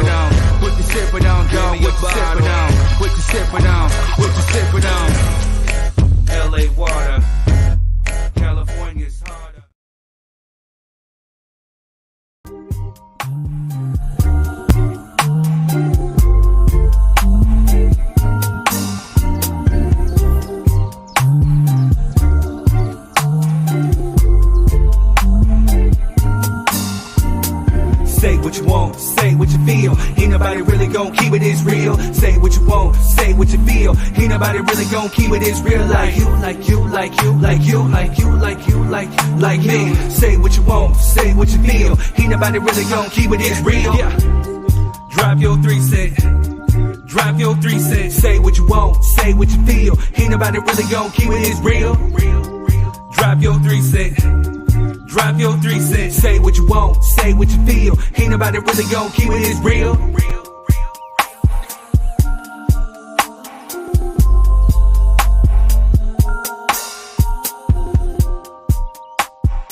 sipping on? What you sipping on, dog? What you sipping on? What you sipping on? What you sipping on? LA water, California's harder. Say what you want, say what you feel. Ain't nobody really gon' keep it, it's real. Say what you want, say what you feel. Ain't nobody really gon' keep it, it's real. Like you, like you, like you, like you, like you, like you, like me. Say what you want, say what you feel. Ain't nobody really gon' keep it, it's real. Yeah. Drop your 3 cents. Drop your 3 cents. Say what you want, say what you feel. Ain't nobody really gon' keep it, it's real. Drop your 3 cents. Drop your 3 cents. Say what you want, say what you feel. Ain't nobody really gon' keep it, it's real.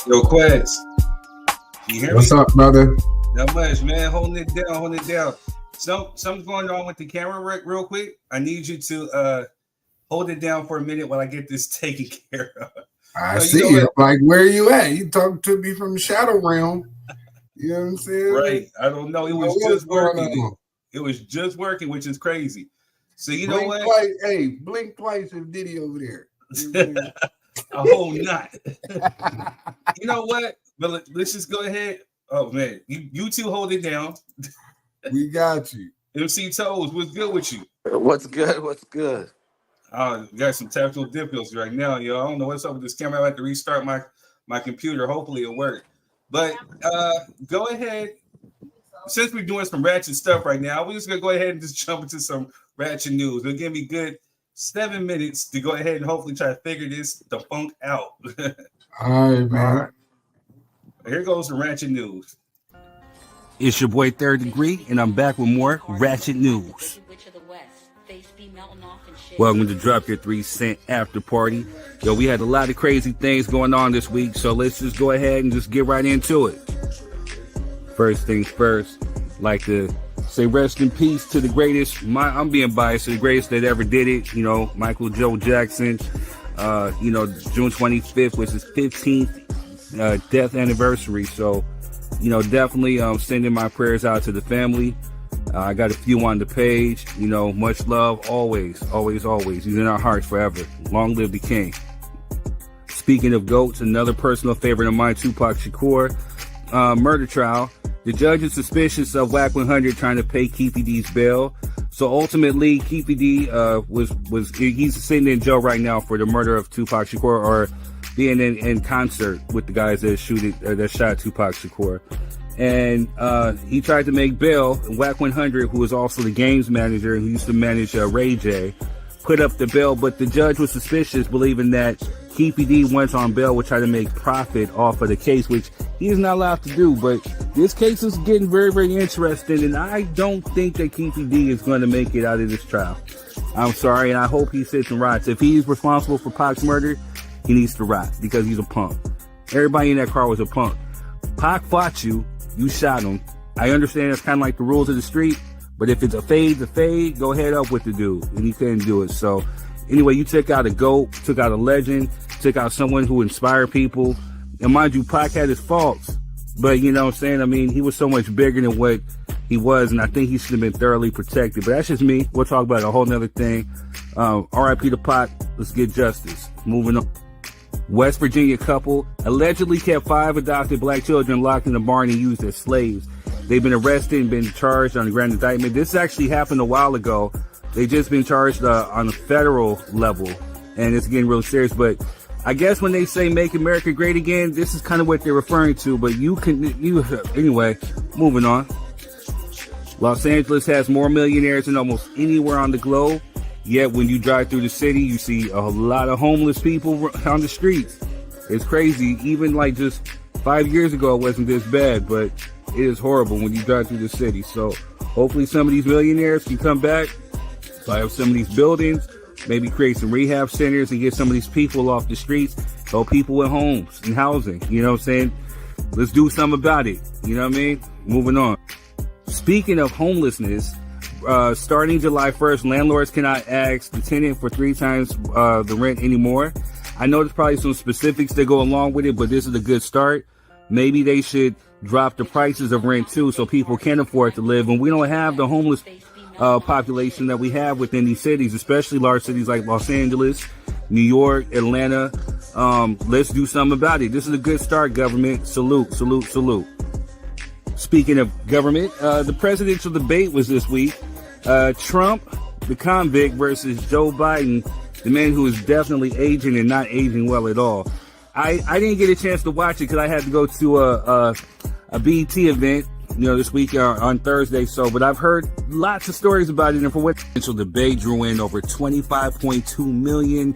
Yo, Quez, you hear What's me? up, brother? Not much, man. Holding it down. Something's going on with the camera real quick. I need you to hold it down for a minute while I get this taken care of. I see you. Like, where are you at? You talking to me from the shadow realm. You know what I'm saying? Right. I don't know. It was just working. It was just working, which is crazy. So you know what? Twice, hey, blink twice if Diddy over there. I hope not. You know what? But let's just go ahead. Oh man, you two hold it down. We got you. MC Toes, what's good with you? What's good? What's good? Got some technical difficulties right now, yo. I don't know what's up with this camera. I have to restart my computer. Hopefully it'll work. But go ahead. Since we're doing some ratchet stuff right now, we're just gonna go ahead and just jump into some ratchet news. It'll give me good 7 minutes to go ahead and hopefully try to figure the funk out. All right, man. All right. Here goes the ratchet news. It's your boy Third Degree, and I'm back with more ratchet news. Welcome to Drop Your 3 Cent After Party. Yo, we had a lot of crazy things going on this week, so let's just go ahead and just get right into it. First things first, like to say rest in peace to the greatest, I'm being biased, to the greatest that ever did it, you know, Michael Joe Jackson. You know, June 25th was his 15th death anniversary, so, you know, definitely sending my prayers out to the family. I got a few on the page, you know, much love, always, always, always. He's in our hearts forever. Long live the king. Speaking of GOATs, another personal favorite of mine, Tupac Shakur, murder trial. The judge is suspicious of WAC 100 trying to pay Keefy D's bail. So ultimately, Keefy D he's sitting in jail right now for the murder of Tupac Shakur, or being in concert with the guys that shot Tupac Shakur. And he tried to make bail. WAC 100, who was also the games manager, who used to manage Ray J, put up the bail, but the judge was suspicious, believing that Keefy D went on bail would try to make profit off of the case, which he is not allowed to do. But this case is getting very, very interesting, and I don't think that Keefy D is going to make it out of this trial. I'm sorry, and I hope he sits and rots. If he's responsible for Pac's murder, he needs to rot, because he's a punk. Everybody in that car was a punk. Pac fought you. You shot him. I understand it's kind of like the rules of the street, but if it's a fade, go head up with the dude. And he couldn't do it. So anyway, you took out a GOAT, took out a legend, took out someone who inspired people. And mind you, Pac had his faults, but you know what I'm saying? I mean, he was so much bigger than what he was, and I think he should have been thoroughly protected. But that's just me. We'll talk about a whole nother thing. R.I.P. to Pac. Let's get justice. Moving on. West Virginia couple allegedly kept 5 adopted black children locked in a barn and used as slaves. They've been arrested and been charged on a grand indictment. This actually happened a while ago. They've just been charged on a federal level, and it's getting real serious. But I guess when they say "Make America Great Again," this is kind of what they're referring to. But anyway, moving on. Los Angeles has more millionaires than almost anywhere on the globe. Yet when you drive through the city, you see a lot of homeless people on the streets. It's crazy. Even like just 5 years ago, it wasn't this bad, but it is horrible when you drive through the city. So hopefully some of these millionaires can come back, buy up some of these buildings, maybe create some rehab centers and get some of these people off the streets, help people with homes and housing. You know what I'm saying? Let's do something about it. You know what I mean? Moving on. Speaking of homelessness, starting July 1st, landlords cannot ask the tenant for 3 times the rent anymore. I know there's probably some specifics that go along with it, but this is a good start. Maybe they should drop the prices of rent too, so people can afford to live. And we don't have the homeless population that we have within these cities, especially large cities like Los Angeles, New York, Atlanta. Let's do something about it. This is a good start, government. Salute, salute, salute. Speaking of government, the presidential debate was this week. Trump, the convict, versus Joe Biden, the man who is definitely aging and not aging well at all. I didn't get a chance to watch it because I had to go to a BET event, this week on Thursday. But I've heard lots of stories about it. And for what presidential debate drew in over 25.2 million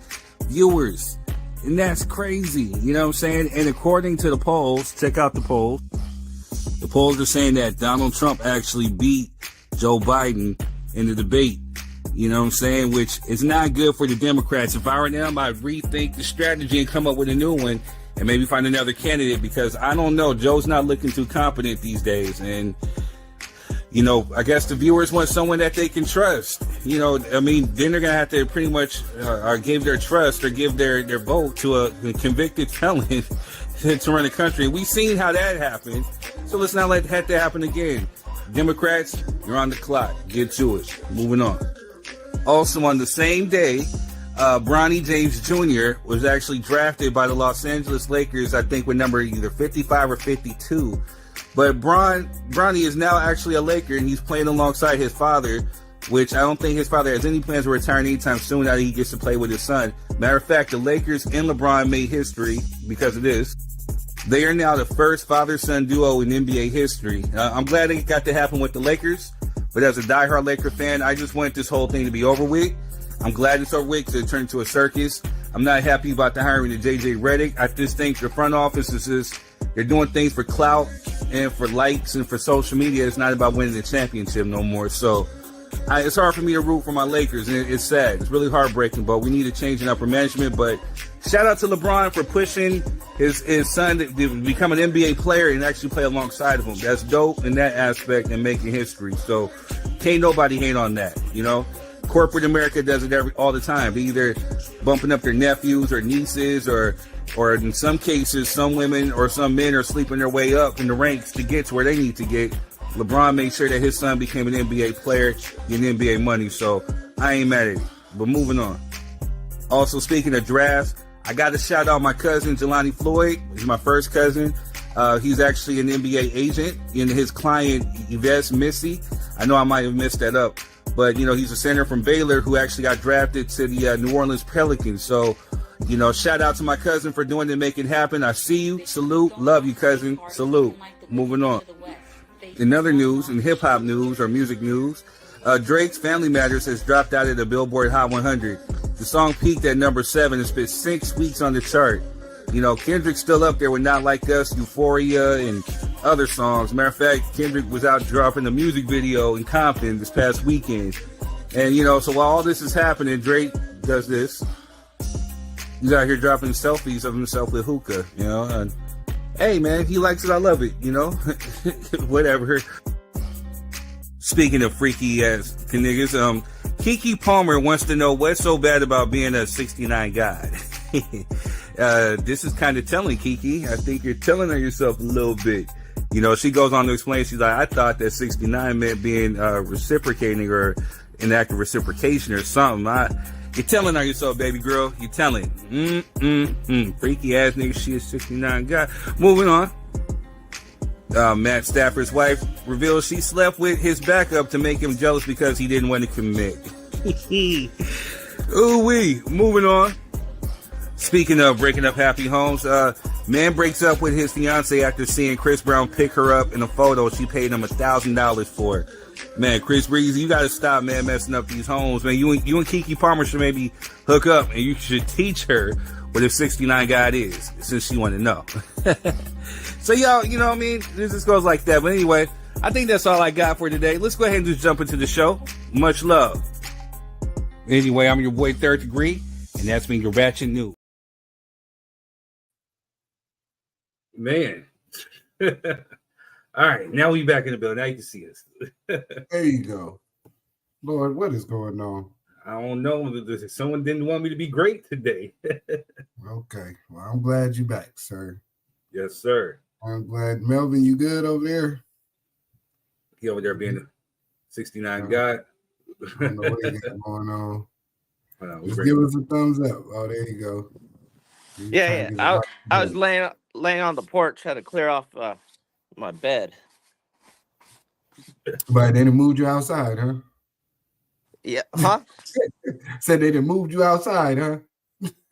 viewers. And that's crazy. You know what I'm saying? And according to the polls, check out the polls. The polls are saying that Donald Trump actually beat Joe Biden in the debate. You know what I'm saying? Which is not good for the Democrats. If I were them, I'd rethink the strategy and come up with a new one and maybe find another candidate, because I don't know. Joe's not looking too competent these days. And, I guess the viewers want someone that they can trust. Then they're going to have to pretty much give their trust or give their vote to a convicted felon to run the country. We've seen how that happened. So let's not let that happen again. Democrats, you're on the clock. Get to it. Moving on. Also on the same day, Bronny James Jr. was actually drafted by the Los Angeles Lakers, I think with number either 55 or 52. But Bronny is now actually a Laker, and he's playing alongside his father, which I don't think his father has any plans of retiring anytime soon now that he gets to play with his son. Matter of fact, the Lakers and LeBron made history because of this. They are now the first father-son duo in NBA history. I'm glad it got to happen with the Lakers. But as a diehard Laker fan, I just want this whole thing to be over with. I'm glad it's over with because it turned into a circus. I'm not happy about the hiring of JJ Redick. I just think the front office is just, they're doing things for clout and for likes and for social media. It's not about winning the championship no more. So it's hard for me to root for my Lakers, and it's sad. It's really heartbreaking, but we need a change in upper management. But shout out to LeBron for pushing his son to become an NBA player and actually play alongside of him. That's dope in that aspect and making history. So can't nobody hate on that, Corporate America does it all the time. They either bumping up their nephews or nieces or in some cases, some women or some men are sleeping their way up in the ranks to get to where they need to get. LeBron made sure that his son became an NBA player, getting NBA money. So I ain't mad at it. But moving on. Also, speaking of drafts, I got to shout out my cousin, Jelani Floyd. He's my first cousin. He's actually an NBA agent, and his client, Yves Missy. I know I might have messed that up, but, he's a center from Baylor who actually got drafted to the New Orleans Pelicans. So, shout out to my cousin for doing it, make it happen. I see you. Salute. Love you, cousin. Salute. Moving on. In other news, in hip-hop news or music news, Drake's Family Matters has dropped out of the Billboard Hot 100. The song peaked at number 7 and spent 6 weeks on the chart. Kendrick's still up there with Not Like Us, Euphoria, and other songs. Matter of fact, Kendrick was out dropping a music video in Compton this past weekend. And, so while all this is happening, Drake does this. He's out here dropping selfies of himself with hookah, and hey, man, he likes it. I love it, whatever. Speaking of freaky ass niggas, Keke Palmer wants to know what's so bad about being a 69 god. This is kind of telling, Keke. I think you're telling on yourself a little bit. She goes on to explain. She's like, I thought that 69 meant being reciprocating or an act of reciprocation or something. You're telling on yourself, baby girl. You're telling. Freaky ass nigga, she is 69 god. Moving on. Matt Stafford's wife reveals she slept with his backup to make him jealous because he didn't want to commit. Ooh-wee. Moving on. Speaking of breaking up happy homes, man breaks up with his fiance after seeing Chris Brown pick her up in a photo she paid him $1,000 for. Man, Chris Breezy, you gotta stop, man, messing up these homes, man. You and Keke Palmer should maybe hook up, and you should teach her what a 69 god is, since she want to know. So, y'all, you know what I mean? This just goes like that. But anyway, I think that's all I got for today. Let's go ahead and just jump into the show. Much love. Anyway, I'm your boy Third Degree, and that's been your Ratchet News. Man. All right, now we back in the building. Now you can see us. There you go. Lord, what is going on? I don't know. Someone didn't want me to be great today. Okay. Well, I'm glad you're back, sir. Yes, sir. I'm glad. Melvin, you good over there? He over there being a 69 guy. I don't know what you got going on. On, Just give us a thumbs up. Oh, there you go. Yeah. I was laying on the porch, had to clear off my bed. But they done moved you outside, huh? Yeah, huh? Said they done moved you outside, huh?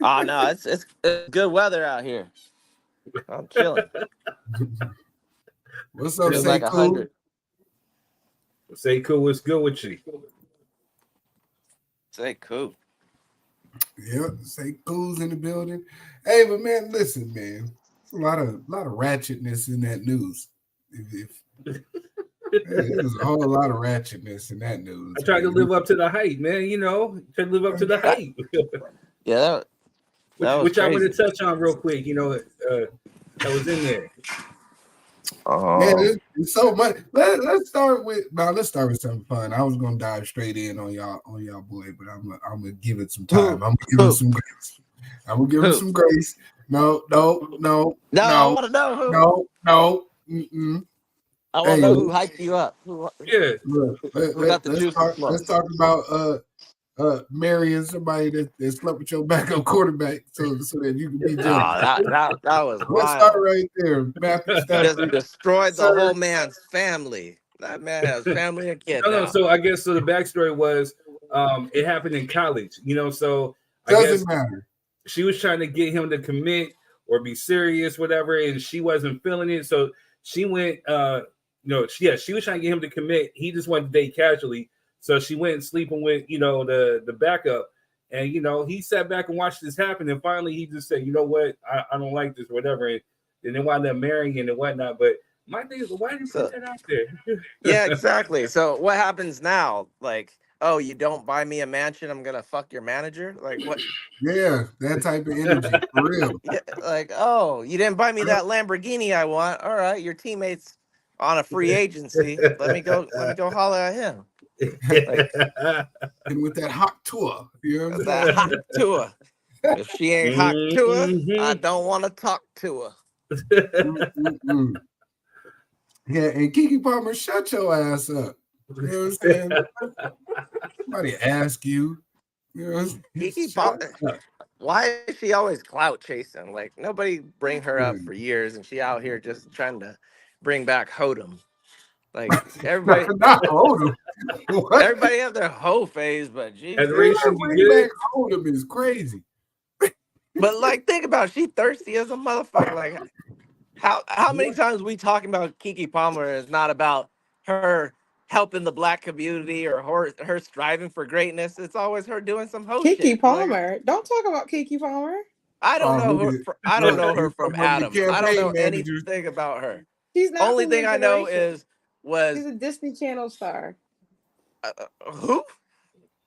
Oh no, it's good weather out here. I'm chilling. What's up, Feels Say like Cool? 100. Say Cool, what's good with you? Say Cool. Yep, Say Cool's in the building. Hey, but man, listen, man. There's a lot of ratchetness in that news. There's a whole lot of ratchetness in that news. I tried to live up to the hype, man. You know, try to live up to the hype. Yeah, which I want to crazy. touch on real quick. You know, that was in there. Yeah, it's so much. Let's start with something fun. I was gonna dive straight in on y'all boy, but I'm gonna give it some time. I'm gonna give it some grace. I'm gonna give it some grace. No. I want to know who. No. I want to know who hyped you up. Yeah. Who got the juice? Let's talk about marrying somebody that slept with your backup quarterback so that you can be jealous. That was Let's wild. start right there. Matthew Just Stafford. destroyed the whole man's family. That man has family and kids. No. So I guess the backstory was it happened in college. You know, so I Doesn't guess matter. she was trying to get him to commit or be serious, whatever, and she wasn't feeling it. So she went. She was trying to get him to commit. He just wanted to date casually. So she went sleeping with, the backup. And, he sat back and watched this happen. And finally, he just said, you know what? I don't like this, whatever. And then they wound up marrying and whatnot. But my thing is, why did you put that out there? Yeah, exactly. So what happens now? Like, oh, you don't buy me a mansion, I'm going to fuck your manager? Like, what? Yeah, that type of energy, for real. Yeah, like, oh, you didn't buy me that Lamborghini I want. All right, your teammate's on a free agency. Let me go holler at him. And with that hot tour, that hot tour. If she ain't hot to her, I don't want to talk to her. Yeah, and Keke Palmer, shut your ass up. You know what I'm saying? Somebody ask you. You know what I'm saying? Keke Palmer, why is she always clout chasing? Like, nobody bring her up for years, and she out here just trying to bring back Hodem. Like, everybody, everybody have their hoe phase, but geez, Hodem is crazy. But like, think about it, she thirsty as a motherfucker. Like, how many times we talking about Keke Palmer is not about her helping the black community or her striving for greatness? It's always her doing some hoe shit. Keke Palmer. Like, don't talk about Keke Palmer. I don't know her. I don't know her from Adam. I don't know anything about her. She's not. Only thing I know was she's a Disney Channel star. Who?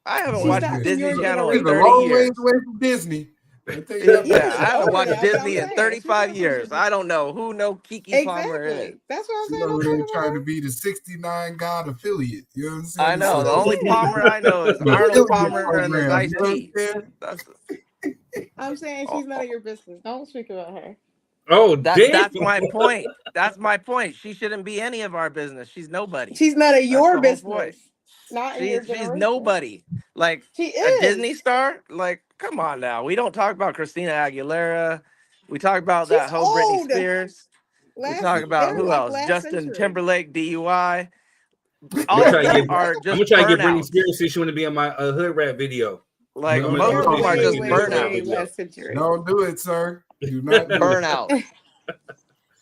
I haven't watched Disney Channel in 30 years. A long years. ways away from Disney. Yeah, I haven't watched Disney in 35 years. I don't know who Keke Palmer is. That's what I'm saying. They're trying to be the 69 God affiliate. You know what I'm saying? I know. The only Palmer I know is Arnold Palmer and his Ice-T. I'm saying she's none of your business. Don't speak about her. Oh, that's my point. That's my point. She shouldn't be any of our business. She's nobody. She's none of your business. Not in your she's nobody. Like, she is a Disney star. Like, come on now. We don't talk about Christina Aguilera. We talk about that whole Britney Spears. We talk about who else? Justin Timberlake DUI. I'm gonna try to get Britney Spears so she want to be in my hood rap video. Like, most of them are just burnout. Don't do it, sir. Do not do burnout.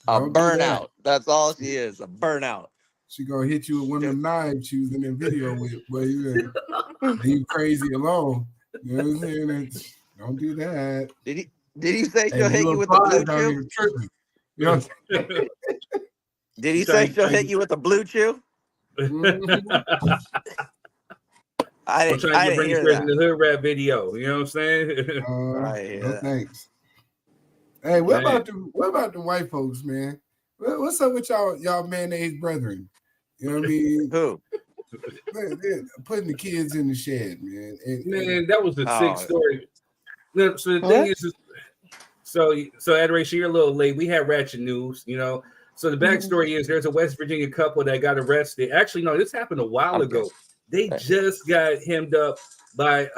A burnout. That's all she is. A burnout. She gonna hit you with one of them knives she was in that video with, but you crazy alone. You know what I'm saying? Don't do that. Did he say she'll hit you with the blue chew? You know what I'm saying? Did he say she'll hit you with the blue chew? I didn't hear that. In the hood rap video. You know what I'm saying? No thanks. Hey, what about the white folks, man? What's up with y'all mayonnaise brethren? You know what I mean? Who? Man, putting the kids in the shed, man. Man, that was a sick story. Look, so the thing is, so Adoration, you're a little late. We had ratchet news, you know. So the backstory is there's a West Virginia couple that got arrested. Actually, no, this happened a while ago. They just got hemmed up by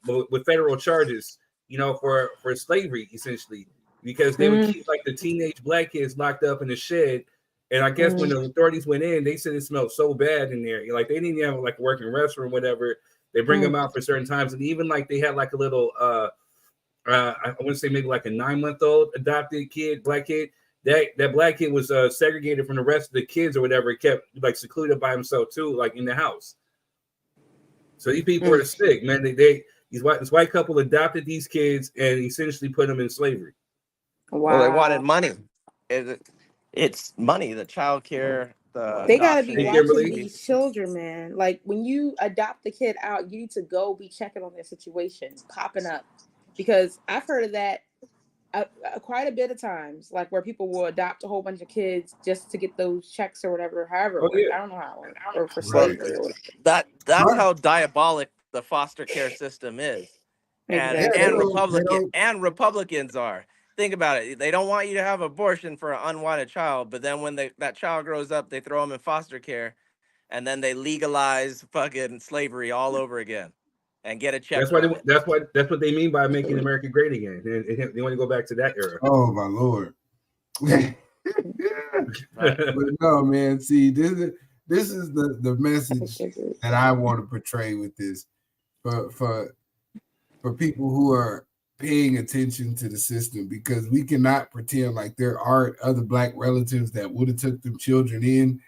with federal charges, you know, for slavery essentially, because they would keep like the teenage black kids locked up in the shed. And I guess when the authorities went in, they said it smelled so bad in there. Like they didn't have like a working restroom, whatever. They bring them out for certain times, and even like they had like a little I want to say maybe like a 9-month-old adopted kid, black kid. That black kid was segregated from the rest of the kids or whatever, kept like secluded by himself too, like in the house. So these people are sick, man. This white couple adopted these kids and essentially put them in slavery. Wow. Well, they wanted money. It's money, the child care, they gotta be watching Kimberly. these children, man. Like when you adopt the kid out, you need to go be checking on their situation, popping up. Because I've heard of that quite a bit of times, like where people will adopt a whole bunch of kids just to get those checks or whatever. However, I don't know how, or for slavery or whatever. That's how diabolic the foster care system is, and Republicans are. Think about it. They don't want you to have abortion for an unwanted child, but then when that child grows up, they throw them in foster care, and then they legalize fucking slavery all over again. And get a check. That's what they mean by making America great again. They want to go back to that era. Oh my Lord. But no, man. See, this is the message that I want to portray with this for people who are paying attention to the system, because we cannot pretend like there aren't other black relatives that would have took them children in,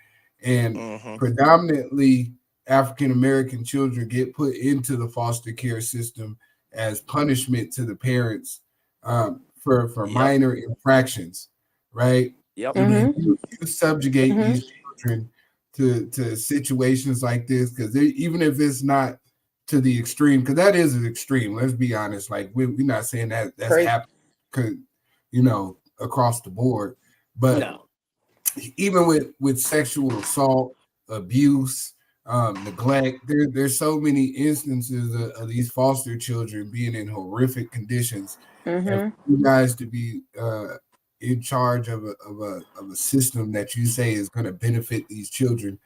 and predominantly African American children get put into the foster care system as punishment to the parents for minor infractions, right? Yep. You subjugate these children to situations like this, because even if it's not to the extreme, because that is an extreme. Let's be honest. Like we're not saying that's happening, you know, across the board, but even with sexual assault, abuse, neglect, there's so many instances of these foster children being in horrific conditions. And for you guys to be in charge of a system that you say is going to benefit these children,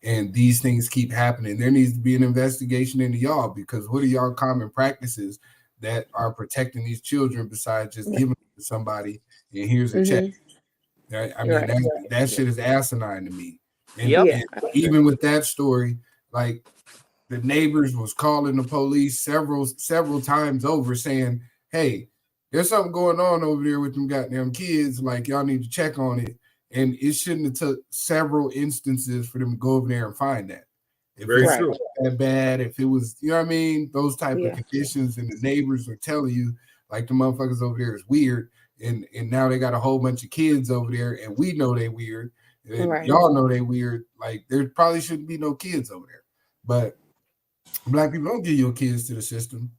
and these things keep happening, there needs to be an investigation into y'all, because what are y'all common practices that are protecting these children besides just giving it to somebody and here's a check? Right? I mean, that shit is asinine to me. And, and even with that story, like the neighbors was calling the police several times over saying, hey, there's something going on over there with them goddamn kids. Like, y'all need to check on it. And it shouldn't have took several instances for them to go over there and find that. If Very it's true. that bad, if it was, you know what I mean, those type of conditions, and the neighbors are telling you, like, the motherfuckers over there is weird, and now they got a whole bunch of kids over there, and we know they weird. And y'all know they weird. Like, there probably shouldn't be no kids over there. But black people don't give your kids to the system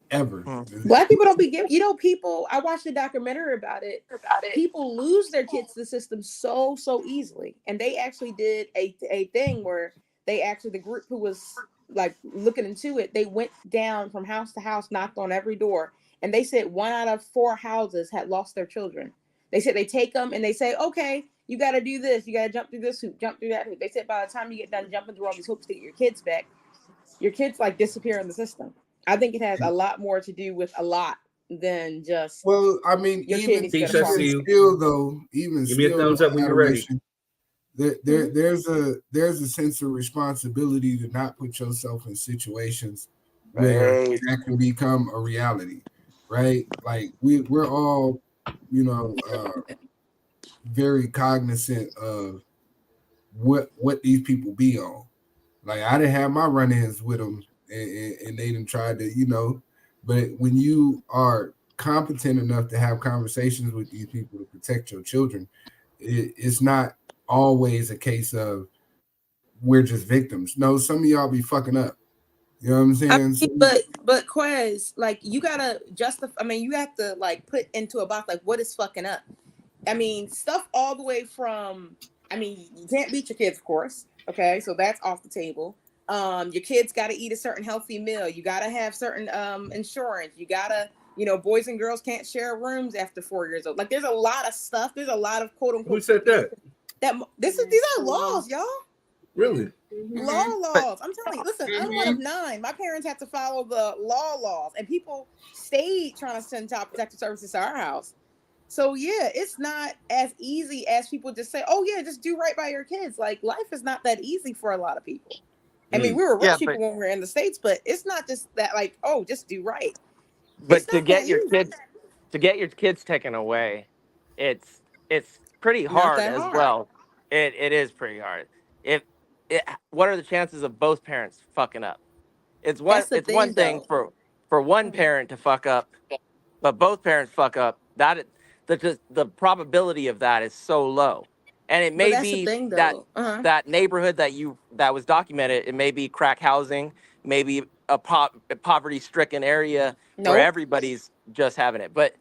ever. Black people don't be giving. You know, people. I watched a documentary about it. People lose their kids to the system so easily, and they actually did a thing where they actually, the group who was like looking into it, they went down from house to house, knocked on every door, and they said 1 out of 4 houses had lost their children. They said they take them and they say, okay, you got to do this. You got to jump through this hoop, jump through that hoop. They said by the time you get done jumping through all these hoops to get your kids back, your kids like disappear in the system. I think it has a lot more to do with a lot than just. Well, I mean, even still, though, even give me a thumbs up when you're ready. There's a sense of responsibility to not put yourself in situations where that can become a reality, right? Like we're all, you know, very cognizant of what these people be on. Like, I didn't have my run-ins with them, and they didn't try to, you know. But when you are competent enough to have conversations with these people to protect your children, it's not always a case of we're just victims. No, some of y'all be fucking up. You know what I'm saying? I mean, but Quez, like, you gotta justify. I mean, you have to like put into a box like what is fucking up. I mean, stuff all the way from, I mean, you can't beat your kids, of course. Okay, so that's off the table. Your kids got to eat a certain healthy meal. You got to have certain insurance. You got to, boys and girls can't share rooms after 4 years old. Like, there's a lot of stuff. There's a lot of quote unquote. Who said that? These are laws, y'all. Really? Laws. I'm telling you. Listen, I'm one of 9. My parents had to follow the laws, and people stayed trying to send child protective services to our house. So yeah, it's not as easy as people just say, "Oh yeah, just do right by your kids." Like, life is not that easy for a lot of people. I mean, we were rich people when we were in the States, but it's not just that. Like, oh, just do right. But to get your kids taken away, it's pretty hard as well. It is pretty hard. What are the chances of both parents fucking up? It's one thing for one parent to fuck up, but both parents fuck up. The probability of that is so low, and it may be that neighborhood that was documented. It may be crack housing, maybe a poverty-stricken area where everybody's just having it. But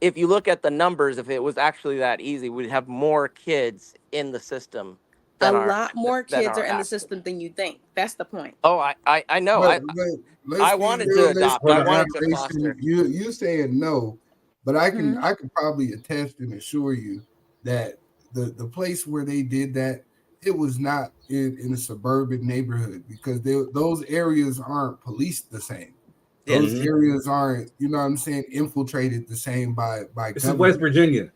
if you look at the numbers, if it was actually that easy, we'd have more kids in the system. A lot more kids are in the system than you think. That's the point. Oh, I know. I wanted to adopt. I wanted to foster. You saying no, but I can probably attest and assure you that the place where they did that, it was not in a suburban neighborhood, because those areas aren't policed the same. Those areas aren't, you know what I'm saying, infiltrated the same by This is West Virginia.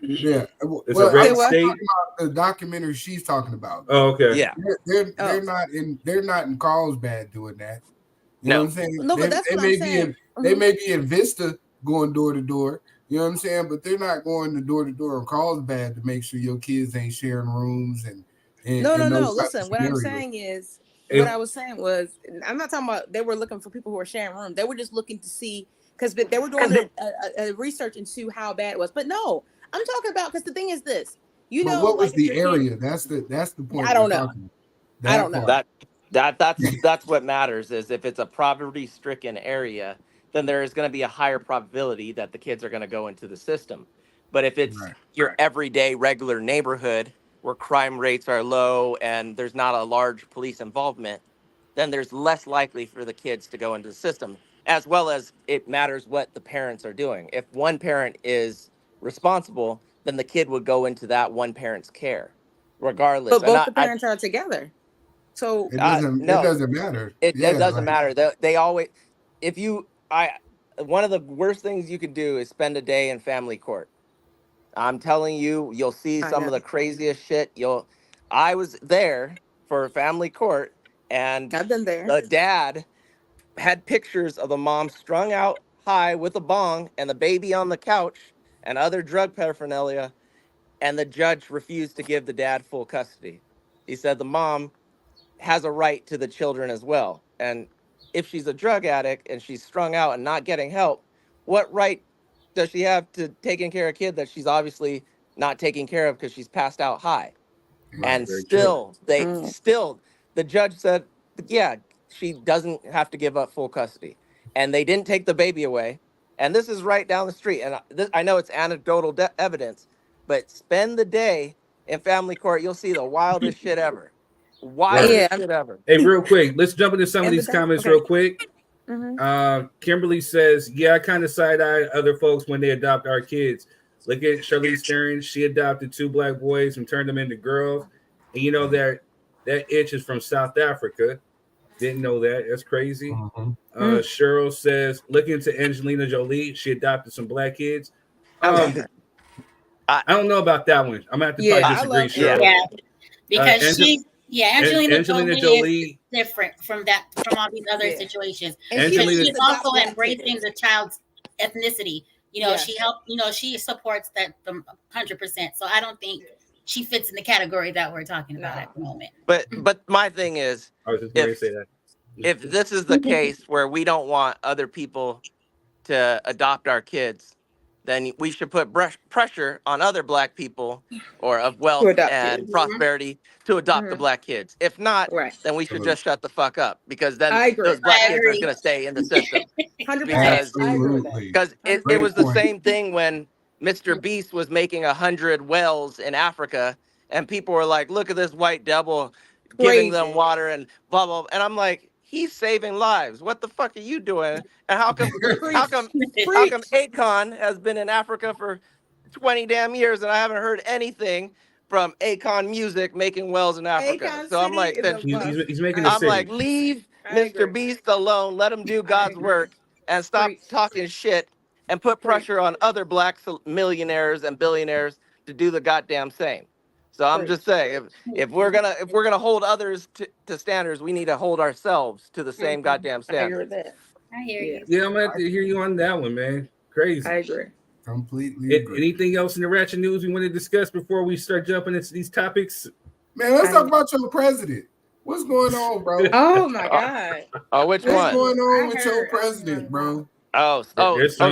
Yeah, it's a red state. The documentary she's talking about. Oh, okay. Yeah, they're not in Carlsbad doing that. You know what I'm saying? No, but that's what I'm saying. They may be in Vista going door to door. You know what I'm saying? But they're not going to door in Carlsbad to make sure your kids ain't sharing rooms and no. Listen, what I'm saying is, what I was saying was, I'm not talking about they were looking for people who are sharing rooms. They were just looking to see, because they were doing a research into how bad it was. But no, I'm talking about, because the thing is this, but what was the area? That's the point. I don't know. I don't know. That's what matters, is if it's a poverty-stricken area, then there is going to be a higher probability that the kids are going to go into the system. But if it's your everyday regular neighborhood where crime rates are low and there's not a large police involvement, then there's less likely for the kids to go into the system, as well as it matters what the parents are doing. If one parent is responsible, then the kid would go into that one parent's care, regardless. But both the parents are together. So it doesn't matter. It doesn't matter. They always, one of the worst things you could do is spend a day in family court. I'm telling you, you'll see some of the craziest shit. I was there for family court, and I've been there. The dad had pictures of the mom strung out high with a bong and the baby on the couch and other drug paraphernalia, and the judge refused to give the dad full custody. He said the mom has a right to the children as well, and if she's a drug addict and she's strung out and not getting help, what right does she have to taking care of a kid that she's obviously not taking care of because she's passed out high? And still, the judge said, yeah, she doesn't have to give up full custody. And they didn't take the baby away. And this is right down the street. And I know it's anecdotal evidence, but spend the day in family court, you'll see the wildest shit ever. Shit ever. Hey, real quick, let's jump into some of these comments real quick. Kimberly says, yeah, I kind of side-eye other folks when they adopt our kids. Look at Charlize Theron. She adopted 2 black boys and turned them into girls. And you know that itch is from South Africa. Didn't know that. That's crazy. Cheryl says, look into Angelina Jolie. She adopted some black kids. I don't know about that one. I'm going to have to probably disagree, Cheryl. Yeah, because Angelina Jolie is different from all these other situations. And she's also embracing the child's ethnicity. She helped. She supports that 100%. So I don't think she fits in the category that we're talking about at the moment. But my thing is, I was just going to say that. If this is the case where we don't want other people to adopt our kids, then we should put pressure on other black people or of wealth and prosperity to adopt the black kids. If not, then we should just shut the fuck up, because then those black kids are going to stay in the system. 100%. Because it was the same thing when Mr. Beast was making 100 wells in Africa, and people were like, "Look at this white devil giving them water and blah blah." And I'm like, "He's saving lives. What the fuck are you doing?" And how come Akon has been in Africa for 20 damn years and I haven't heard anything from Akon Music making wells in Africa? Akon So I'm City like, he's making a I'm city. like, leave Mr. Beast alone. Let him do God's work and stop talking shit and put pressure on other black millionaires and billionaires to do the goddamn same. So I'm just saying, if we're gonna hold others to standards, we need to hold ourselves to the same goddamn standards. I hear you. Yeah, I'm gonna have to hear you on that one, man. Crazy. I agree. Completely agree. Anything else in the ratchet news we want to discuss before we start jumping into these topics? Man, let's talk about your president. What's going on, bro? Oh my God. Oh, which What's one? going on with your president, bro?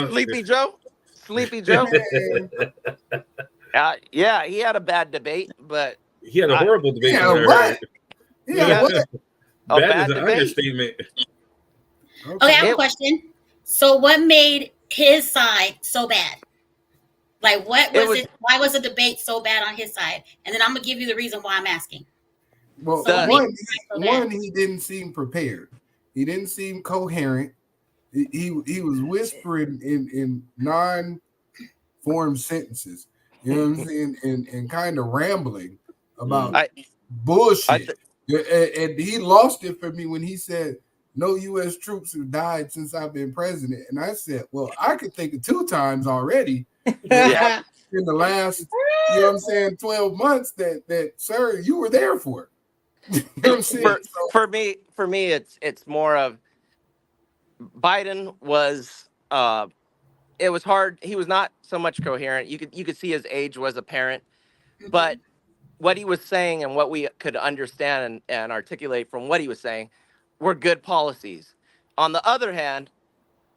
Sleepy Joe? Sleepy Joe? Yeah, he had a bad debate, but he had a horrible debate. What? Bad is an understatement. Okay, I have a question. So what made his side so bad? Like, what was it? Why was the debate so bad on his side? And then I'm gonna give you the reason why I'm asking. Well, one, he didn't seem prepared. He didn't seem coherent. He was whispering in non-formed sentences. You know what I'm saying? And kind of rambling about bullshit. And he lost it for me when he said, "No U.S. troops have died since I've been president." And I said, well, I could think of 2 times already in the last, you know what I'm saying, 12 months that sir, you were there for. You know what I'm saying? For me, it's more of Biden was it was hard. He was not so much coherent. You could see his age was apparent, but what he was saying and what we could understand and articulate from what he was saying were good policies. On the other hand,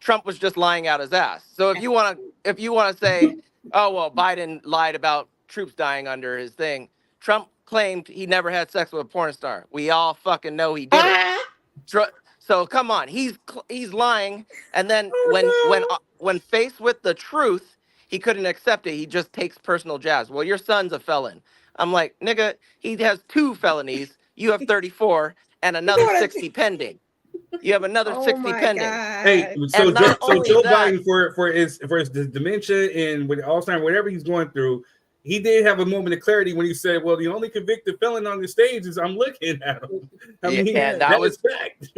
Trump was just lying out his ass. So if you want to say, oh well, Biden lied about troops dying under his thing, Trump claimed he never had sex with a porn star. We all fucking know he did it. So come on, he's lying, and then when faced with the truth, he couldn't accept it. He just takes personal jabs. Well, your son's a felon. I'm like, nigga, he has 2 felonies. You have 34 and another 60 pending. You have another 60 pending. Hey, so Joe Biden for his dementia and with Alzheimer's, whatever he's going through, he did have a moment of clarity when he said, "Well, the only convicted felon on the stage is I'm looking at him." I mean, that was fact.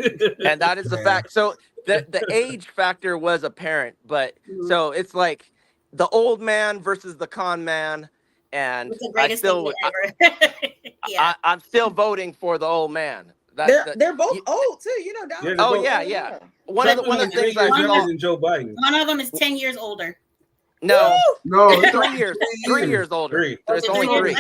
And that is the fact. So the age factor was apparent, but so it's like the old man versus the con man, and I'm still voting for the old man. They're both old too, you know. Yeah. One of the things I younger than Joe Biden. One of them is 10 years older. No, 3 years. 3 years older. It's only 3.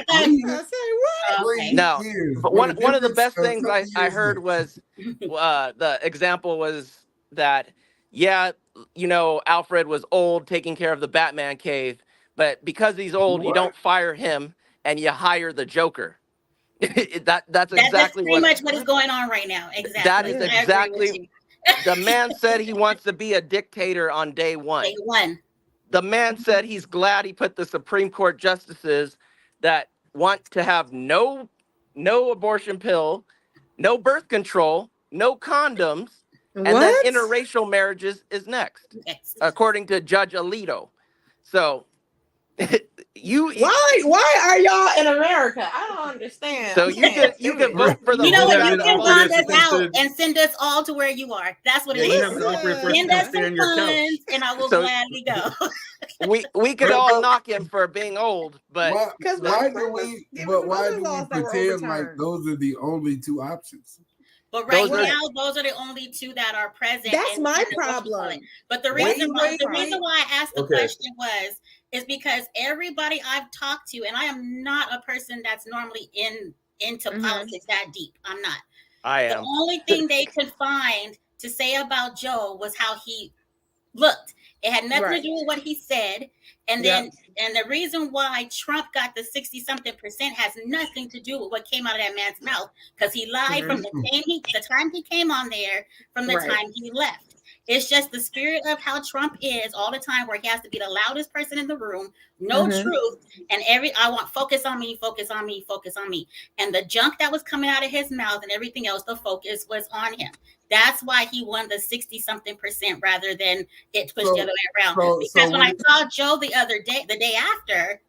Okay. No, but one of the best things I heard was the example was that Alfred was old taking care of the Batman cave, but because he's old, you don't fire him and you hire the Joker. That's exactly pretty much what is going on right now. Exactly. That is exactly. The man said he wants to be a dictator on day one. Day one. The man said he's glad he put the Supreme Court justices that want to have no abortion pill, no birth control, no condoms, and then interracial marriages is next, according to Judge Alito. So why are y'all in America? I don't understand. So you can vote for the. You know what? You can bond us out and send us all to where you are. That's what it is. Send us some funds, and I will gladly go. we could all knock him for being old, but why do we pretend like those are the only 2 options? But right now, those are the only 2 that are present. That's my problem. But the reason why I asked the question is because everybody I've talked to, and I am not a person that's normally into politics that deep. I'm not. I am. The only thing they could find to say about Joe was how he looked. It had nothing to do with what he said. And then, and the reason why Trump got the 60-something% has nothing to do with what came out of that man's mouth, because he lied from the time he came on there, from the time he left. It's just the spirit of how Trump is all the time, where he has to be the loudest person in the room, no truth, and I want focus on me, focus on me, focus on me. And the junk that was coming out of his mouth and everything else, the focus was on him. That's why he won the 60-something% rather than it pushed the other way around. Because when I saw Joe the day after,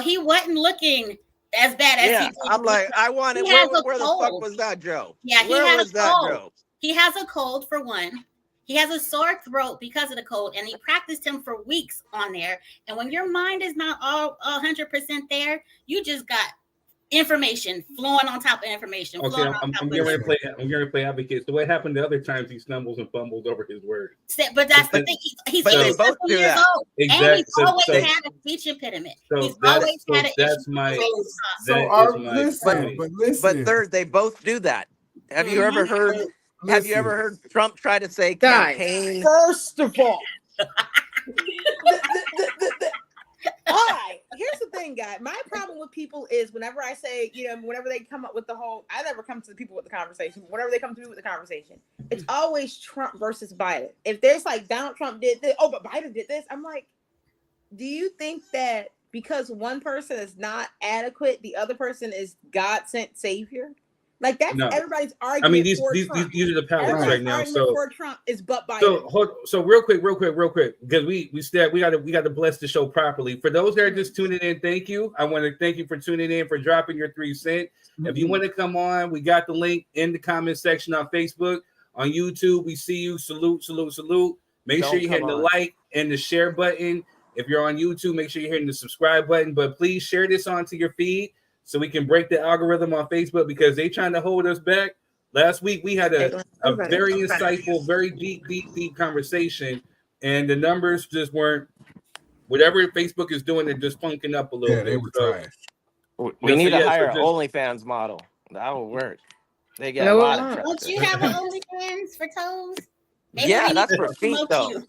he wasn't looking as bad as he did. I'm like, I wanted, where the fuck was that Joe? Yeah, he has a cold. He has a cold for one. He has a sore throat because of the cold, and he practiced him for weeks on there. And when your mind is not all 100% there, you just got information flowing on top of information. Okay, I'm going to play advocate. So what happened the other times he stumbles and fumbles over his words? But that's the thing. He's 57 years old. Exactly. And he's always had a speech impediment. So he's always had an issue. But third, they both do that. Have you ever heard? Have you ever heard Trump try to say campaign? First of all, here's the thing, guy. My problem with people is whenever I say, whenever they come up with the whole, I never come to the people with the conversation. Whenever they come to me with the conversation, it's always Trump versus Biden. If there's like Donald Trump did this, but Biden did this, I'm like, do you think that because one person is not adequate, the other person is God sent savior? Like that's everybody's argument. I mean, these are the powers right now. So for Trump is but Biden. So real quick, because we got to bless the show properly. For those that are just tuning in, thank you. I want to thank you for tuning in, for dropping your 3 cents. If you want to come on, we got the link in the comment section on Facebook, on YouTube. We see you. Salute. Make sure you're hitting the like and the share button. If you're on YouTube, make sure you're hitting the subscribe button. But please share this onto your feed, so we can break the algorithm on Facebook, because they're trying to hold us back. Last week, we had a very insightful, very deep conversation, and the numbers just weren't, whatever Facebook is doing, they're just funking up a little bit. They were trash. We need to hire an OnlyFans model. That will work. They get a lot of traffic. Don't you have an OnlyFans for toes? Yeah, that's for feet, though.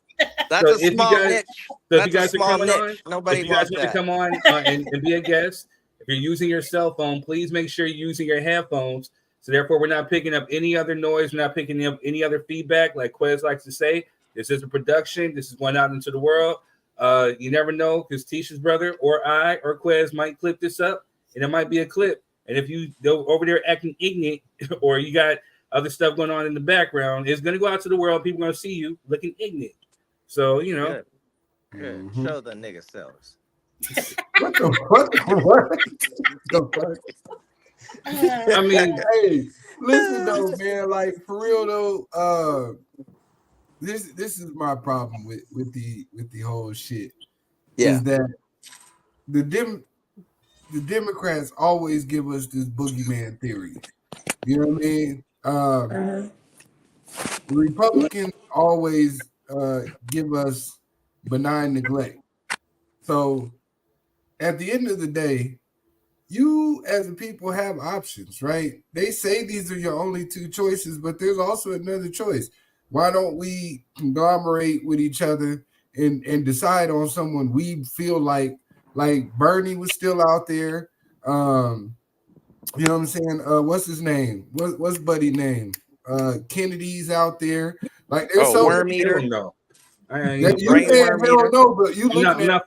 That's a small niche. So if you guys are coming on, nobody wants that. Come on and be a guest. If you're using your cell phone, please make sure you're using your headphones. So therefore, we're not picking up any other noise. We're not picking up any other feedback. Like Quez likes to say, this is a production. This is going out into the world. You never know, because Tisha's brother or I or Quez might clip this up, and it might be a clip. And if you go over there acting ignorant, or you got other stuff going on in the background, it's going to go out to the world. People are going to see you looking ignorant. So, Good. Show the nigga selves. What the fuck? I mean, hey, listen though, man. Like for real though, this is my problem with the whole shit. Yeah, is that the Democrats always give us this boogeyman theory. You know what I mean? The Republicans always give us benign neglect. So at the end of the day, you as a people have options, right? They say these are your only 2 choices, but there's also another choice. Why don't we conglomerate with each other and decide on someone we feel like Bernie was still out there. You know what I'm saying? What's his name? What's Buddy's name? Kennedy's out there. Like there's so worm eater. No. I'm not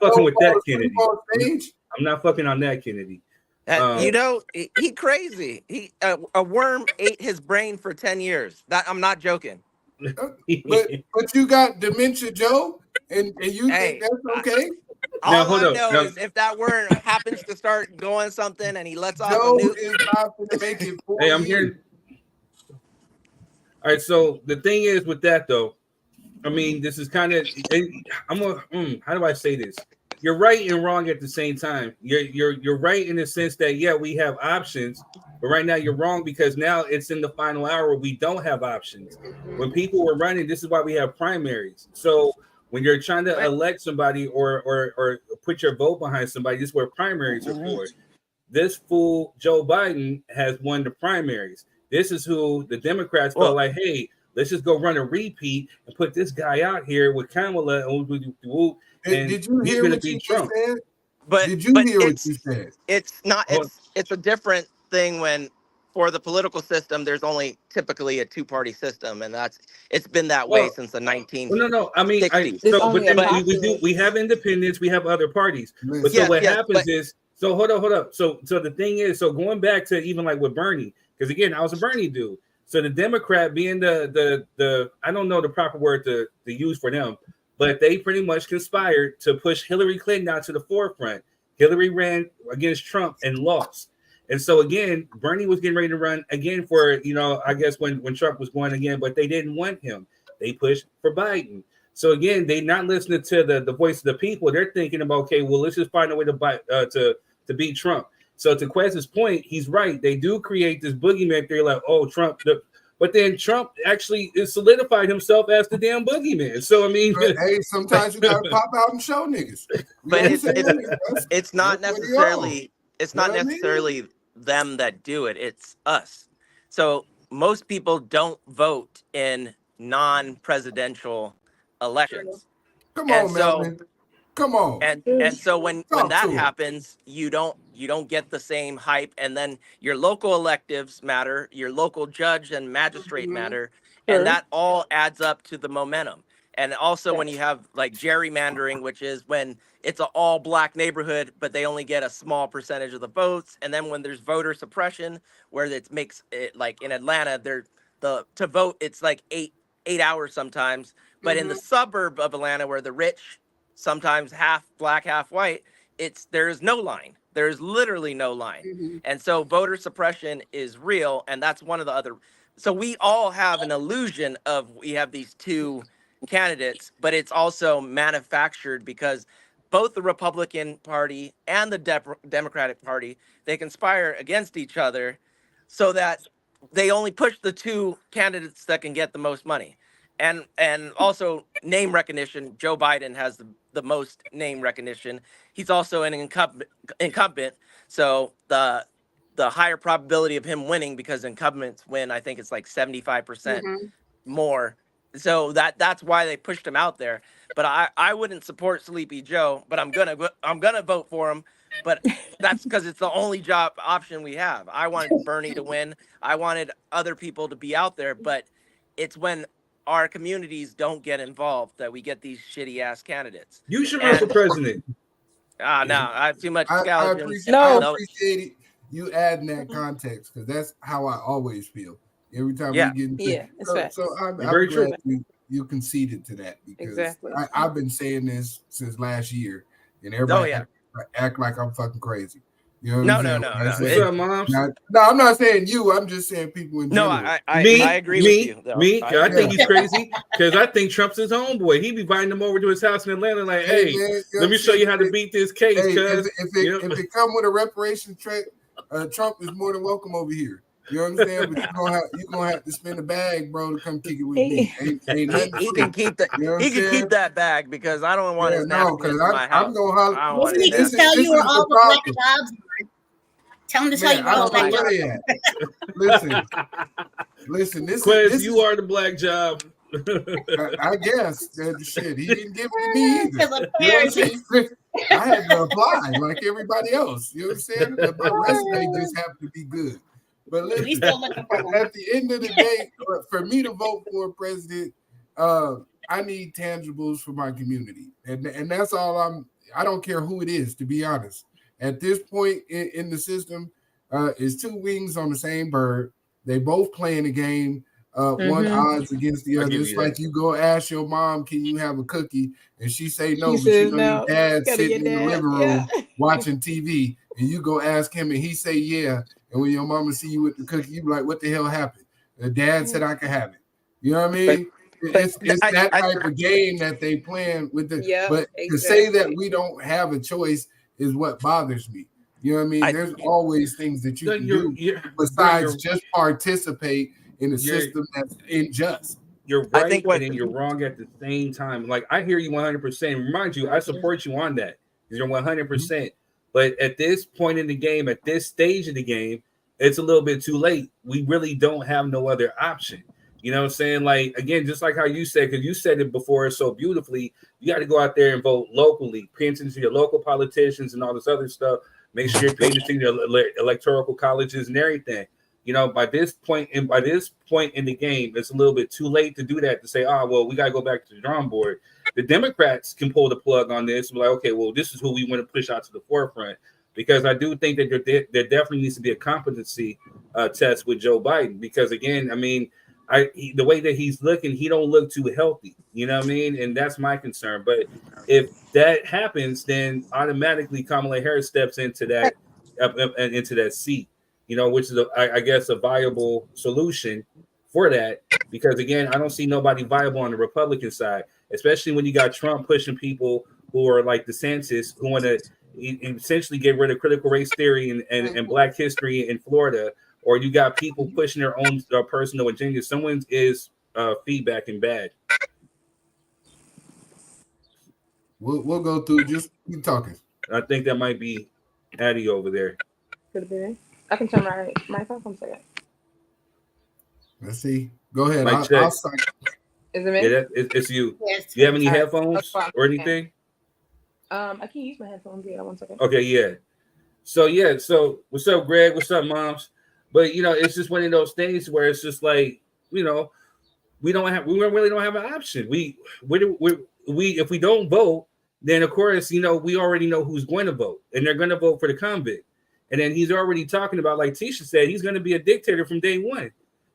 fucking with that Kennedy. I'm not fucking on that Kennedy. He crazy. A worm ate his brain for 10 years. That I'm not joking. But you got dementia, Joe, and you think that's okay? All I know is if that worm happens to start going something and he lets off Joe a nuke, is not going to make it. Hey, I'm here. All right, so the thing is with that though, I mean, this is kind of how do I say this? You're right and wrong at the same time. You're right in the sense that we have options, but right now you're wrong because now it's in the final hour. We don't have options. When people were running, this is why we have primaries. So when you're trying to elect somebody or put your vote behind somebody, this is where primaries are for. This fool Joe Biden has won the primaries. This is who the Democrats felt like, hey, let's just go run a repeat and put this guy out here with Kamala. Did you hear what you said? But did you hear what you said? It's not. It's a different thing when for the political system, there's only typically a two-party system, and it's been that way since the 1960s. No. I mean, but then we have independents, we have other parties. But so what happens is, so hold up. So the thing is, so going back to even like with Bernie, because again, I was a Bernie dude. So the Democrat being the I don't know the proper word to use for them, but they pretty much conspired to push Hillary Clinton out to the forefront. Hillary ran against Trump and lost. And so again, Bernie was getting ready to run again for, I guess when Trump was going again, but they didn't want him. They pushed for Biden. So again, they're not listening to the voice of the people. They're thinking about, okay, well, let's just find a way to beat Trump. So to Quez's point, he's right. They do create this boogeyman theory like, oh, Trump. But then Trump actually solidified himself as the damn boogeyman. So, I mean. Hey, sometimes you got to pop out and show niggas. But it's not necessarily them that do it. It's us. So most people don't vote in non-presidential elections. Come on, man. Come on. And so when that happens, you don't get the same hype, and then your local electives matter, your local judge and magistrate matter, and that all adds up to the momentum. And also when you have like gerrymandering, which is when it's an all black neighborhood, but they only get a small percentage of the votes. And then when there's voter suppression, where it makes it like in Atlanta, to vote, it's like eight hours sometimes. But in the suburb of Atlanta, where the rich, sometimes half black, half white, there's no line. There's literally no line. And so voter suppression is real. And that's one of the other. So we all have an illusion of we have these two candidates, but it's also manufactured because both the Republican Party and the Democratic Party, they conspire against each other so that they only push the two candidates that can get the most money. And also name recognition. Joe Biden has the most name recognition. He's also an incumbent. So the higher probability of him winning, because incumbents win, I think it's like 75% more. So that's why they pushed him out there. But I wouldn't support Sleepy Joe, but I'm gonna vote for him. But that's because it's the only job option we have. I wanted Bernie to win. I wanted other people to be out there, but it's when our communities don't get involved that we get these shitty ass candidates. You should run for president. No, I have too much skeletons. I appreciate it. You adding that context, because that's how I always feel every time we get into so I'm glad you conceded to that, because I've been saying this since last year, and everybody act like I'm fucking crazy. You know what I'm saying? No, I'm not saying you. I'm just saying people in general. No, I agree with you. Though. I think he's crazy, because I think Trump's his homeboy. He be inviting him over to his house in Atlanta, like, hey, man, let me show you how to beat this case. If it come with a reparation check, Trump is more than welcome over here. You know what I'm saying? But you're gonna have to spend a bag, bro, to come kick it with me. He can keep that. He can keep that bag, because I don't want his napkins in my house. I'm gonna holler. Doesn't he just tell you where all the black jobs are? Tell him to tell you where all the black jobs are. Listen. This you are the black job. I guess shit. He didn't give it to me either. You know what I'm saying? I had to apply like everybody else. You know what I'm saying? My resume just happened to be good. But listen, at the end of the day, for me to vote for a president, I need tangibles for my community, and that's all I don't care who it is, to be honest. At this point in the system, it's two wings on the same bird. They both playing the game. One odds against the other. It's like you go ask your mom, can you have a cookie? And she say no, but you know your dad sitting in the living room watching TV, and you go ask him and he say yeah. And when your mama see you with the cookie, you be like, what the hell happened? The dad said I could have it. You know what I mean? It's that type of game that they playing with to say that we don't have a choice is what bothers me. You know what I mean? There's always things that you can do besides just participate in a system that's unjust. You're right, and then you're wrong at the same time. Like, I hear you 100%. Remind you, I support you on that. You're 100%. But at this point in the game, at this stage of the game, it's a little bit too late. We really don't have no other option. You know what I'm saying? Like, again, just like how you said, because you said it before so beautifully, you got to go out there and vote locally, pay attention to your local politicians and all this other stuff. Make sure you're paying attention to your electoral colleges and everything. by this point in the game, it's a little bit too late to do that, to say, well, we got to go back to the drawing board. The Democrats can pull the plug on this and be like, okay, well, this is who we want to push out to the forefront, because I do think that there definitely needs to be a competency test with Joe Biden, because again, I mean, the way that he's looking, he don't look too healthy, you know what I mean? And that's my concern. But if that happens, then automatically Kamala Harris steps into that seat, which is, I guess, a viable solution for that. Because again, I don't see nobody viable on the Republican side, especially when you got Trump pushing people who are like DeSantis, who want to essentially get rid of critical race theory and Black history in Florida. Or you got people pushing their own personal agenda. Someone is feedbacking bad. We'll go through. Just keep talking. I think that might be Addie over there. Could have been. I can turn my phone from second. Let's see. Go ahead. I'll start. Is it me? Yeah, it's you. Yes. Do you have any headphones or anything? I can use my headphones. Yeah, 1 second. Okay, yeah. So what's up, Greg? What's up, moms? But it's just one of those things where it's just like, we really don't have an option. We if we don't vote, then of course, we already know who's going to vote, and they're going to vote for the convict. And then he's already talking about, like Tisha said, he's going to be a dictator from day one.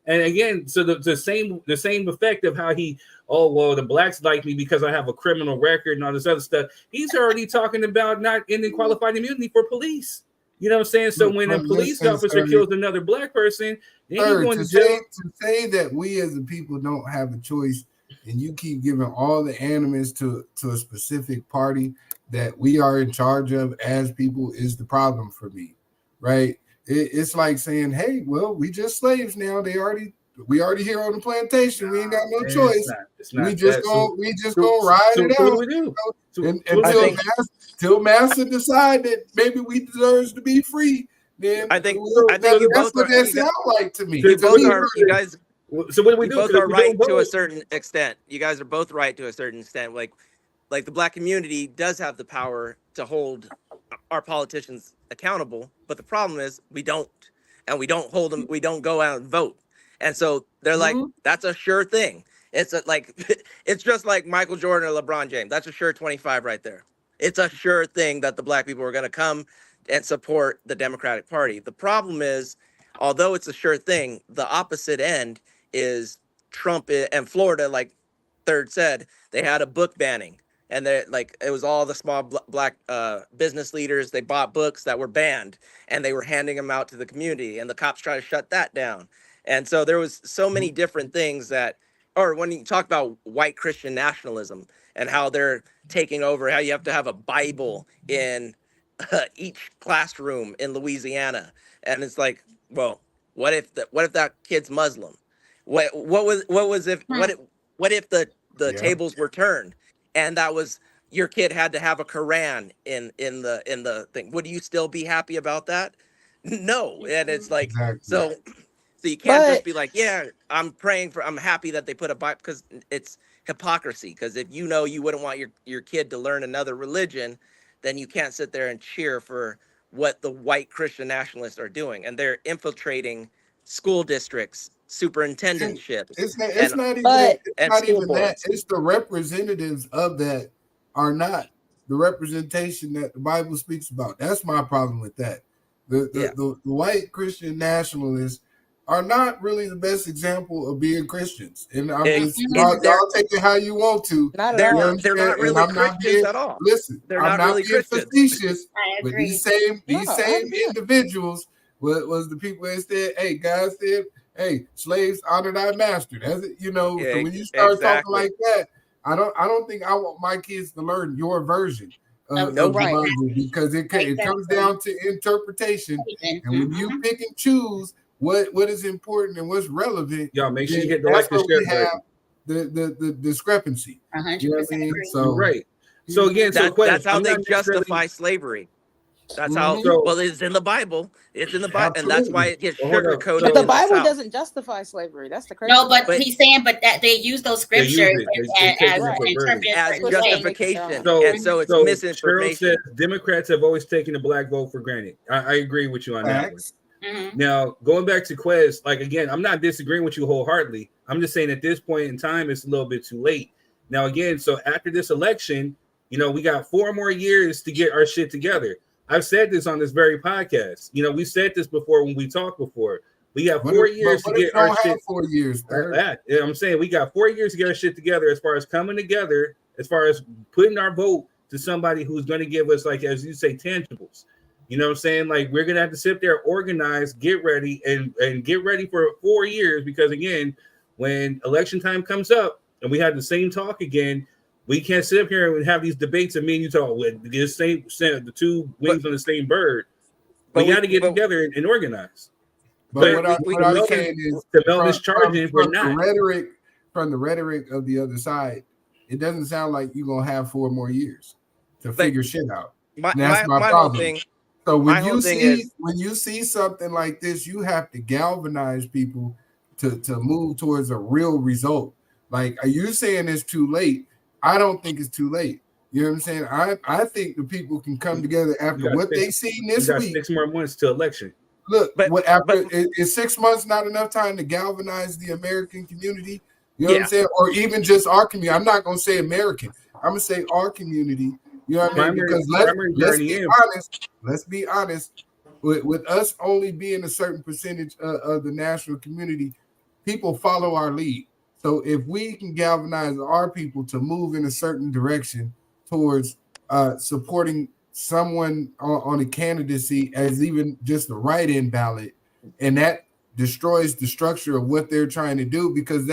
And again, so the same effect of how the blacks like me because I have a criminal record and all this other stuff. He's already talking about not ending qualified immunity for police. You know what I'm saying? So when a police officer kills another black person, then he's going to jail. To say that we as a people don't have a choice, and you keep giving all the animus to a specific party that we are in charge of as people is the problem for me, right? It's like saying, hey, well, we just slaves now. We already here on the plantation. We ain't got no choice. We just gonna ride it out. What do we do? Until master decide that maybe we deserve to be free. Then I think you both what that sound like to me. You guys. So what do we do? Both are right to a certain extent. You guys are both right to a certain extent. Like the black community does have the power to hold our politicians accountable, but the problem is we don't hold them. We don't go out and vote, and so they're like, that's a sure thing. It's it's just like Michael Jordan or LeBron James. That's a sure 25 right there. It's a sure thing that the black people are going to come and support the Democratic Party. The problem is, although it's a sure thing, the opposite end is Trump and Florida. Like Third said, they had a book banning, and it was all the small black business leaders. They bought books that were banned, and they were handing them out to the community, and the cops tried to shut that down. And so there was so many different things or when you talk about white Christian nationalism and how they're taking over, how you have to have a Bible in each classroom in Louisiana, and it's like, well, what if that kid's Muslim? What if the tables were turned, and that was your kid had to have a Quran in the thing? Would you still be happy about that? No, and it's like so you can't just be like, yeah, I'm happy that they put a Bible, because it's hypocrisy. Because if you wouldn't want your kid to learn another religion, then you can't sit there and cheer for what the white Christian nationalists are doing, and they're infiltrating school districts, superintendentships. It's not even that. It's the representatives of that are not the representation that the Bible speaks about. That's my problem with that. The white Christian nationalists are not really the best example of being Christians. And I'm y'all take it how you want to. They're not really Christians at all. Listen, they're not really being Christians. Facetious, but these same individuals was the people that said, hey, God said, hey, slaves honor thy master. That's it, so when you start talking like that, I don't think I want my kids to learn your version of the Bible, because it comes down to interpretation. And when you pick and choose what is important and what's relevant, y'all make sure you get the right have the discrepancy. 100%. You know what I mean? So right. So again, that's how they justify slavery. That's how. Well, it's in the Bible. It's in the Bible, and that's why it gets sugarcoated. But the Bible doesn't justify slavery. That's the crazy. No, but he's saying, that they use those scriptures as justification, and so it's misinformation. Cheryl said Democrats have always taken the black vote for granted. I agree with you on that one. Mm-hmm. Now, going back to Quez, like again, I'm not disagreeing with you wholeheartedly. I'm just saying at this point in time, it's a little bit too late. Now, again, so after this election, we got 4 more years to get our shit together. I've said this on this very podcast. We said this before when we talked before. We got 4 years to get our shit. 4 years. I'm saying we got 4 years to get our shit together as far as coming together, as far as putting our vote to somebody who's going to give us, like, as you say, tangibles. You know what I'm saying? Like, we're going to have to sit there, organize, get ready, and get ready for 4 years. Because, again, when election time comes up and we have the same talk again, we can't sit up here and have these debates and me and you talk with the two wings on the same bird. We got to get together and organize. But what I'm saying is, from the rhetoric of the other side, it doesn't sound like you're going to have 4 more years to figure shit out. That's my problem. So when you see something like this, you have to galvanize people to move towards a real result. Like, are you saying it's too late? I don't think it's too late. You know what I'm saying? I think the people can come together after what they seen this week. 6 more months to election. Look, is 6 months not enough time to galvanize the American community? You know what I'm saying? Or even just our community. I'm not going to say American. I'm going to say our community. You know what I mean? Because let's be honest. With us only being a certain percentage of the national community, people follow our lead. So if we can galvanize our people to move in a certain direction towards supporting someone on a candidacy as even just a write-in ballot, and that destroys the structure of what they're trying to do, because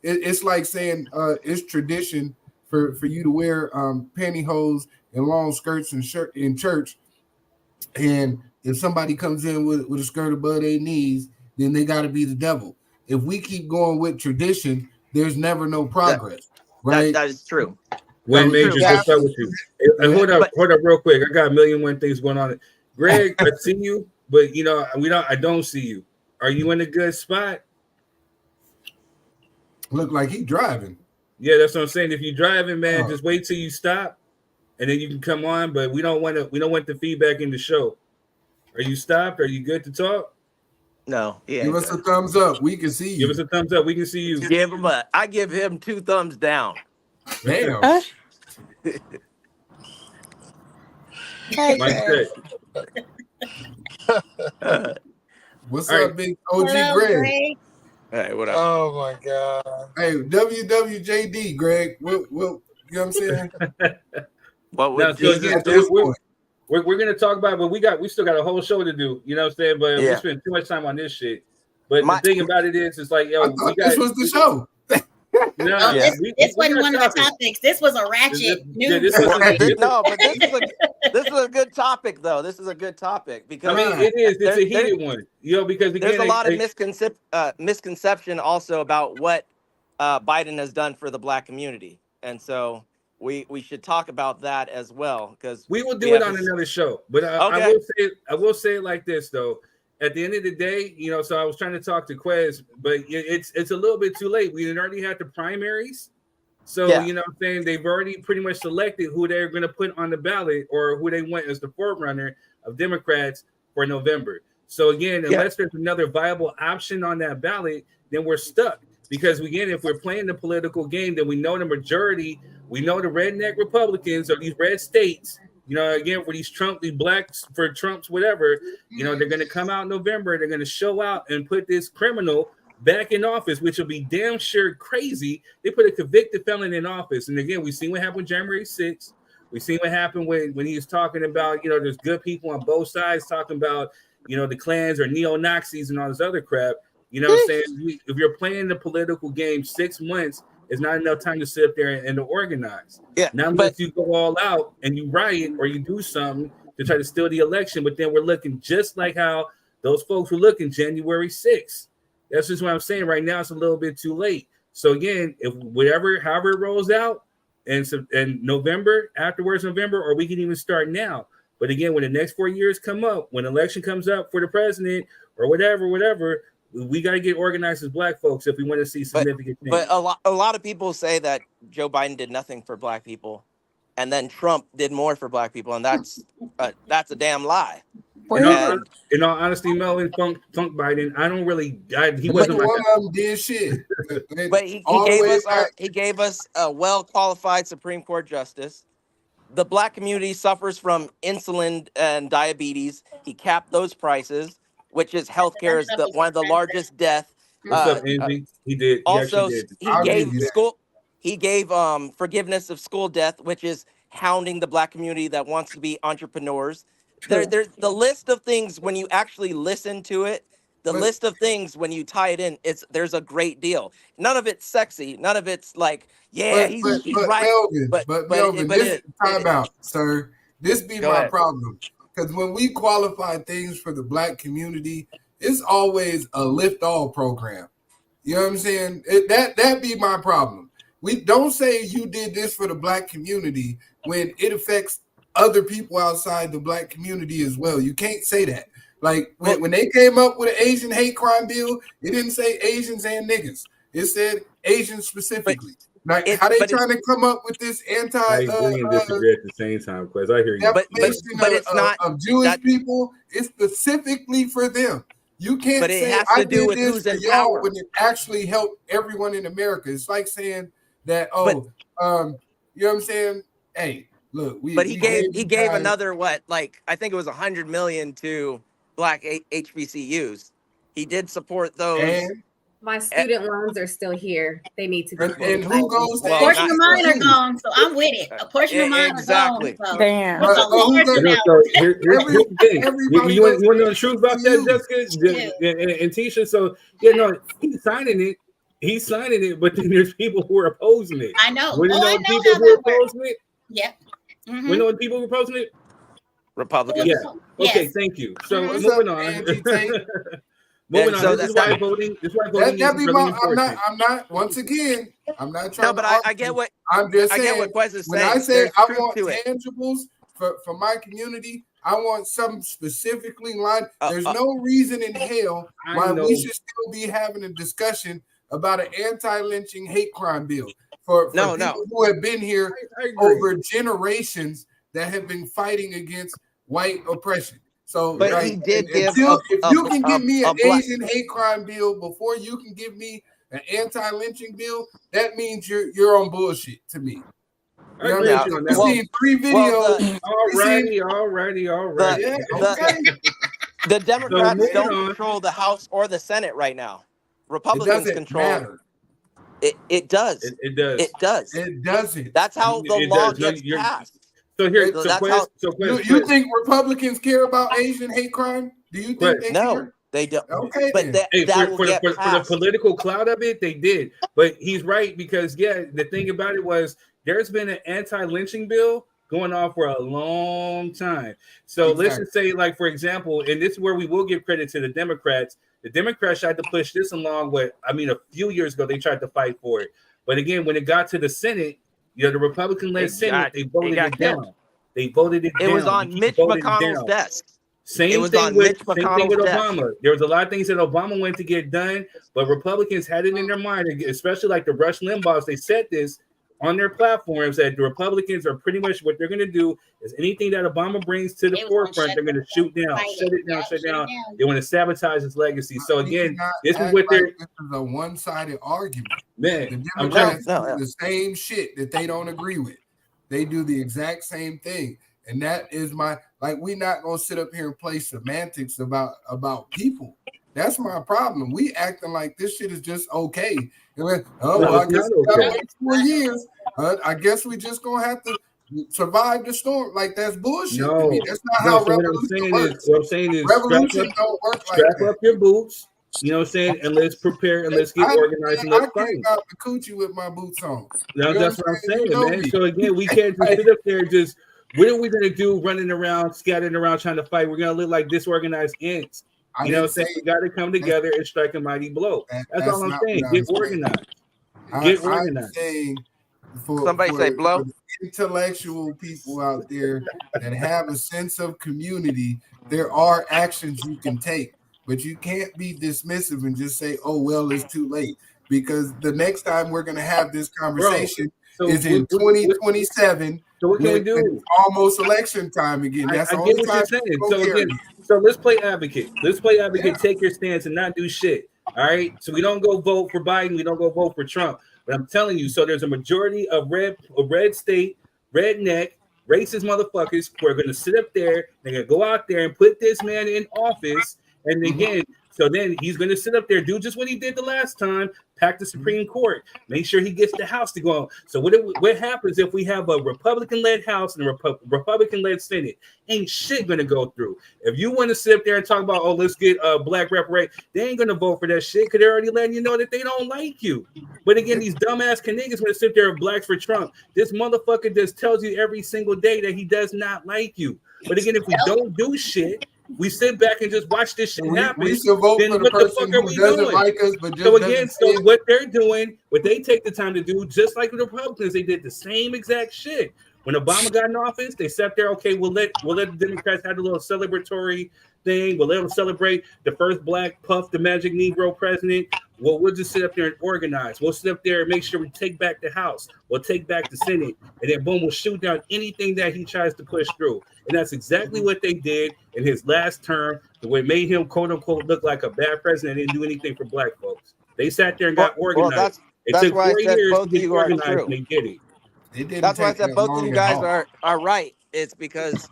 it's like saying it's tradition for you to wear pantyhose and long skirts and shirt in church, and if somebody comes in with a skirt above their knees, then they got to be the devil. If we keep going with tradition, there's never no progress, right? That is true. When Major, just up with you. And hold up real quick. I got a million one things going on. Greg, I see you, but I don't see you. Are you in a good spot? Look like he driving. Yeah, that's what I'm saying. If you're driving, man, just wait till you stop, and then you can come on. But we don't want the feedback in the show. Are you stopped? Are you good to talk? No. Yeah. Give us a thumbs up. We can see you. Give us a thumbs up. We can see you. I give him 2 thumbs down. Damn. What's up, big OG Greg? Hey, what up? Oh my God. Hey, WWJD, Greg. You know what I'm saying? We're gonna talk about it, but we still got a whole show to do. You know what I'm saying? But we spend too much time on this shit. But the thing about it is, it's like, this was the show. This wasn't one of the topics. This was a ratchet news. But this is a good topic, though. This is a good topic because it is. It's a heated one, because again, there's a lot of misconception also about what Biden has done for the Black community, and so we should talk about that as well, because we will do it on another show. But I will say it like this though. At the end of the day, so I was trying to talk to Quez, but it's a little bit too late. We already had the primaries. So, you know what I'm saying? They've already pretty much selected who they're going to put on the ballot or who they want as the forerunner of Democrats for November. So, again, unless there's another viable option on that ballot, then we're stuck. Because, again, if we're playing the political game, then we know the majority, we know the redneck Republicans or these red states, again, for these blacks, for Trump's whatever, they're going to come out in November. They're going to show out and put this criminal back in office, which will be damn sure crazy. They put a convicted felon in office. And again, we've seen what happened January 6th. We've seen what happened when he was talking about, there's good people on both sides talking about, the Klans or neo-Nazis and all this other crap. You know what I'm saying? If you're playing the political game, 6 months is not enough time to sit up there and to organize. Yeah. Now, unless you go all out and you riot or you do something to try to steal the election, but then we're looking just like how those folks were looking January 6th. That's just what I'm saying. Right now, it's a little bit too late. So again, if however it rolls out, and November, afterwards November, or we can even start now. But again, when the next 4 years come up, when election comes up for the president or whatever, we got to get organized as Black folks if we want to see significant change. But a lot of people say that Joe Biden did nothing for Black people, and then Trump did more for Black people, and that's a damn lie. In all honesty, Melvin Funk Biden, I don't really. He wasn't one of them did shit. But he gave us a well-qualified Supreme Court justice. The black community suffers from insulin and diabetes. He capped those prices, which is healthcare is one of the largest death. What's up, Angie? He did. Also, He he gave forgiveness of school death, which is hounding the black community that wants to be entrepreneurs. There's the list of things when you actually listen to it. The list of things when you tie it in, there's a great deal. None of it's sexy. None of it's like, he's right. Melvin, time out, sir. This be my problem. Because when we qualify things for the black community, it's always a lift all program. You know what I'm saying? That be my problem. We don't say you did this for the black community when it affects other people outside the black community as well. You can't say that. Like when they came up with an Asian hate crime bill, it didn't say Asians and niggas. It said Asians specifically. Like how they trying to come up with this anti? I agree and disagree at the same time, because I hear you. But it's not of Jewish people. It's specifically for them. You can't say has to do with who's in power when it actually helped everyone in America. It's like saying that you know what I'm saying? Hey, look, he gave another I think it was $100 million to black HBCUs. He did support those. And my student loans are still here. They need to be and who goes a portion of mine are gone, so I'm with it. A portion of mine are gone. So. Damn. Here's the thing. You want to know the truth about that, Jessica and Tisha? So he's signing it. He's signing it, but then there's people who are opposing it. I know. We know people who are opposing it. Yeah. Mm-hmm. We know what people who are opposing it. Republicans. Yeah. Okay. Thank you. So moving on. Moving on. This is why voting. This is why voting is really important. I'm not. Once again, I'm not trying. No, but I get what. I'm just saying. I get what Quez is when saying. I say I want tangibles for my community, I want something specifically lined. There's no reason in hell why we should still be having a discussion about an anti-lynching hate crime bill for people who have been here over generations that have been fighting against white oppression. So, but he did give. If you can give me an Asian hate crime bill before you can give me an anti-lynching bill, that means you're on bullshit to me. I agree with you on that. Seen 3 videos. Alrighty. The Democrats don't control the House or the Senate right now. Republicans control. It does. It does. It does. It doesn't. That's how the law gets passed. So here, you think Republicans care about Asian hate crime? Do you think they care? They don't. Okay, but for the political clout of it, they did. But he's right, because the thing about it was there's been an anti-lynching bill going on for a long time. So let's just say, like, for example, and this is where we will give credit to the Democrats. The Democrats tried to push this along a few years ago, they tried to fight for it. But again, when it got to the Senate, the Republican-led Senate, they voted it down. They voted it down. It was on Mitch McConnell's desk. Same thing with Obama. There was a lot of things that Obama wanted to get done, but Republicans had it in their mind, especially like the Rush Limbaughs. They said this on their platforms that the Republicans are pretty much what they're going to do is anything that Obama brings to the forefront, they're going to shoot down, shut it down. They want to sabotage his legacy. So again, this is what they're. This is a one-sided argument. Man, the Democrats do the same shit that they don't agree with. They do the exact same thing, and that is we're not gonna sit up here and play semantics about people. That's my problem. We acting like this shit is just okay. I guess we gotta wait 4 years. I guess we just gonna have to survive the storm. Like, that's bullshit to me. That's not how revolution works. What I'm saying is revolution don't work like that. Strap up your boots. You know what I'm saying? And let's prepare and let's get organized and let's fight. I out the coochie with my boots on. That's what I'm saying, man. So again, we can't just sit up there and just, what are we going to do running around, scattering around, trying to fight? We're going to look like disorganized ants. You know what I'm saying? We got to come together and strike a mighty blow. That's all I'm saying. Get organized. Get organized. Somebody say blow. Intellectual people out there that have a sense of community, there are actions you can take. But you can't be dismissive and just say, oh, well, it's too late. Because the next time we're going to have this conversation is in 2027. So what can we do? It's almost election time again. That's the only time. So let's play advocate. Let's play advocate. Take your stance and not do shit. All right. So we don't go vote for Biden. We don't go vote for Trump. But I'm telling you. So there's a majority of red state, redneck, racist motherfuckers who are going to sit up there. They're going to go out there and put this man in office. And again, so then he's going to sit up there, do just what he did the last time, pack the Supreme Court, make sure he gets the House to go on. So what happens if we have a Republican-led House and a Republican-led Senate? Ain't shit going to go through. If you want to sit up there and talk about, oh, let's get black reparations, they ain't going to vote for that shit because they're already letting you know that they don't like you. But again, these dumbass niggas want to sit there and blacks for Trump. This motherfucker just tells you every single day that he does not like you. But again, if we don't do shit, we sit back and just watch this shit happen. We should vote for the person who doesn't like us, but just so again, so what they're doing, what they take the time to do, just like the Republicans, they did the same exact shit. When Obama got in office, they sat there. Okay, we'll let the Democrats have a little celebratory thing. We'll let them celebrate the first black Puff the Magic Negro president. Well, we'll just sit up there and organize. We'll sit up there and make sure we take back the House. We'll take back the Senate, and then boom, we'll shoot down anything that he tries to push through. And that's exactly what they did in his last term. The way it made him, quote unquote, look like a bad president and didn't do anything for black folks. They sat there and got organized. That's it took why 4 years both to of get you are organized, true. and they did it. That's why I said both of you guys are right. It's because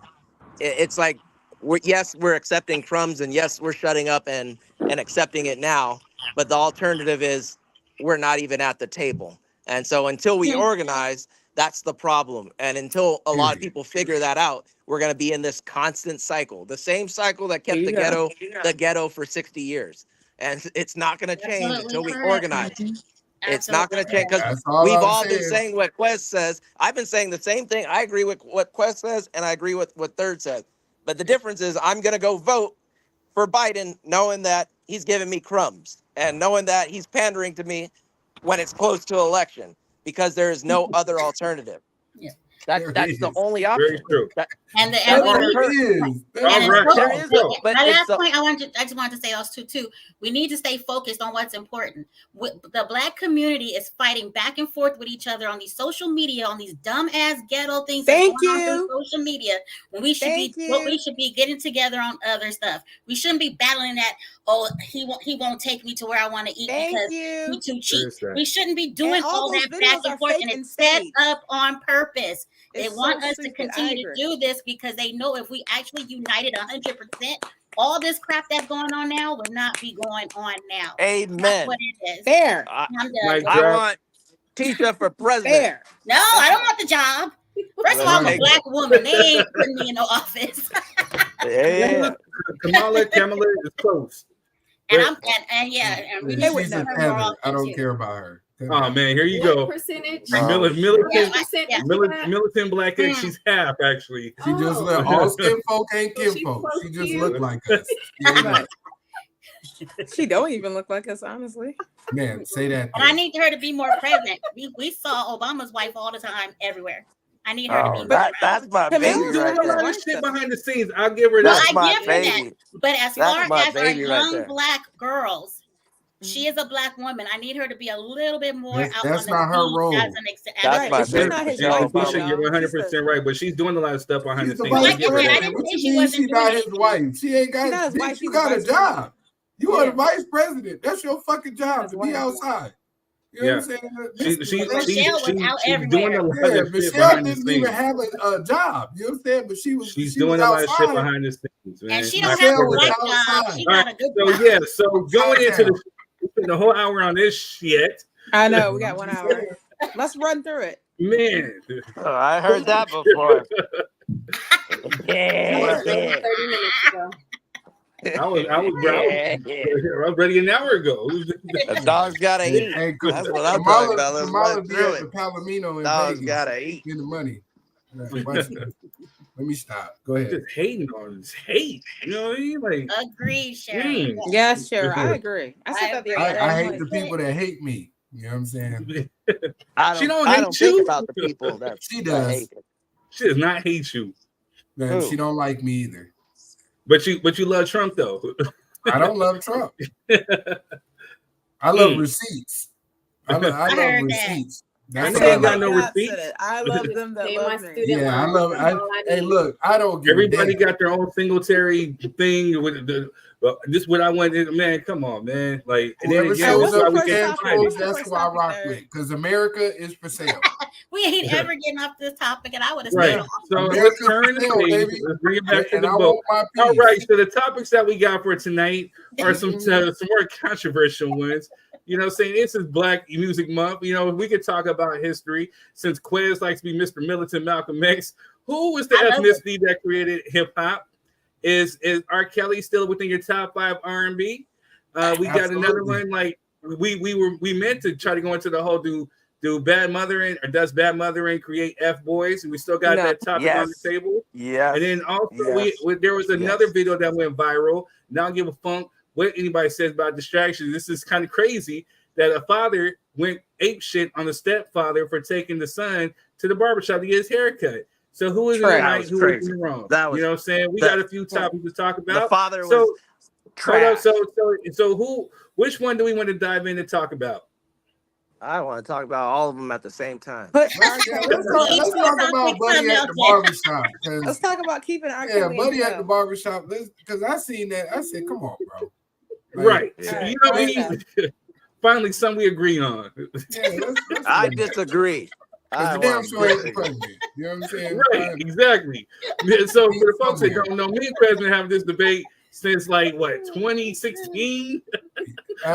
it's like we're accepting crumbs, and yes, we're shutting up and accepting it now. But the alternative is we're not even at the table. And so until we organize, that's the problem. And until a lot of people figure that out, we're going to be in this constant cycle, the same cycle that kept the ghetto for 60 years. And it's not going to change until we organize. It's not going to change because we've all been saying what Quest says. I've been saying the same thing. I agree with what Quest says, and I agree with what Third says. But the difference is I'm going to go vote for Biden knowing that he's giving me crumbs and knowing that he's pandering to me when it's close to election because there is no other alternative. Yeah. That's the only option. Very true. And the last point I just wanted to say also too. We need to stay focused on what's important. The black community is fighting back and forth with each other on these social media, on these dumb ass ghetto things. Thank you. Social media when we should we should be getting together on other stuff. We shouldn't be battling that. Oh, he won't take me to where I want to eat because he's too cheap. We shouldn't be doing all that back and forth, and it's set up on purpose. They want us to continue to do this because they know if we actually united 100%, all this crap that's going on now would not be going on now. Amen. That's what it is. Fair. I want Tisha for president. Fair. No, I don't want the job. First of all, I'm a black woman. They ain't putting me in no office. Kamala is close. And we need she's a peasant. I don't care about her. Oh man, here you go. Percentage? Militant black X. She's half actually. She just look all skin folk ain't kin folk. She just look like us. She don't even look like us, honestly. Man, say that. And I need her to be more present. We saw Obama's wife all the time, everywhere. I need her to be more that's my baby. She's doing a lot of shit behind the scenes. I'll give her that. I give her that. But as far as our young black girls, she is a black woman. I need her to be a little bit more out that's on not the her role. That's my She's not his You're wife. 100% right, but she's doing a lot of stuff behind the scenes. Like I said, I didn't say she wasn't She's not his wife. She ain't got. She's not his wife, You she's got the a vice job. You are the vice president. That's your fucking job to be outside. You know what I'm saying? She's doing a lot of shit Michelle behind the didn't even scenes. have a job. You know what I'm saying? But She's doing a lot of shit behind the scenes, man. And she don't have a black job. She got a good job. So going into the whole hour on this shit. I know we got 1 hour. Let's run through it. Man, I heard that before. 30 minutes ago. I was ready an hour ago. The dog's gotta eat. Hey, That's what I'm talking about. Let's Kamala run be through at the it. Palomino in Dog's Vegas. gotta eat. Get the money. Let me stop. Go ahead. Just hating on this hate. You know what I mean? Like, Agreed, Sharon. Yes, sure. I agree. I said that the other day. I hate the people that hate me. You know what I'm saying? She don't I hate don't you. think about the people that She does. hate it. She does not hate you, Man, she don't like me either. but you love Trump though. I don't love Trump. I love receipts. I love receipts. That's ain't got no God receipts. said it. I love them that They my love me. student Yeah, I loans. love. That's all I Hey, need. look, I don't give Everybody a damn. got their own Singletary thing with the. This what I wanted, man. Come on, man. Like, and then Whoever again, shows this is why up we with can't cash find flows, it. that's who I rock with. Because America is for sale. We ain't ever getting off this topic, and I would have Right. stayed on. So let's America's turn for the sale, page. baby. Let's bring it back to And the I book. want my All piece. right. So the topics that we got for tonight are some more controversial ones. You know, saying this is Black Music Month. You know, we could talk about history since Quez likes to be Mr. Militant Malcolm X. Who was the ethnicity that created hip hop? Is R. Kelly still within your top 5 R&B? We got another one. Like we meant to try to go into the whole do Bad Mothering or does Bad Mothering create F boys? And we still got that topic on the table. Yes. And then also there was another video that went viral. Now give a funk what anybody says about distractions. This is kind of crazy that a father went ape shit on the stepfather for taking the son to the barbershop to get his haircut. So who is in the right? Who is in the wrong? You know what I'm saying? We got a few topics to talk about. The father was trash. So who? Which one do we want to dive in and talk about? I want to talk about all of them at the same time. Let's talk about Buddy at the barbershop. Let's talk about keeping our Buddy at the barbershop. Because I seen that. I said, come on, bro. Like, right. So, you know what I mean? Finally, something we agree on. Yeah, I disagree. The damn show ain't the president. You know what I'm saying? Right, exactly. So for the folks that don't know, me and President have this debate since like what 2016.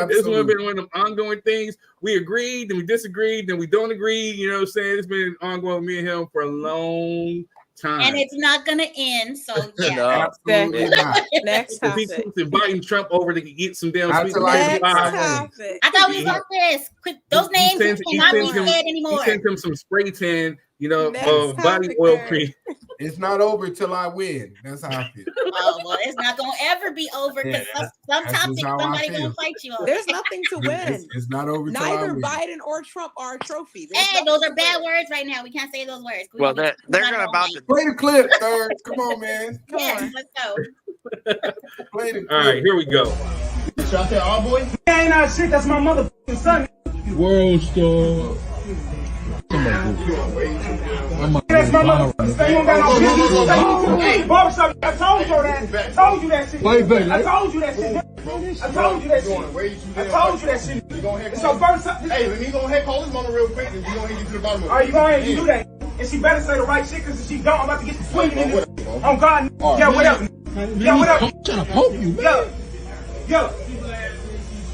This one been one of them ongoing things. We agreed, then we disagreed, then we don't agree. You know what I'm saying? It's been ongoing with me and him for a long time. And it's not gonna end. So yeah. No, absolutely not. Next topic. He keeps inviting Trump over to get some damn sweet Next pie. I thought we was on this. Those names cannot be said anymore. He sent him some spray tan, you know, body oil cream. It's not over till I win. That's how I feel. Oh well, it's not gonna ever be over because some topic somebody gonna fight you on. There's nothing to win. It's not over till I Neither win. Biden or Trump are a trophy. Hey, those are bad words right now. We can't say those words. Well, they're gonna about to play the clip, third. Come on, man. Yes, let's go. Play the clip. All right, here we go. Shot that all boy? Ain't not shit. That's my motherfucking son. World star. That's my motherfucking. You don't got no business. Hey, Barbershop, I told you that. I told you that shit. I told you that shit. I told you that shit. I told you that shit. It's your first time. Hey, let me go ahead, call his mama real quick, and you go ahead and get to the bottom of it. All right, you go ahead and do that. And she better say the right shit, because if she don't, I'm about to get the swinging in this. Oh, God. Yeah, whatever. Yeah, whatever. I'm trying to poke you, man. Yo.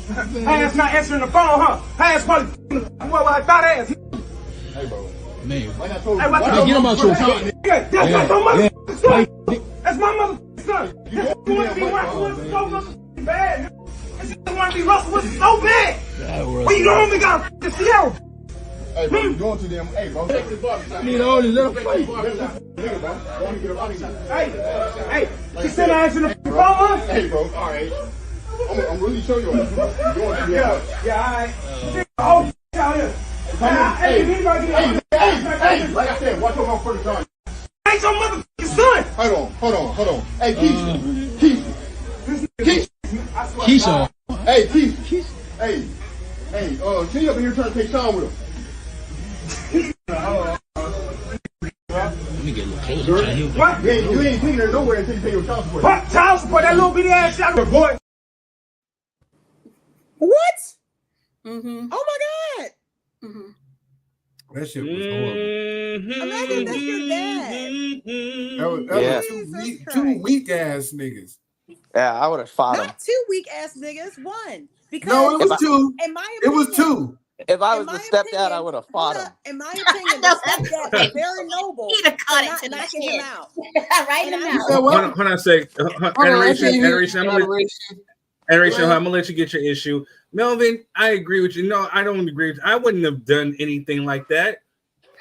Hey, ass not answering the phone, huh? Hey, ass probably well, I thought ass. Hey, bro. Man. Like I told you, hey, get him out your son. That's not your motherfucking son. That's my motherfucking son. You want to be Russell Wilson so motherfucking bad. And she want to be Russell Wilson so bad. Well, you don't even got a fucking Sierra. Hey, bro, you going to them. Hey, bro. Take this box. Need all this little plate. Hey, she said I answered the phone, huh? Hey, bro, all right. I'm really showing you. Yeah, all right. Oh, out here. Hey, like I said, watch your mouth for the gun. Ain't your motherfucking son. Hold on. Hey, Keisha. Hey, Keisha. Hey, she up in here trying to take Sean with him. Let me get a little closer. What? You ain't taking her nowhere until you pay your child support. What? Child support? That little bitty ass shot, boy. What? Mm-hmm. Oh my God. Mm-hmm. That shit was horrible. Imagine that's your dad. That was two weak ass niggas. Yeah, I would have fought him. Not 2 weak ass niggas. One. Because no, it was two. In my opinion, it was two. If I was the stepdad, I would have fought him. In my opinion, the stepdad is very noble. He'd have cut it to knocking him out. Right in the mouth. Hold on a sec. Adoration, I'm gonna let you get your issue. Melvin, I agree with you. No, I don't agree with you. I wouldn't have done anything like that.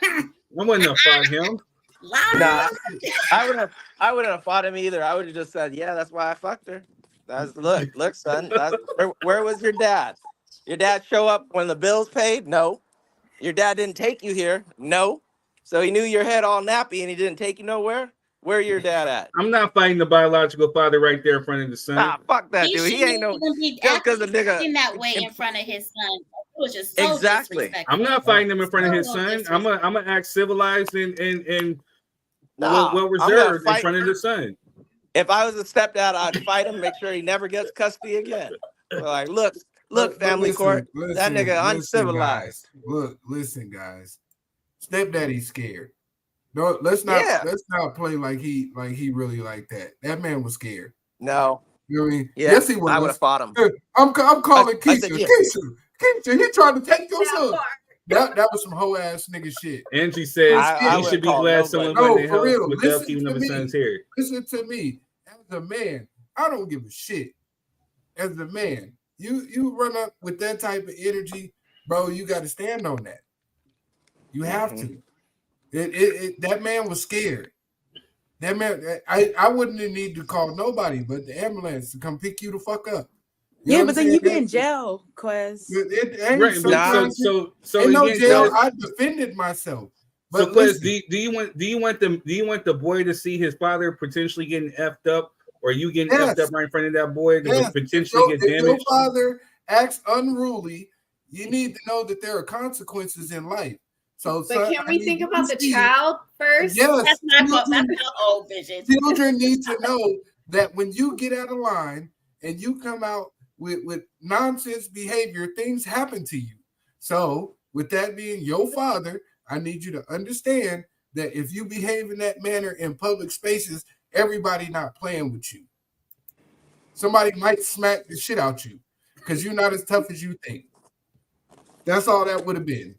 I wouldn't have fought him. Nah, I wouldn't have fought him either. I would have just said, yeah, that's why I fucked her. Look, son. Where was your dad? Your dad show up when the bills paid? No. Your dad didn't take you here? No. So he knew your head all nappy and he didn't take you nowhere? Where your dad at? I'm not fighting the biological father right there in front of the son. Ah, fuck that, dude. He ain't no just because the nigga in that way in front of his son. It was just so exactly. disrespectful. I'm not fighting him in front of his son. I'm gonna act civilized and well reserved in front of the son. If I was a stepdad, I'd fight him, make sure he never gets custody again. Like, look, family court. That nigga uncivilized. Listen, guys. Stepdaddy's scared. No, let's not play like he really like that. That man was scared. No. You know what I mean? Yeah, yes, he was. I would have fought him. I'm calling Keisha. said, yeah. Keisha, he trying to take your son. That was some hoe ass nigga shit. Angie says he should be glad someone went to help with the upkeep of his son's hair. Listen to me. As a man, I don't give a shit. As a man, you run up with that type of energy, bro, you got to stand on that. You have to. That man was scared. That man, I wouldn't need to call nobody but the ambulance to come pick you the fuck up. Yeah, but then you be in jail, Quez. So in no jail, I defended myself. But so, Quez, do you want the boy to see his father potentially getting effed up, or you getting effed up right in front of that boy that would potentially get damaged? If your father acts unruly, you need to know that there are consequences in life. So, but can we think about the child first? Yes, that's my old vision. Children need to know that when you get out of line and you come out with nonsense behavior, things happen to you. So, with that being your father, I need you to understand that if you behave in that manner in public spaces, everybody not playing with you. Somebody might smack the shit out you because you're not as tough as you think. That's all that would have been.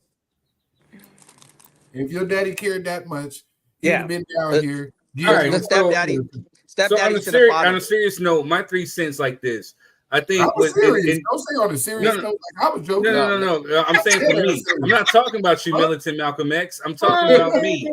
If your daddy cared that much, he'd have been down here. All right, stepdaddy. On a serious note, my 3 cents like this. I think I was serious. Don't say on a serious note like I was joking. No. I'm saying for me. I'm not talking about you, militant Malcolm X. I'm talking about me.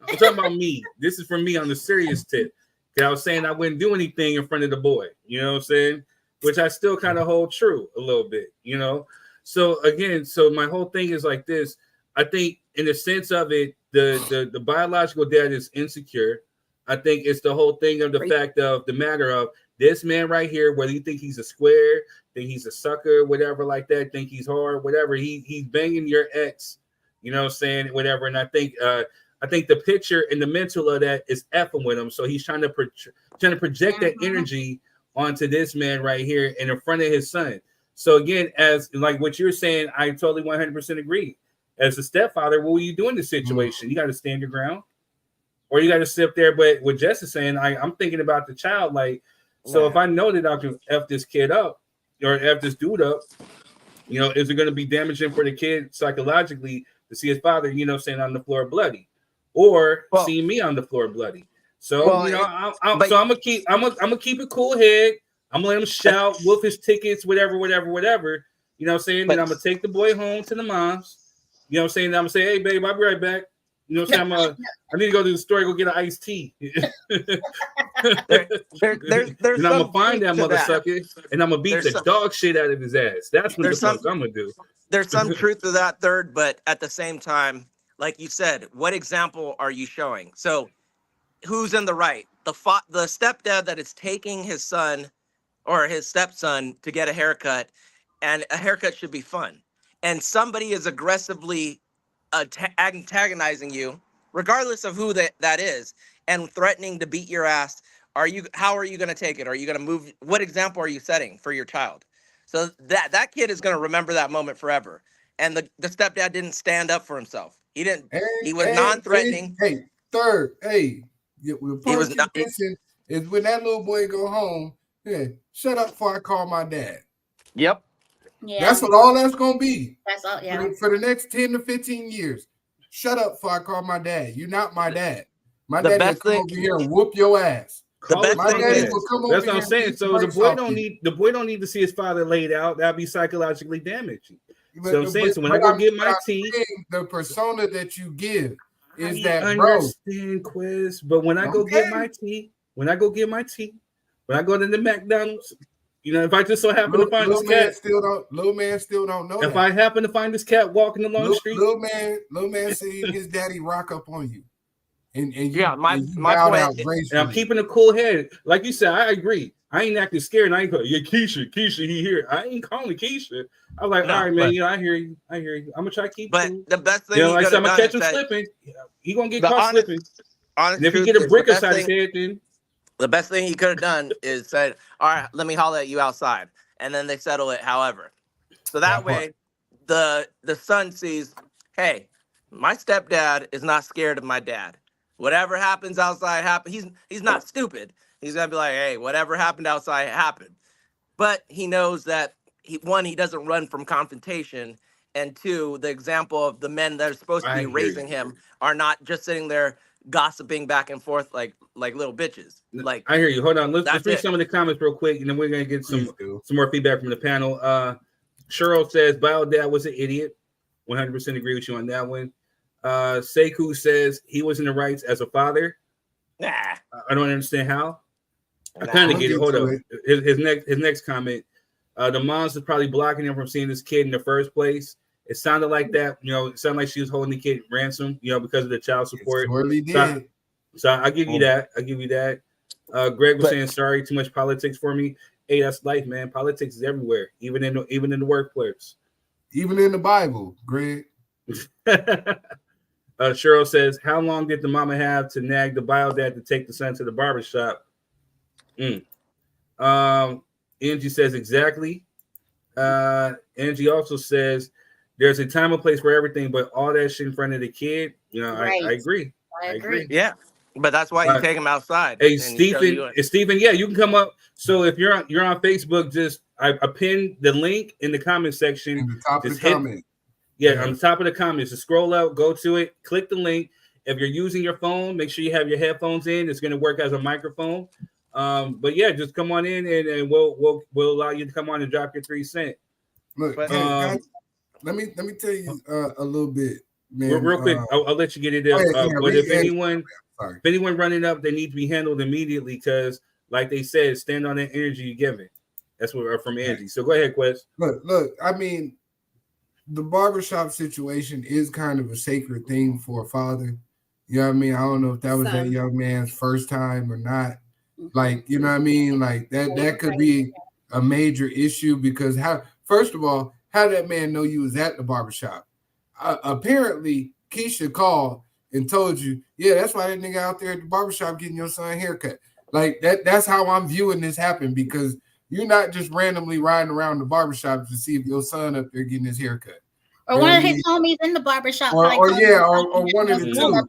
I'm talking about me. This is for me on the serious tip. I was saying I wouldn't do anything in front of the boy. You know what I'm saying? Which I still kind of hold true a little bit. You know. So again, my whole thing is like this. I think in the sense of it, the biological dad is insecure. I think it's the whole thing of the fact of the matter of this man right here, whether you think he's a square, think he's a sucker, whatever like that, think he's hard, whatever, he's banging your ex, you know what I'm saying, whatever. And I think the picture and the mental of that is effing with him. So he's trying to project that energy onto this man right here and in front of his son. So again, as like what you're saying, I totally 100% agree. As a stepfather, what will you do in this situation? You got to stand your ground, or you got to sit there. But what Jess is saying, I'm thinking about the child. Like, so if I know that I can F this kid up or F this dude up, you know, is it going to be damaging for the kid psychologically to see his father, you know, saying on the floor bloody, or see me on the floor bloody? So you know, I'm gonna keep a cool head. I'm gonna let him shout, wolf his tickets, whatever. You know what I'm saying? Then I'm gonna take the boy home to the mom's. You know what I'm saying? I'm gonna say, hey babe, I'll be right back. You know what I'm saying? I need to go to the store and go get an iced tea. there's and I'm gonna find that mother sucker and I'm gonna beat the dog shit out of his ass. That's what the fuck I'm gonna do. There's some truth to that, Third, but at the same time, like you said, what example are you showing? So who's in the right? The stepdad that is taking his son or his stepson to get a haircut, and a haircut should be fun. And somebody is aggressively antagonizing you, regardless of who that is, and threatening to beat your ass. How are you going to take it? Are you going to move? What example are you setting for your child? So that kid is going to remember that moment forever. And the stepdad didn't stand up for himself. He didn't. He was non-threatening. Third. He was not. Is when that little boy go home. Yeah, shut up before I call my dad. Yep. Yeah. That's what all that's gonna be. That's all. Yeah. For the next 10 to 15 years. Shut up before I call my dad. You're not my dad. My daddy will come over here and whoop your ass. That's what I'm saying. So the boy don't need to see his father laid out. That'd be psychologically damaging. So I'm saying, so when I go get my tea, the persona that you give is that understand, Quiz. But when I go get my tea, when I go to the McDonald's, you know, if I just so happen to find this cat, little man still don't know. If I happen to find this cat walking along the street, little man seeing his daddy rock up on you. and you, yeah, my bowed point. out gracefully. And I'm keeping a cool head. Like you said, I agree. I ain't acting scared. And I ain't going, yeah, Keisha, he here. I ain't calling Keisha. I was like, all right, man, I hear you. I hear you. I'm gonna try to keep But cool. the best thing like I said, I'm gonna catch him that, slipping. He gonna get caught slipping. Honest and if he get a brick aside his head, then the best thing he could have done is said, all right, let me holler at you outside. And then they settle it however. So that way the son sees, hey, my stepdad is not scared of my dad. Whatever happens outside happen. He's not stupid. He's gonna be like, hey, whatever happened outside happened. But he knows that he doesn't run from confrontation, and two, the example of the men that are supposed to be raising him are not just sitting there gossiping back and forth like little bitches. Like, I hear you. Hold on. Let's read some of the comments real quick, and then we're gonna get some more feedback from the panel. Cheryl says Bio Dad was an idiot. 100% agree with you on that one. Sekou says he was in the rights as a father. Nah, I don't understand how. I kind of get it. Hold on. His next comment. The moms was probably blocking him from seeing this kid in the first place. It sounded like that. It sounded like she was holding the kid ransom. Because of the child support. So I'll give you that. Greg was saying sorry, too much politics for me. Hey, that's life, man. Politics is everywhere, even in the workplace, even in the Bible. Greg. Cheryl says, how long did the mama have to nag the bio dad to take the son to the barbershop? Angie says exactly. Angie also says there's a time and place for everything, but all that shit in front of the kid, right. I agree. I agree. Yeah, but that's why you take him outside. Hey, Stephen, yeah, you can come up. So if you're on Facebook, just I pinned the link in the comment section. In the top of the comment. Yeah, on the top of the comments. Just scroll out, go to it, click the link. If you're using your phone, make sure you have your headphones in. It's going to work as a microphone. But yeah, just come on in and we'll allow you to come on and drop your 3 cents. Look, guys, let me tell you a little bit, man. Real quick, I'll let you get it up. But if anyone running up, they need to be handled immediately because, like they said, stand on that energy you're giving. That's what from Angie. So go ahead, Quest. Look. I mean, the barbershop situation is kind of a sacred thing for a father. You know what I mean? I don't know if that was that young man's first time or not. Like, you know what I mean? Like that could be a major issue because first of all, how did that man know you was at the barbershop? Apparently, Keisha called and told you, yeah, that's why that nigga out there at the barbershop getting your son haircut. Like that's how I'm viewing this happen because you're not just randomly riding around the barbershop to see if your son up there getting his haircut. Or one of his homies in the barbershop. Or one of the two.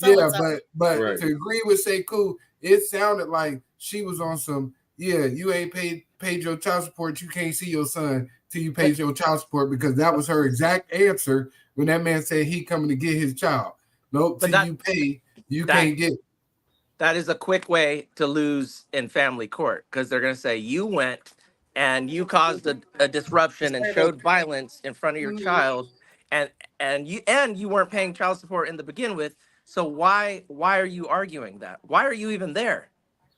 Yeah, but right. To agree with Sekou, it sounded like she was on some, you ain't paid your child support. You can't see your son till you pay your child support because that was her exact answer when that man said he coming to get his child. Nope, till you pay, you can't get. That is a quick way to lose in family court because they're going to say you went and you caused a disruption and showed violence in front of your child, and you weren't paying child support in the begin with. So why are you arguing that? Why are you even there?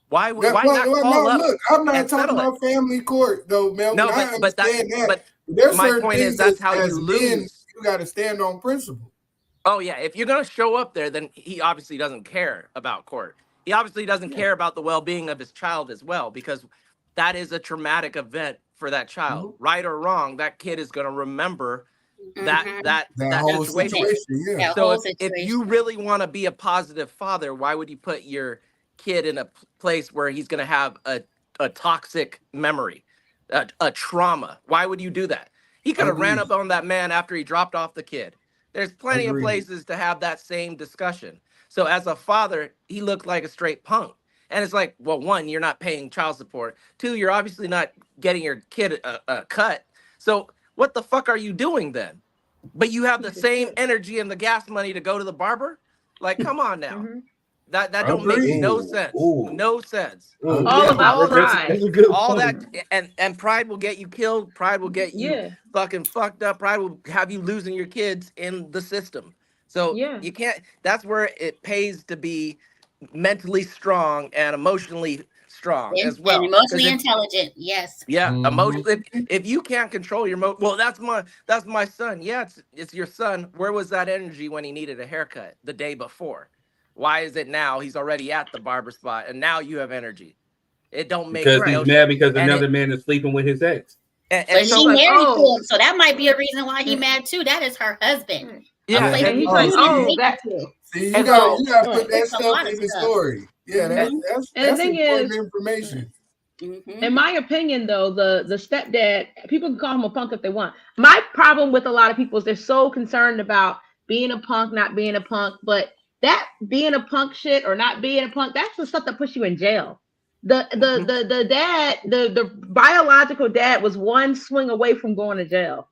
Why not call up? Look, I'm not talking about family court though, Mel. No, but my point is that's how you lose. You got to stand on principle. Oh yeah, if you're going to show up there, then he obviously doesn't care about court. He obviously doesn't care about the well-being of his child as well, because that is a traumatic event for that child. Right or wrong, that kid is going to remember that whole situation. Yeah. So if you really want to be a positive father, why would you put your kid in a place where he's going to have a toxic memory, a trauma? Why would you do that? He could have ran up on that man after he dropped off the kid. There's plenty of places to have that same discussion. So as a father, he looked like a straight punk. And it's like, well, one, you're not paying child support. Two, you're obviously not getting your kid a cut. So what the fuck are you doing then? But you have the same energy and the gas money to go to the barber? Like, come on now. That don't make no sense. No sense. All about pride. All that and pride will get you killed. Pride will get you fucking fucked up. Pride will have you losing your kids in the system. So you can't. That's where it pays to be mentally strong and emotionally strong as well. And emotionally intelligent. Yes. Yeah. Emotionally. If you can't control your well, that's my son. Yeah, it's your son. Where was that energy when he needed a haircut the day before? Why is it now he's already at the barber spot and now you have energy? It don't make because he's mad because another man is sleeping with his ex. And so she married to him, so that might be a reason why he mad too. That is her husband. Yeah, and he's like, that too. See, you gotta put that stuff in the story. Yeah, that's important information. In my opinion, though, the stepdad, people can call him a punk if they want. My problem with a lot of people is they're so concerned about being a punk, not being a punk, but that being a punk shit or not being a punk, that's the stuff that puts you in jail. The dad, the biological dad was one swing away from going to jail.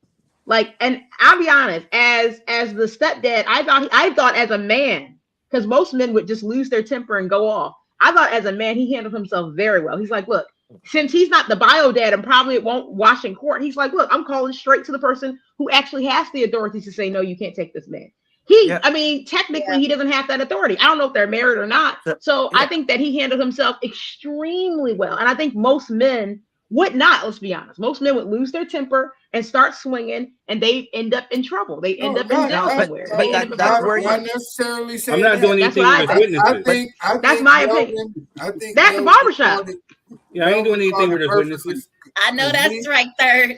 Like, and I'll be honest, as the stepdad, I thought as a man, because most men would just lose their temper and go off. I thought as a man, he handled himself very well. He's like, look, since he's not the bio dad and probably it won't wash in court, he's like, look, I'm calling straight to the person who actually has the authority to say, no, you can't take this man. I mean, technically, he doesn't have that authority. I don't know if they're married or not. So I think that he handled himself extremely well. And I think most men would not, let's be honest. Most men would lose their temper and start swinging, and they end up in trouble. They end up in jail somewhere. That's where you necessarily say I'm not doing anything with witnesses. I think that's my opinion. I think that's the barbershop. Yeah, I ain't doing anything with his witnesses. I know that's right, third.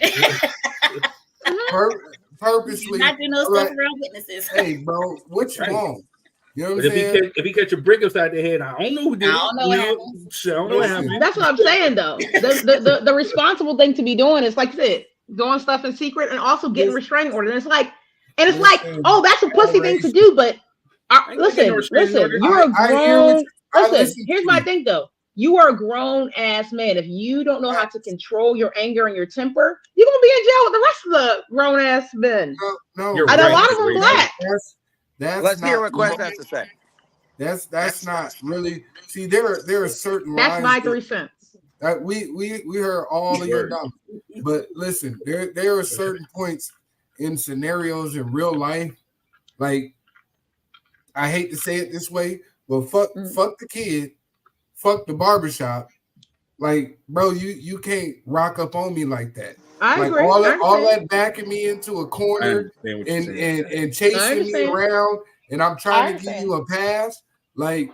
Purposely. Not do no stuff around witnesses. Hey, bro, what you want? You know what I'm saying? If he catch a brick upside the head, I don't know who did it. I don't know what happened. I don't know what happened. That's what I'm saying, though. The responsible thing to be doing is like this, doing stuff in secret and also getting restraining orders. And it's like, oh, that's a pussy thing to do. But listen, you're a grown. Listen, here's my thing, though. You are a grown ass man. If you don't know how to control your anger and your temper, you're gonna be in jail with the rest of the grown ass men. No, and a lot of them black. Let's hear what Quest has to say. That's not really. See, there are certain. That's my 3 cents. We heard all of your numbers, but listen, there are certain points in scenarios in real life. Like, I hate to say it this way, but fuck the kid, fuck the barbershop. Like, bro, you can't rock up on me like that. I agree. All that backing me into a corner and chasing me around, and I'm trying to give you a pass. Like,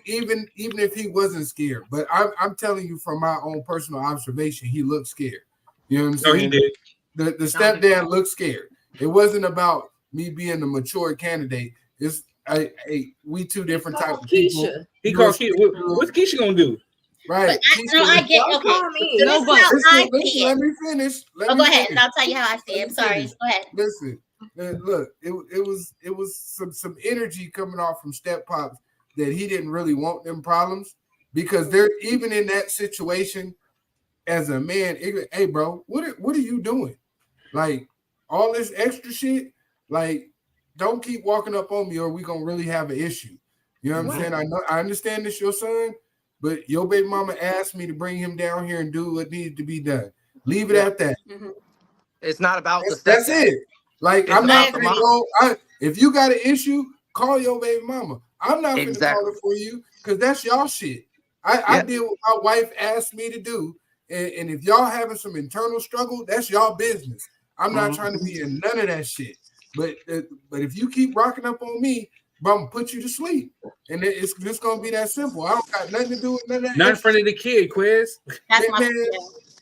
even if he wasn't scared, but I'm telling you from my own personal observation, he looked scared. You know what I'm saying? He did. The stepdad looked scared. It wasn't about me being a mature candidate. It's we two different types of people. He called Keisha. What's Keisha gonna do? Right. I get okay. Let me finish. Go ahead, and I'll tell you how I see it. I'm sorry. Go ahead. Listen, look, it was some energy coming off from Step Pops that he didn't really want them problems, because they're even in that situation as a man. Hey, bro, what are you doing? Like, all this extra shit. Like, don't keep walking up on me, or we gonna really have an issue. You know what I'm saying? I understand this your son. But your baby mama asked me to bring him down here and do what needed to be done. Leave it at that. It's not about that's it. Like, I'm not gonna go. If you got an issue, call your baby mama. I'm not gonna call it for you, because that's y'all shit. I did what my wife asked me to do, and if y'all having some internal struggle, that's y'all business. I'm not trying to be in none of that shit. But if you keep rocking up on me, I'm gonna put you to sleep, and it's just gonna be that simple. I don't got nothing to do with none of that. Not in front of the kid, Quiz.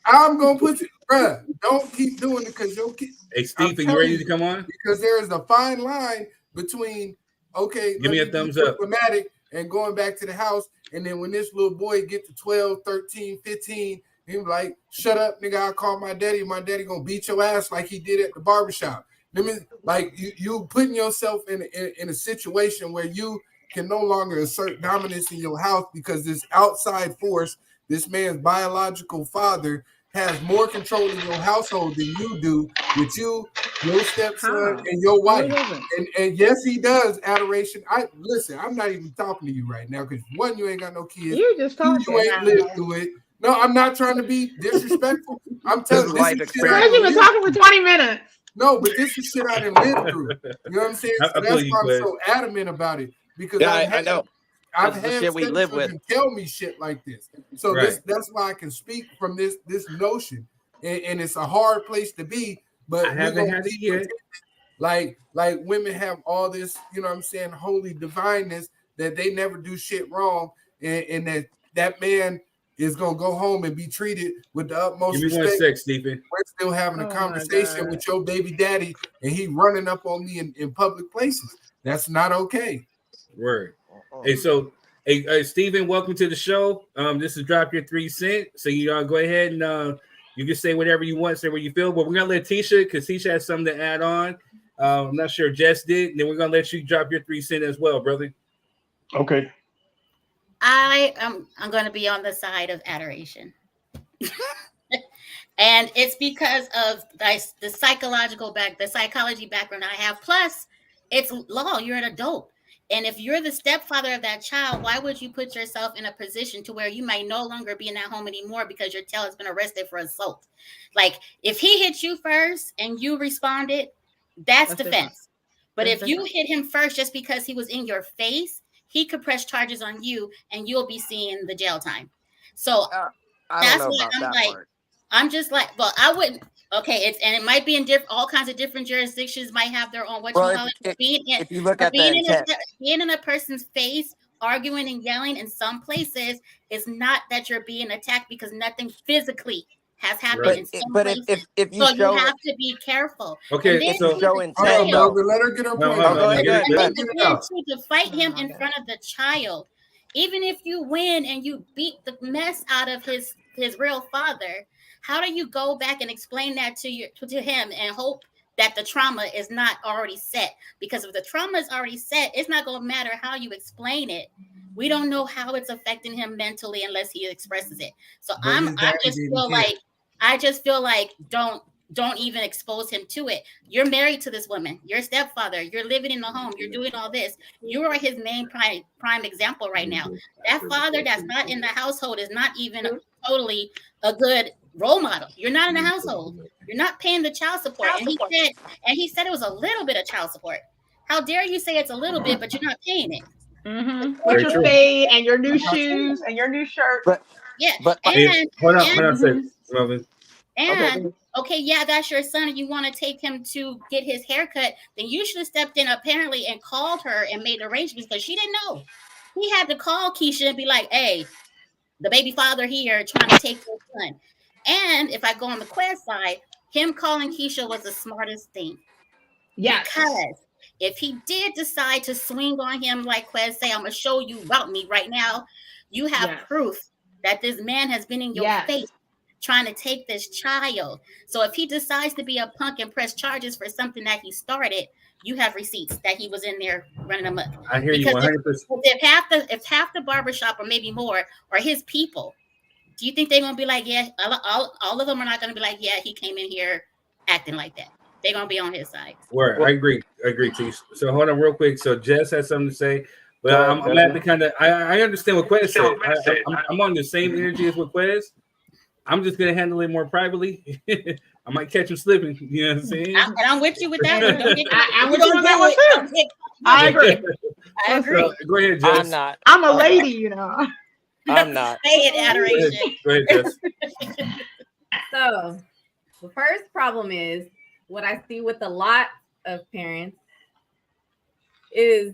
I'm gonna put you, bruh. Don't keep doing it, because your kid. Hey, Steve, are you ready to come on? Because there is a fine line between give me a thumbs up, diplomatic, and going back to the house, and then when this little boy get to 12, 13, 15, he's like, "Shut up, nigga! I call my daddy. My daddy gonna beat your ass like he did at the barbershop." Like, you putting yourself in a situation where you can no longer assert dominance in your house, because this outside force, this man's biological father, has more control in your household than you do with you, your stepson, and your wife. And yes, he does, Adoration. I'm not even talking to you right now, because one, you ain't got no kids. You just talking. You ain't lived through it. No, I'm not trying to be disrespectful. I'm telling you, you've been talking for 20 minutes. No, but this is shit I didn't live through. You know what I'm saying? So that's why I'm so adamant about it, because I know. I've had shit we live with tell me shit like this. So that's why I can speak from this notion, and it's a hard place to be. But I haven't had it yet. Like women have all this, you know what I'm saying, holy divineness that they never do shit wrong, and that man is gonna go home and be treated with the utmost Give me respect. 1 sec, Stephen. We're still having a conversation with your baby daddy, and he running up on me in public places. That's not okay. Word. Hey, so Stephen, welcome to the show. This is Drop Your 3 Cents. So you go ahead and you can say whatever you want, say what you feel. But we're gonna let Tisha, because Tisha has something to add on. I'm not sure if Jess did, and then we're gonna let you drop your 3 cents as well, brother. Okay. I'm going to be on the side of adoration. And it's because of the psychology background I have. Plus, it's law. You're an adult. And if you're the stepfather of that child, why would you put yourself in a position to where you might no longer be in that home anymore because your child has been arrested for assault? Like, if he hit you first and you responded, that's defense. But if you hit him first just because he was in your face, he could press charges on you and you'll be seeing the jail time. So that's what I'm like. Part. I'm just like, well, I wouldn't. Okay, it might be in all kinds of different jurisdictions might have their own being in a person's face, arguing and yelling in some places is not that you're being attacked because nothing physically has happened. But if you you have to be careful. Okay, so show intent. Let her get her point. To fight him in front of the child, even if you win and you beat the mess out of his real father, how do you go back and explain that to him and hope that the trauma is not already set? Because if the trauma is already set, it's not going to matter how you explain it. We don't know how it's affecting him mentally unless he expresses it. So I just feel like don't even expose him to it. You're married to this woman, your stepfather, you're living in the home, you're doing all this. You are his main prime example right now. That father that's not in the household is not even totally a good role model. You're not in the household. You're not paying the child support. And he said it was a little bit of child support. How dare you say it's a little bit, but you're not paying it? With your fade and your new shoes and your new shirt. Hold on a second, Robin. And okay, yeah, that's your son, and you want to take him to get his haircut, then you should have stepped in apparently and called her and made arrangements because she didn't know. He had to call Keisha and be like, hey, the baby father here trying to take your son. And if I go on the Quez side, him calling Keisha was the smartest thing. Yeah. Because if he did decide to swing on him like Quez say, I'm going to show you about me right now, you have proof that this man has been in your face trying to take this child. So if he decides to be a punk and press charges for something that he started, you have receipts that he was in there running amok. I hear you 100%. If half the barbershop or maybe more are his people, do you think they're going to be like, yeah, all of them are not going to be like, yeah, he came in here acting like that. They're going to be on his side. Word. I agree, Tish. So hold on real quick. So Jess has something to say. But I'm at the kind of, I understand what Quez said. I'm on the same energy as what Quez. I'm just going to handle it more privately. I might catch him slipping. You know what I'm saying? And I'm with you with that. I'm with you on that one too. I agree. So, go ahead, Jess. I'm not. I'm a lady, you know. I'm not. Say it, adoration. Go ahead, Jess. So, the first problem is what I see with a lot of parents is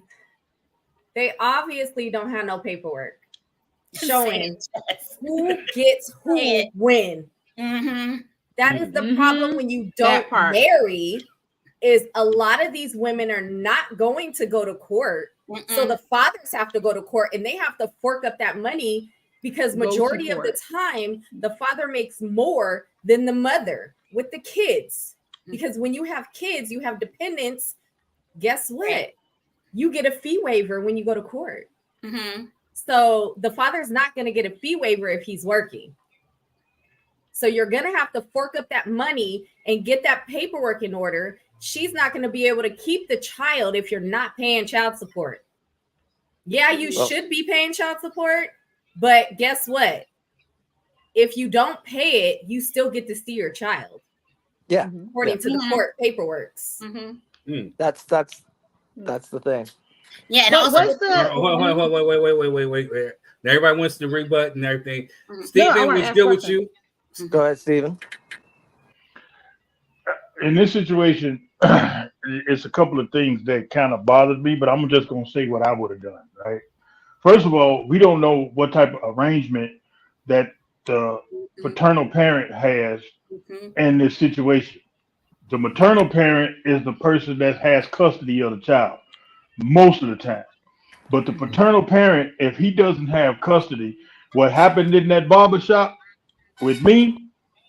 they obviously don't have no paperwork showing who gets who when. Mm-hmm. That is the problem when you don't marry. Is a lot of these women are not going to go to court. So the fathers have to go to court and they have to fork up that money because majority of the time the father makes more than the mother with the kids. Because when you have kids, you have dependents. Guess what? You get a fee waiver when you go to court. Mm-hmm. So the father's not going to get a fee waiver if he's working. So you're going to have to fork up that money and get that paperwork in order. She's not going to be able to keep the child if you're not paying child support. Yeah, you should be paying child support, but guess what? If you don't pay it, you still get to see your child. Yeah, according to the court paperwork. That's the thing. Yeah, and also wait. Now everybody wants to rebut and everything. Stephen, we're still with you. Go ahead, Stephen. In this situation, it's a couple of things that kind of bothered me, but I'm just going to say what I would have done, right? first of all, we don't know what type of arrangement that the paternal parent has in this situation. The maternal parent is the person that has custody of the child most of the time. But the paternal parent, if he doesn't have custody, what happened in that barbershop with me,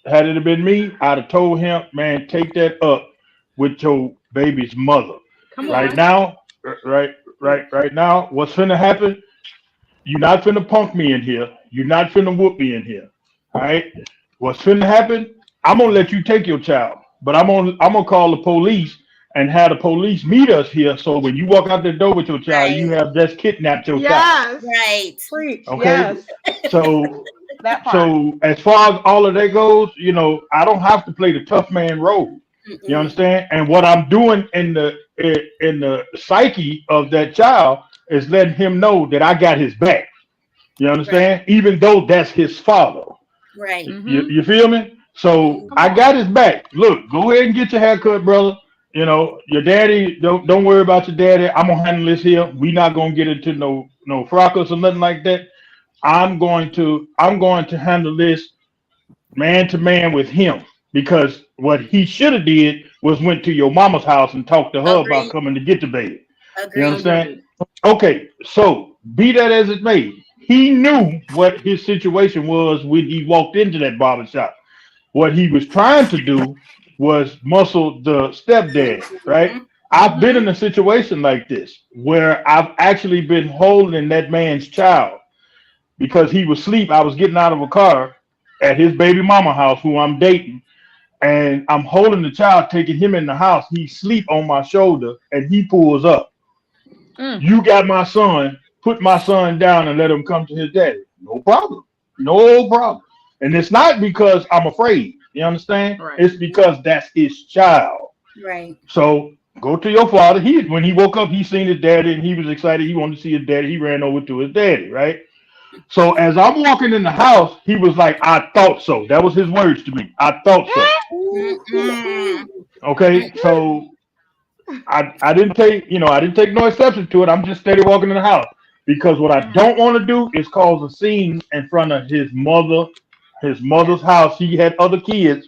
had it been me, I'd have told him, man, take that up with your baby's mother. Right now, right now, what's finna happen? You're not finna punk me in here. You're not finna whoop me in here. All right? What's finna happen? I'm gonna let you take your child, but I'm gonna call the police and have the police meet us here. So when you walk out the door with your child, you have just kidnapped your child. Right. Preach. Okay. Yes. So That part. so as far as all of that goes, I don't have to play the tough man role. You understand? And what I'm doing in the psyche of that child is letting him know that I got his back. You understand? Right. Even though that's his father. Right. You feel me? So I got his back. Look, go ahead and get your haircut, brother. Your daddy, don't worry about your daddy. I'm gonna handle this here. We not gonna get into no fracas or nothing like that. I'm going to handle this man to man with him, because what he should have did was went to your mama's house and talked to her about coming to get the baby. You understand? Okay, so be that as it may, he knew what his situation was when he walked into that barbershop. What he was trying to do was muscle the stepdad, right? I've been in a situation like this where I've actually been holding that man's child because he was asleep. I was getting out of a car at his baby mama house, who I'm dating, and I'm holding the child, taking him in the house. He sleep on my shoulder, and he pulls up. You got my son. Put my son down and let him come to his daddy. No problem. No problem. And it's not because I'm afraid. You understand? Right. It's because that's his child. Right. So go to your father. When he woke up, he seen his daddy and he was excited. He wanted to see his daddy. He ran over to his daddy, right? So as I'm walking in the house, he was like, I thought so. That was his words to me. I thought so. Okay, so I didn't take no exception to it. I'm just steady walking in the house, because what I don't want to do is cause a scene in front of his mother's house. He had other kids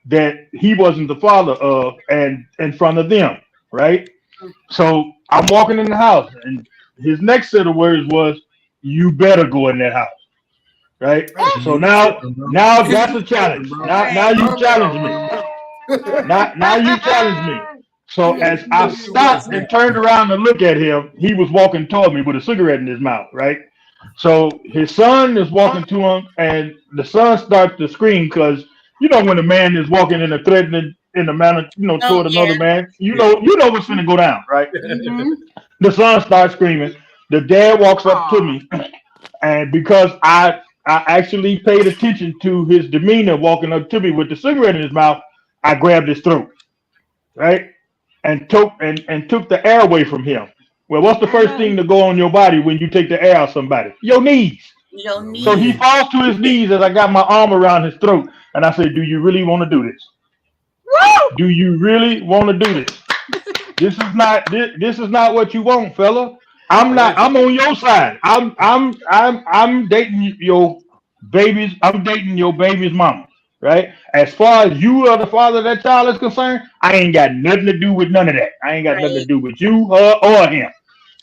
that he wasn't the father of, and in front of them, right? So I'm walking in the house, and his next set of words was, you better go in that house, right? So now that's a challenge. Now you challenge me. Now you challenge me. So as I stopped and turned around to look at him, he was walking toward me with a cigarette in his mouth, right? So his son is walking to him, and the son starts to scream, because when a man is walking in a threatening in a manner, toward another man, you know what's gonna go down, right? The son starts screaming. The dad walks up to me, and because I actually paid attention to his demeanor walking up to me with the cigarette in his mouth, I grabbed his throat, right? And took the air away from him. Well, what's the first thing to go on your body when you take the air out of somebody? Your knees. So he falls to his knees as I got my arm around his throat, and I said, do you really want to do this? Woo! Do you really want to do this? This is not what you want, fella. I'm on your side. I'm dating your baby's. I'm dating your baby's mama, right? As far as you are the father of that child is concerned, I ain't got nothing to do with none of that. I ain't got nothing to do with you, her, or him.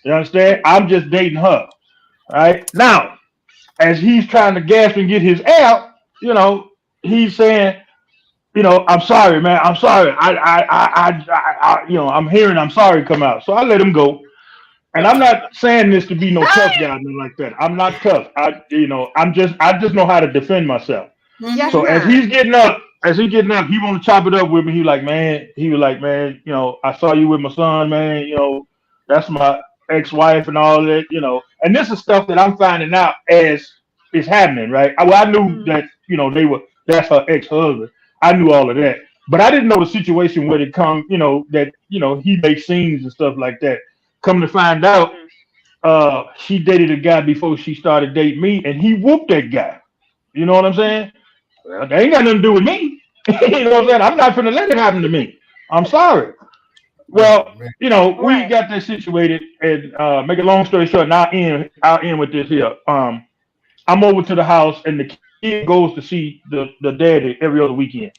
You understand? I'm just dating her, right? Now, as he's trying to gasp and get his air out, he's saying, I'm sorry, man. I'm sorry. I'm hearing I'm sorry come out. So I let him go. And I'm not saying this to be no tough guy or nothing like that. I'm not tough. I just know how to defend myself. Yes, so as he's getting up, he want to chop it up with me. He was like, man, I saw you with my son, man. That's my ex-wife and all that, And this is stuff that I'm finding out as it's happening, right? I knew that, that's her ex-husband. I knew all of that. But I didn't know the situation where it come, that, he makes scenes and stuff like that. Come to find out, she dated a guy before she started dating me, and he whooped that guy. You know what I'm saying? Well, that ain't got nothing to do with me. You know what I'm saying? I'm not finna let it happen to me. I'm sorry. Well, man. we got that situated, and make a long story short, and I'll end with this here. I'm over to the house, and the kid goes to see the daddy every other weekend.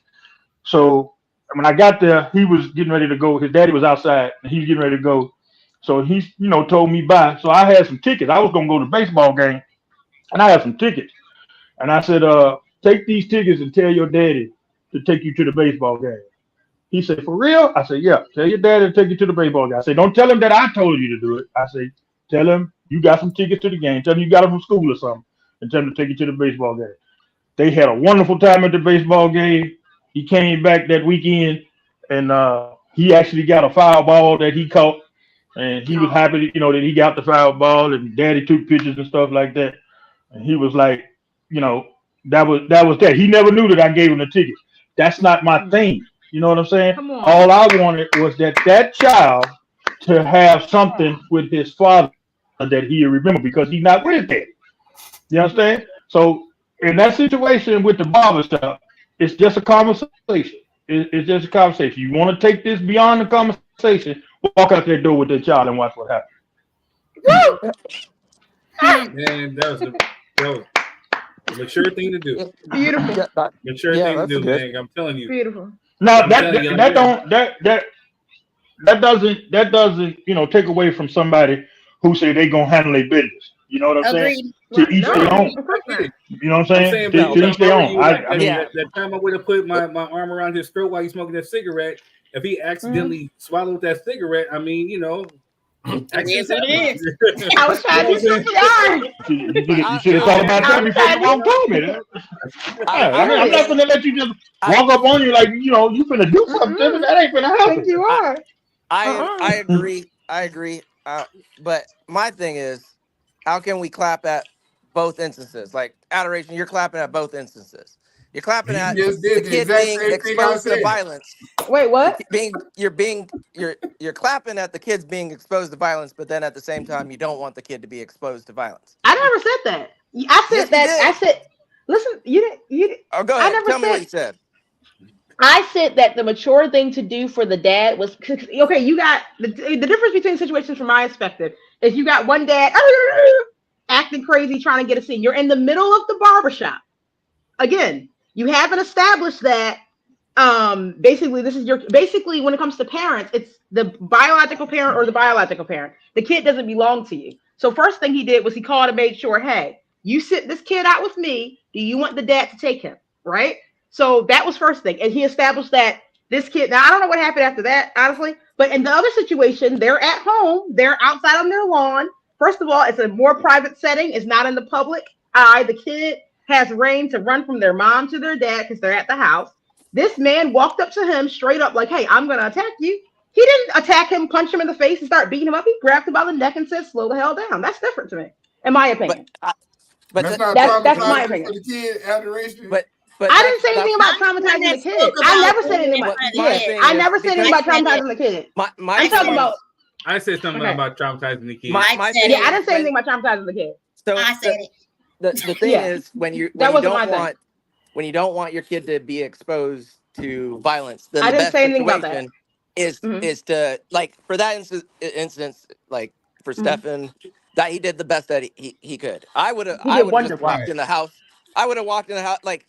So when I got there, he was getting ready to go. His daddy was outside, and he was getting ready to go. So he, told me bye. So I had some tickets. I was gonna go to the baseball game, and I had some tickets. And I said, take these tickets and tell your daddy to take you to the baseball game. He said, for real? I said, yeah. Tell your daddy to take you to the baseball game. I said, don't tell him that I told you to do it. I said, tell him you got some tickets to the game. Tell him you got them from school or something, and tell him to take you to the baseball game. They had a wonderful time at the baseball game. He came back that weekend, and he actually got a foul ball that he caught, and he was happy, that he got the foul ball, and daddy took pictures and stuff like that. And he was like, that was that. He never knew that I gave him the ticket. That's not my thing. You know what I'm saying? All I wanted was that child to have something with his father that he remember, because he's not with his daddy. You understand? So in that situation with the barbershop, it's just a conversation. It's just a conversation. You want to take this beyond the conversation, walk out that door with that child and watch what happens. Man, that was the mature thing to do. Beautiful. Mature thing to do, man. I'm telling you. Beautiful. Now that doesn't take away from somebody who say they gonna handle their business. You know what I'm saying? To each their own. You know what I'm saying? To each their own. I mean, that time I would have put my arm around his throat while he's smoking that cigarette. If he accidentally swallowed that cigarette, I mean, Yes, it is. I was trying to do CPR. you should have thought about that before you told me that. I'm not gonna let you just walk up on you like you finna do something. That ain't finna happen. I think you are. I agree. But my thing is, how can we clap at both instances? Like adoration, you're clapping at both instances. You're clapping at the kid being exposed to violence. Wait, what? You're clapping at the kids being exposed to violence, but then at the same time, you don't want the kid to be exposed to violence. I never said that. I said that. I said, listen, you didn't. Oh, go ahead. Tell me what you said. I said that the mature thing to do for the dad was okay. You got the difference between situations from my perspective is you got one dad acting crazy trying to get a scene. You're in the middle of the barbershop. Again, you haven't established that. Basically, when it comes to parents, it's the biological parent or the biological parent. The kid doesn't belong to you. So first thing he did was he called and made sure, hey, you sit this kid out with me. Do you want the dad to take him? Right? So that was first thing. And he established that this kid, now I don't know what happened after that, honestly, but in the other situation, they're at home, they're outside on their lawn. First of all, it's a more private setting. It's not in the public eye. The kid has reign to run from their mom to their dad because they're at the house. This man walked up to him straight up like, hey, I'm going to attack you. He didn't attack him, punch him in the face, and start beating him up. He grabbed him by the neck and said, slow the hell down. That's different to me, in my opinion. But that's my opinion. The kid, adoration. But I didn't say anything about traumatizing the kid. I never said anything about the kid. I never said anything about traumatizing the kid. I'm talking about. I said something about traumatizing the kid. I didn't say anything about traumatizing the kid. So I said it. The thing is when you don't want your kid to be exposed to violence, then I the didn't best say anything about that. is to, like, for that instance, like for Stefan, that he did the best that he could. I would have just walked in the house. I would have walked in the house like,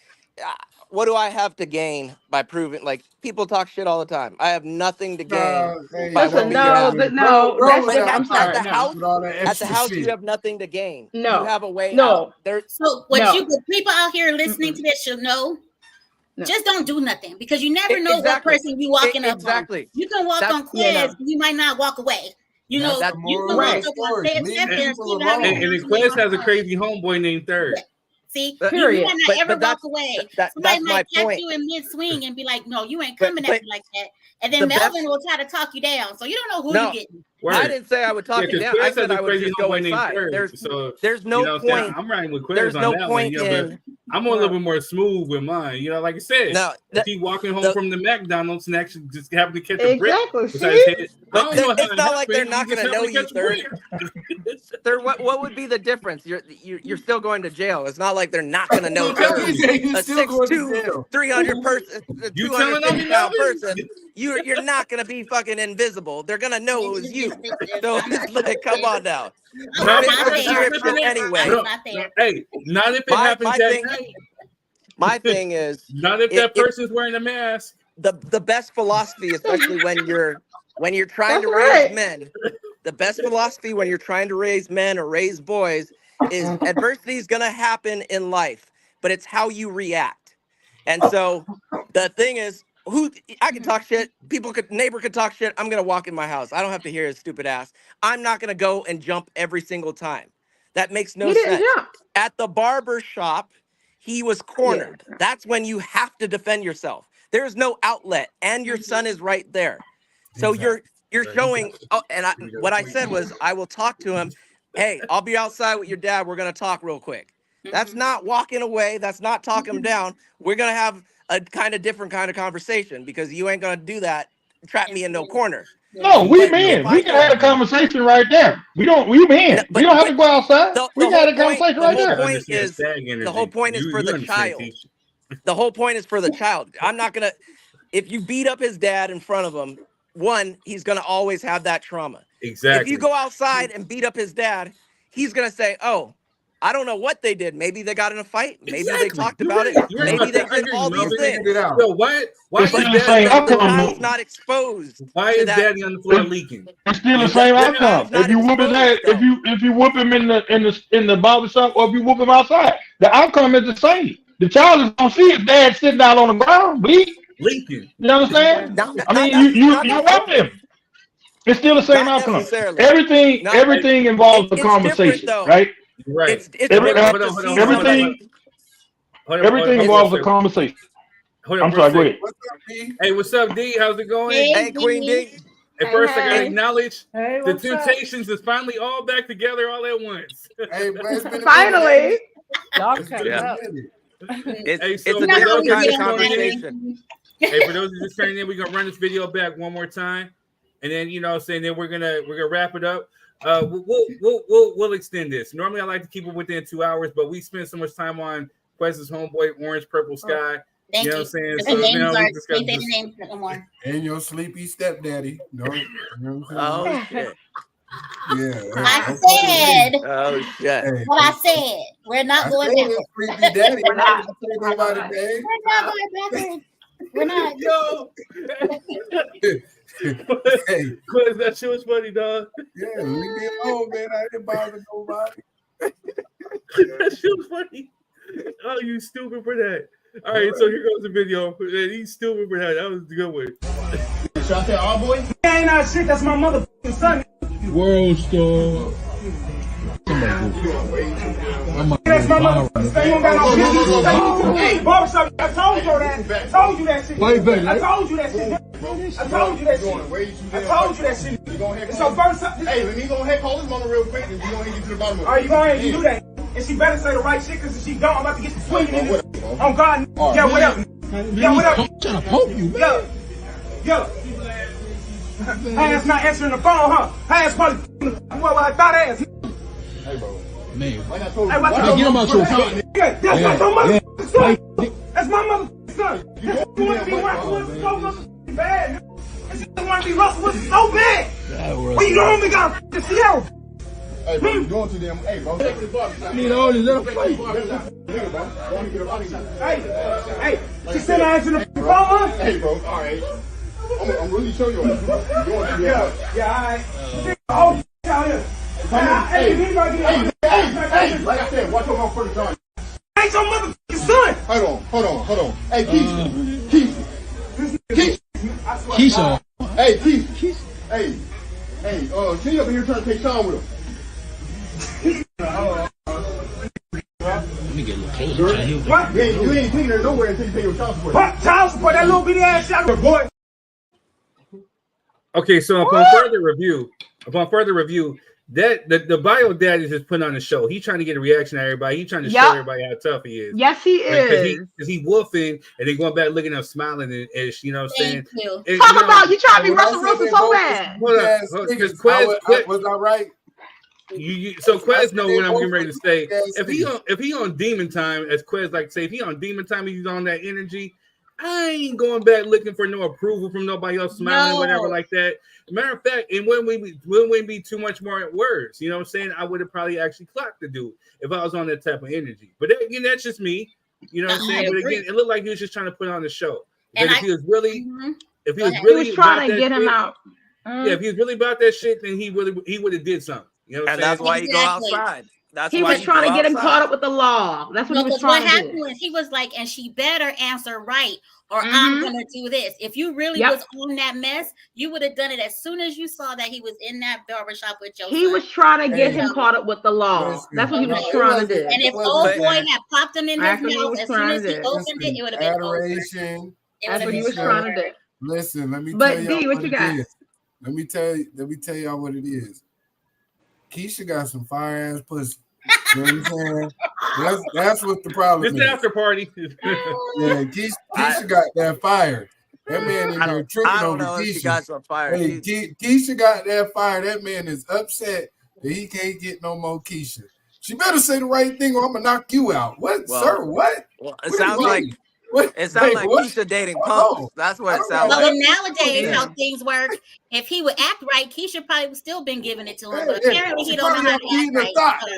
what do I have to gain by proving? Like, people talk shit all the time. I have nothing to gain. I'm sorry. At the house, you have nothing to gain. No, you have a way. No. Out. So people out here listening to this should know. No. Just don't do nothing, because you never know what person you walking up on. You can walk on Quiz, you might not walk away. You can walk up on Steph. And Quiz has a crazy homeboy named Third. See, you might not ever walk away. Somebody might catch you in mid-swing and be like, no, you ain't coming at me like that. And then Melvin will try to talk you down. So you don't know who you're getting. I didn't say I would talk him down. I said I would just go inside. There's no point. I'm riding with Quiz there's on no that point one. in. I'm a little bit more smooth with mine. Like I said, if he walking home from the McDonald's and actually just happen to catch a brick. But it's not like they're not going to know you. What would be the difference? You're still going to jail. It's not like they're not going to know a 6'2", 300 person, 250-pound person. You're not going to be fucking invisible. They're going to know it was you. So it's like, come on now. Anyway. Hey, not if it happens that night. My thing is, not if that person's wearing a mask. The best philosophy, especially when you're trying to raise men, the best philosophy when you're trying to raise men or raise boys is adversity is going to happen in life, but it's how you react. And so the thing is, I can talk shit. Neighbor could talk shit. I'm going to walk in my house. I don't have to hear his stupid ass. I'm not going to go and jump every single time. That makes no sense. At the barber shop, he was cornered. Yeah. That's when you have to defend yourself. There's no outlet, and your son is right there. So you're showing. Oh, and what I said was, I will talk to him. Hey, I'll be outside with your dad. We're gonna talk real quick. That's not walking away. That's not talking him down. We're gonna have a kind of different kind of conversation because you ain't gonna do that. Trap me in no corner. No, we men. We can have a conversation right there. We men. We don't have to go outside. We can have a conversation right there. The whole point is for the child. The whole point is for the child. I'm not gonna. If you beat up his dad in front of him, one, he's gonna always have that trauma. Exactly. If you go outside and beat up his dad, he's gonna say, "Oh, I don't know what they did. Maybe they got in a fight. Maybe they talked about it. Maybe they did all these things." So why is the child's not exposed? Why is daddy on the floor leaking? It's still the same outcome. If you whoop his dad, if you whoop him in the barbershop or if you whoop him outside, the outcome is the same. The child is gonna see his dad sitting down on the ground leaking. You understand? I mean, you whoop him. It's still the same outcome. Everything involves a conversation, right? Right. Everything involves a conversation. I'm sorry, go ahead. Hey, what's up, D? How's it going? Hey, Queen D. At first, I gotta acknowledge the Temptations is finally all back together all at once. Finally. Y'all cut it up. It's a different kind of conversation. Hey, for those who just turning in, we're gonna run this video back one more time, and then then we're gonna wrap it up. We'll extend this. Normally, I like to keep it within 2 hours, but we spent so much time on Quest's Homeboy, Orange Purple Sky. Thank you know what I'm saying? So, names no more. And your sleepy stepdaddy. Oh shit. Yeah. I said. Oh shit. Hey, what I said. We're not going back. We're not going backwards. We're not. Yo. Hey, Quiz, that shit was funny, dog. Yeah, leave me alone, man. I didn't bother nobody. That shit was funny. Oh, you stupid for that. All right, so here goes the video. He's stupid for that. That was a good one. Shot that all boy? Ain't not shit. That's my motherfucking son. World star. That's my motherfucking. You don't got no business. Hey, Barbershop. I told you that. I told you that shit. I told you that shit. I told you that shit. I told you that shit. It's your first time. Hey, let me go ahead and call this mother real quick and we gonna get to the bottom of it. All right, you go ahead and do that. And she better say the right shit, because if she don't, I'm about to get swinging in this. Oh, God. Yeah, whatever. Yeah, whatever. I'm trying to poke you, man. Yo. Hey, that's not answering the phone, huh? Hey, that's probably what I thought ass. Hey, bro. Man. Hey, why get him out your son? That's not your motherfucking son. That's my motherfucking son. You want to be Russell Wilson so motherfucking bad. And she doesn't want to be Russell Wilson so bad. Well, you don't even got to see her. Hey, bro, you going to them? Hey, bro. I need all these little fights. Hey, she said I answered the phone, huh? Hey, bro, all right. I'm really showing you. Yeah, all right. Oh, out here. Hey, like I said, watch your mouth for the gun. Ain't your motherfucking son. Hold on. Hey, Keisha. Hey, Keisha. Hey, can you up here trying to take Sean with him? Let me get a little closer. What? You ain't taking her nowhere until you pay your child support. What? Child support? That little bitty ass shot, boy. Okay, so upon further review, upon further review, that the bio dad is just putting on a show. He's trying to get a reaction out of everybody. He's trying to show everybody how tough he is. Yes, he is. Because he woofing and then going back looking up, smiling and ish. You know what I'm saying? Talk about you trying to be Russell Wilson so bad. Because Quez, was I right? So Quez know what I'm getting ready to say. If he on demon time, as Quez like to say, if he on demon time, he's on that energy. I ain't going back looking for no approval from nobody else, smiling, whatever like that. Matter of fact, it wouldn't be too much more words. You know what I'm saying? I would have probably actually clocked the dude if I was on that type of energy. But again, that's just me. You know what I'm saying? But again, it looked like he was just trying to put on the show. But if he was really trying to get him out. Yeah, if he was really about that shit, then he would have did something. You know what I'm saying? That's why he go outside. He was trying to get him caught up with the law. That's what he was trying to do. What happened was he was like, and she better answer right, or I'm gonna do this. If you really was on that mess, you would have done it as soon as you saw that he was in that barbershop with your son. He was trying to get him caught up with the law. That's what he was trying to do. And if old boy had popped him in his mouth as soon as he opened it, it would have been adoration. That's what he was trying to do. Listen, let me tell you what you got? Let me tell y'all what it is. Keisha got some fire ass pussy. You know what I'm saying? That's what the problem is. It's after party. Yeah, Keisha got that fire. That man in there tripping over Keisha. She got some fire. Hey, Keisha got that fire. That man is upset that he can't get no more Keisha. She better say the right thing or I'm gonna knock you out. What, sir? What? Well, it sounds like Keisha dating punks. That's what it sounds like. Well, nowadays, how things work, if he would act right, Keisha probably would still been giving it to him. But apparently, he don't know how to act right.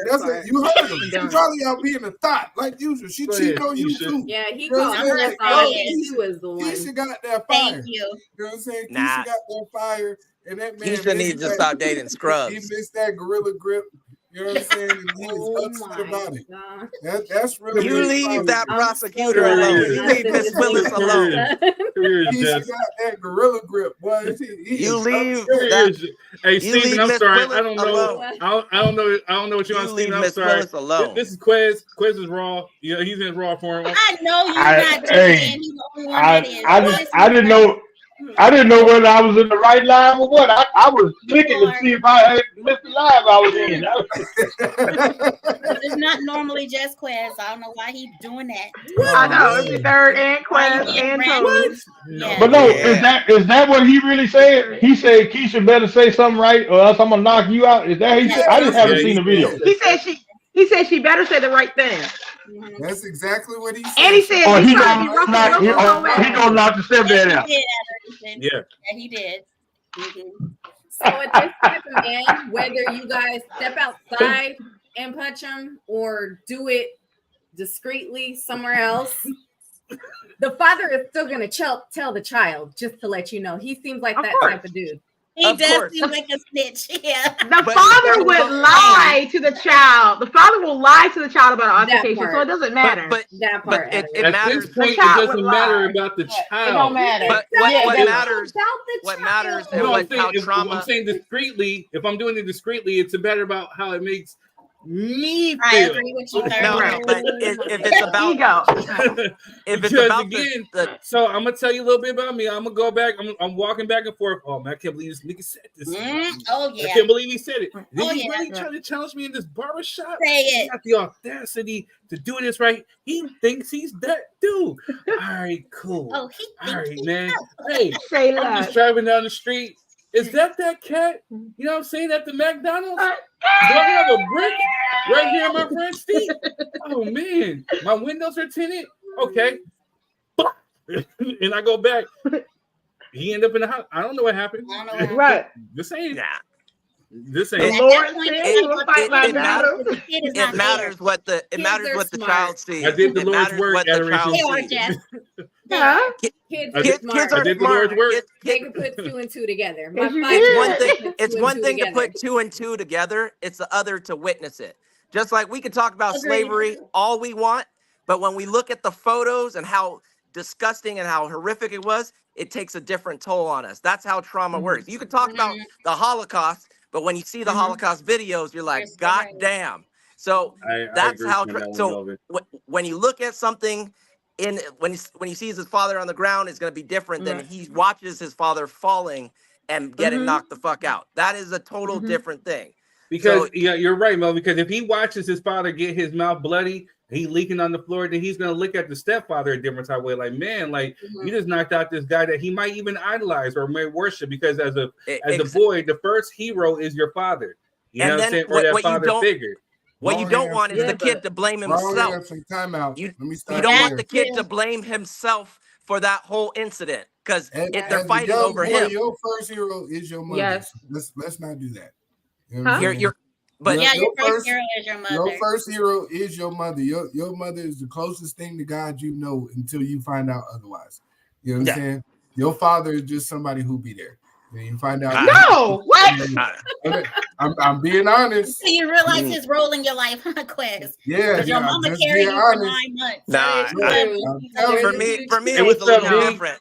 That's it. You heard him. She probably out being a thought, like usual. She cheated on you too. Yeah, he called her a thought. He was the one. Keisha got that fire. Thank you. You know what I'm saying? Keisha got that fire, and that man. Keisha needs to stop dating scrubs. He missed that gorilla grip. You know what I'm saying? And he is upset about it. That's really. You leave that prosecutor alone. You leave Miss Willis alone. He's got that gorilla grip, boy. You leave that. Hey, Steven, I'm sorry. I don't know. I don't know what you want, Steven. I'm sorry. This is Quez. Quez is raw. You know, he's in raw form. I know you're not doing it. He's the only one that is. I didn't know. I didn't know whether I was in the right line or what. I was clicking to see if I had missed the live I was in. It's not normally just Quez. I don't know why he's doing that. I know it's the third and Quez and Toad. Yeah. But no, is that what he really said? He said Keisha better say something right, or else I'm gonna knock you out. Is that he said? I just haven't seen the video. He said she better say the right thing. That's exactly what he said. And he said he gonna knock the stepdad out. Yeah, he did. So at this point, man, whether you guys step outside and punch him or do it discreetly somewhere else, the father is still gonna tell the child. Just to let you know, he seems like that type of dude. He does seem like a snitch. Yeah. The father would lie to the child. The father will lie to the child about an altercation, so it doesn't matter. But that part. It matters. This point, it doesn't matter about the child. It don't matter. But what matters? What matters? I'm saying discreetly. If I'm doing it discreetly, it's better about how it makes me feel. I agree with you. No, but if it's about ego, if it's about again, so I'm gonna tell you a little bit about me. I'm gonna go back. I'm walking back and forth. Oh man, I can't believe this nigga said this. Oh yeah, I can't believe he said it. Did he really try to challenge me in this barbershop? Say it. He got the audacity to do this right. He thinks he's that dude. All right, cool. Oh, all right, man. Hey, say I'm just driving down the street. Is that cat? You know what I'm saying? At the McDonald's? Do I have a brick right here in my front seat? Oh, man. My windows are tinted? Okay. And I go back. He ended up in the house. I don't know what happened. Right. This ain't. Nah. This ain't. It matters what the child sees. I did the Lord's work. Kids are smart. They can put 2 and 2 together. It's one thing to put 2 and 2 together. It's the other to witness it. Just like we can talk about slavery all we want, but when we look at the photos and how disgusting and how horrific it was, it takes a different toll on us. That's how trauma works. You can talk about the Holocaust, but when you see the Holocaust videos, you're like, God damn. So that's how. So when you look at something, when he sees his father on the ground, it's going to be different than he watches his father falling and getting knocked the fuck out. That is a total different thing. Because you're right, Mo. Because if he watches his father get his mouth bloody, he leaking on the floor, then he's gonna look at the stepfather a different type of way. Like, man, like you just knocked out this guy that he might even idolize or may worship. Because as a boy, the first hero is your father. You know what I'm saying? Or that father figure. What you don't want is the kid to blame himself. You don't want the kid to blame himself for that whole incident because they're fighting over him. Your first hero is your mother. Yes. Let's not do that. Your first hero is your mother. Your first hero is your mother. Your mother is the closest thing to God you know until you find out otherwise. You know what I'm saying? Your father is just somebody who be there. And you find out. No, what? I'm being honest. So you realize his role in your life, huh, Quez? Yeah, your mama carried you for 9 months. Nah, for me, it was a little different.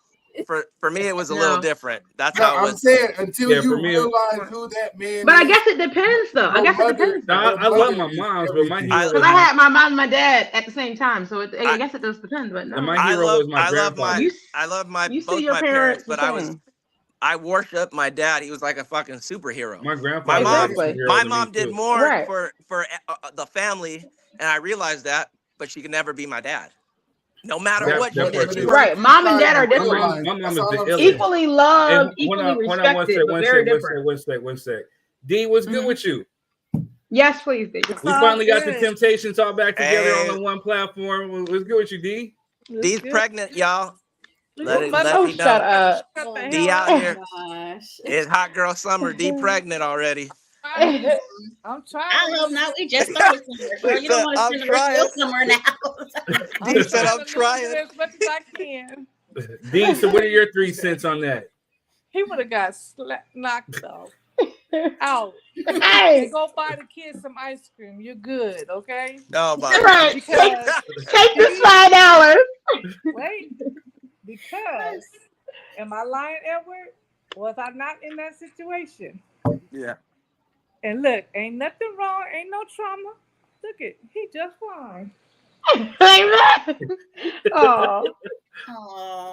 For me, it was a little different. That's how it was. I'm saying until you realize who that man. But I guess it depends, though. I guess it depends. I love my moms, but my hero. Because I had my mom and my dad at the same time, so I guess it does depend. But no. My hero was my grandfather. I love both my parents, but I worship my dad. He was like a fucking superhero. My grandfather. My mom did more for the family, and I realized that. But she could never be my dad. No matter what you did. Right. Mom and dad are different. My mom is the equally loved, equally respected, but very different. One sec. D, what's good with you? Yes, please, D. We finally got the Temptations all back together on the one platform. What's good with you, D? D's pregnant, y'all. Let me know. Shut up. D out here. It's hot girl summer. D pregnant already. I'm trying. I hope not. We just started somewhere, bro. You don't want to spend the rest of somewhere now. D said I'm trying. As much as I can. D, so what are your 3 cents on that? He would have got knocked off. Out. Hey, go buy the kids some ice cream. You're good, okay? No, but right. Take this $5. Wait, because am I lying, Edward? Was I not in that situation? Yeah. And look, ain't nothing wrong, ain't no trauma. Look it, he just fine. Oh,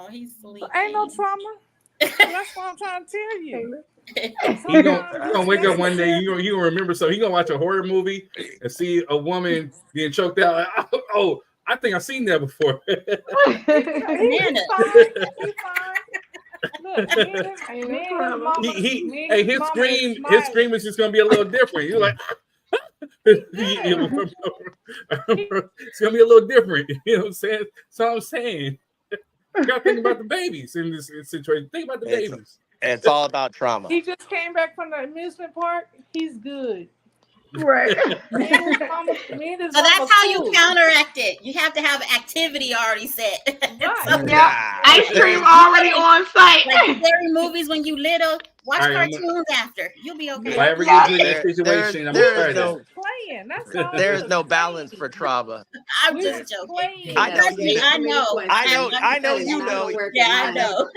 he's sleeping. Ain't no trauma. That's what I'm trying to tell you. He gonna wake up one day. You gonna remember something. He gonna watch a horror movie and see a woman being choked out. Like, oh, I think I've seen that before. He's fine. Look, his scream is just gonna be a little different. You're like, it's gonna be a little different. You know what I'm saying? So I'm saying, you gotta think about the babies in this situation. Think about the babies. It's all about trauma. He just came back from the amusement park. He's good. Right. So that's how you counteract it. You have to have activity already set. Ice cream already on site. Like scary movies when you little. Watch cartoons after. You'll be okay. If I ever get in that situation, I'm gonna try that. Playing. That's all. There's no balance for trauma. I'm just joking. I know. You know. Yeah, I know.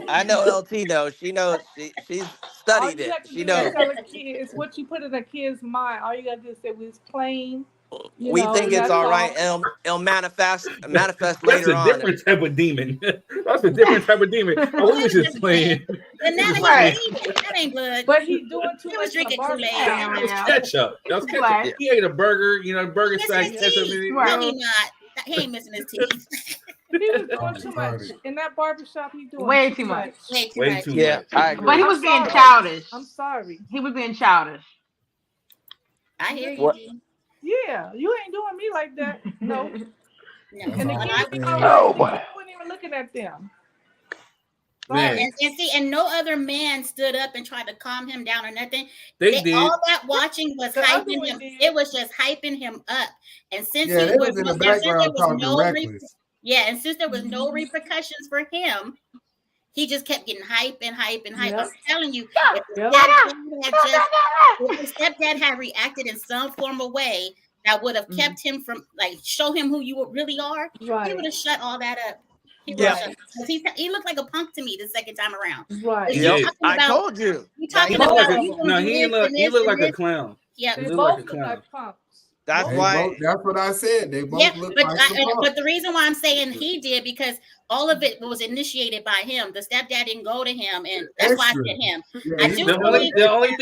I know. LT knows. She knows. She's studied it. She knows. It's what you put in a kid's mind. All you gotta do is say we was playing. We think it's all right. It'll manifest later on. That's a different type of demon. That's a different type of demon. I was just playing. And that ain't good. But he's doing too much. Drinking Kool-Aid. That was ketchup. He ate a burger. You know, burger sack ketchup. No, he not. He ain't missing his teeth. He was doing too much in that barbershop. He doing way too much. Way too much. Yeah, I agree. But he was being childish. I'm sorry. He was being childish. I hear you. Yeah, you ain't doing me like that. No. And the kids wasn't even looking at them. And see, and no other man stood up and tried to calm him down or nothing. They did. All that watching was hyping him. It was just hyping him up. And since they was in the background talking reckless. And since there was no repercussions for him, he just kept getting hype and hype and hype. I'm telling you, if his stepdad had reacted in some form of way that would have kept him from, like, show him who you really are, he would have shut all that up. He looked like a punk to me the second time around. Right. I told you. You talking about he looked like a clown. Yeah, they both look like punks. That's why. That's what I said. They both look like but the reason why I'm saying he did, because all of it was initiated by him. The stepdad didn't go to him, and that's why I said him. The only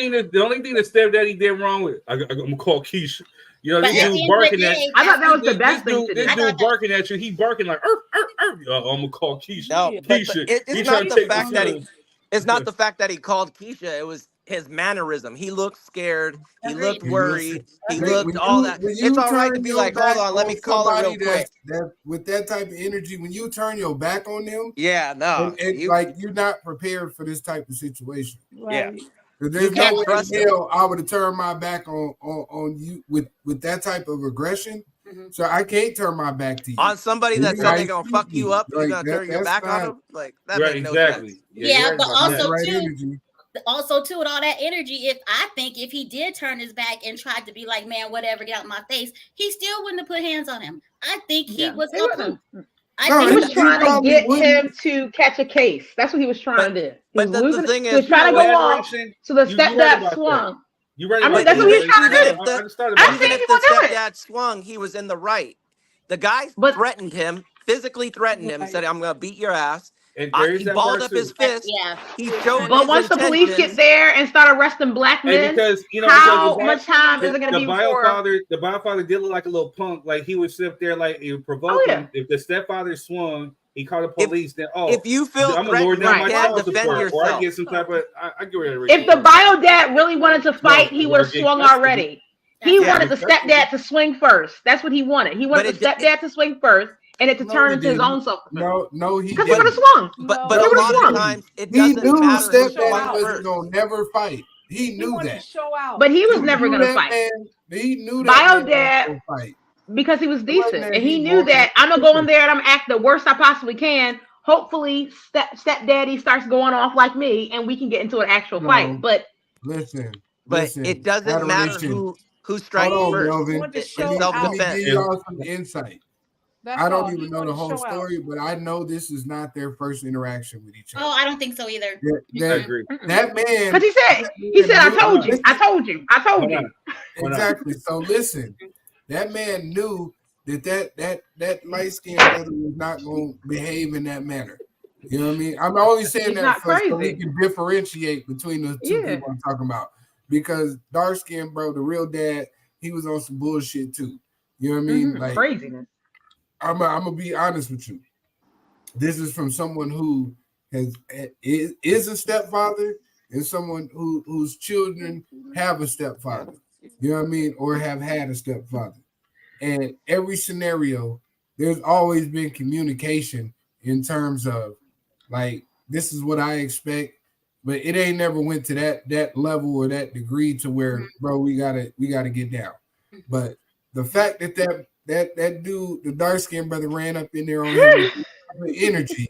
thing that stepdaddy did wrong with, I'm gonna call Keisha. You know, this dude barking at. I thought that was the best thing. This dude barking at you. He barking like, I'm gonna call Keisha. No, Keisha. It's not the fact that he. It's not the fact that he called Keisha. It was his mannerism. He looked scared. He looked worried. He looked all that. It's all right to be like, hold on, let me call her real quick. With that type of energy, when you turn your back on them, like you're not prepared for this type of situation. Yeah. There's no way in hell I would have turned my back on you with that type of aggression. Mm-hmm. So I can't turn my back to you. On somebody that said they're gonna fuck you up, you're gonna turn your back on them? Like that makes no sense. Yeah, but also too, with all that energy, if he did turn his back and tried to be like, man, whatever, get out my face, he still wouldn't have put hands on him. I think he was he was trying to get him to catch a case. That's what he was trying to do. But the thing is, he was trying to go off, so the stepdad swung. That's what he was trying to do. Even if the stepdad swung, he was in the right. The guy threatened him, physically threatened him, said, I'm going to beat your ass. And he balled up his fist. Yeah. He showed but once the police get there and start arresting black men, because how much time is it going to be before? The biofather did look like a little punk. Like he would sit there, like he would provoke him. If the stepfather swung, he called the police. If you feel I'm gonna lower down my child defend support, yourself. or I get some type of. I get rid of if the bio dad really wanted to fight, he would have swung already. He wanted the stepdad to swing first. That's what he wanted. He wanted the stepdad to swing first. And it to turn into his own self. No, he because he would have swung. But a lot of times it doesn't matter. Stepdad wasn't gonna never fight. He knew that. But he was never gonna fight. He knew that. Bio dad, because he was decent, and he knew that I'm gonna go in there and I'm gonna act the worst I possibly can. Hopefully, stepdaddy starts going off like me, and we can get into an actual fight. But listen, it doesn't matter who strikes first. It's self-defense. Give y'all some insight. I don't even know the whole story, but I know this is not their first interaction with each other. Oh, I don't think so either. I agree. That man, because he said, I told you. Exactly. So listen, that man knew that light-skinned brother was not going to behave in that manner. You know what I mean? I'm only saying that so we can differentiate between the two people I'm talking about. Because dark-skinned bro, the real dad, he was on some bullshit too. You know what I mean? Like craziness. I'm gonna be honest with you. This is from someone who is a stepfather and someone whose children have a stepfather. You know what I mean, or have had a stepfather. And every scenario, there's always been communication in terms of like, this is what I expect, but it ain't never went to that level or that degree to where, bro, we gotta get down. But the fact that dude, the dark-skinned brother, ran up in there on him with energy,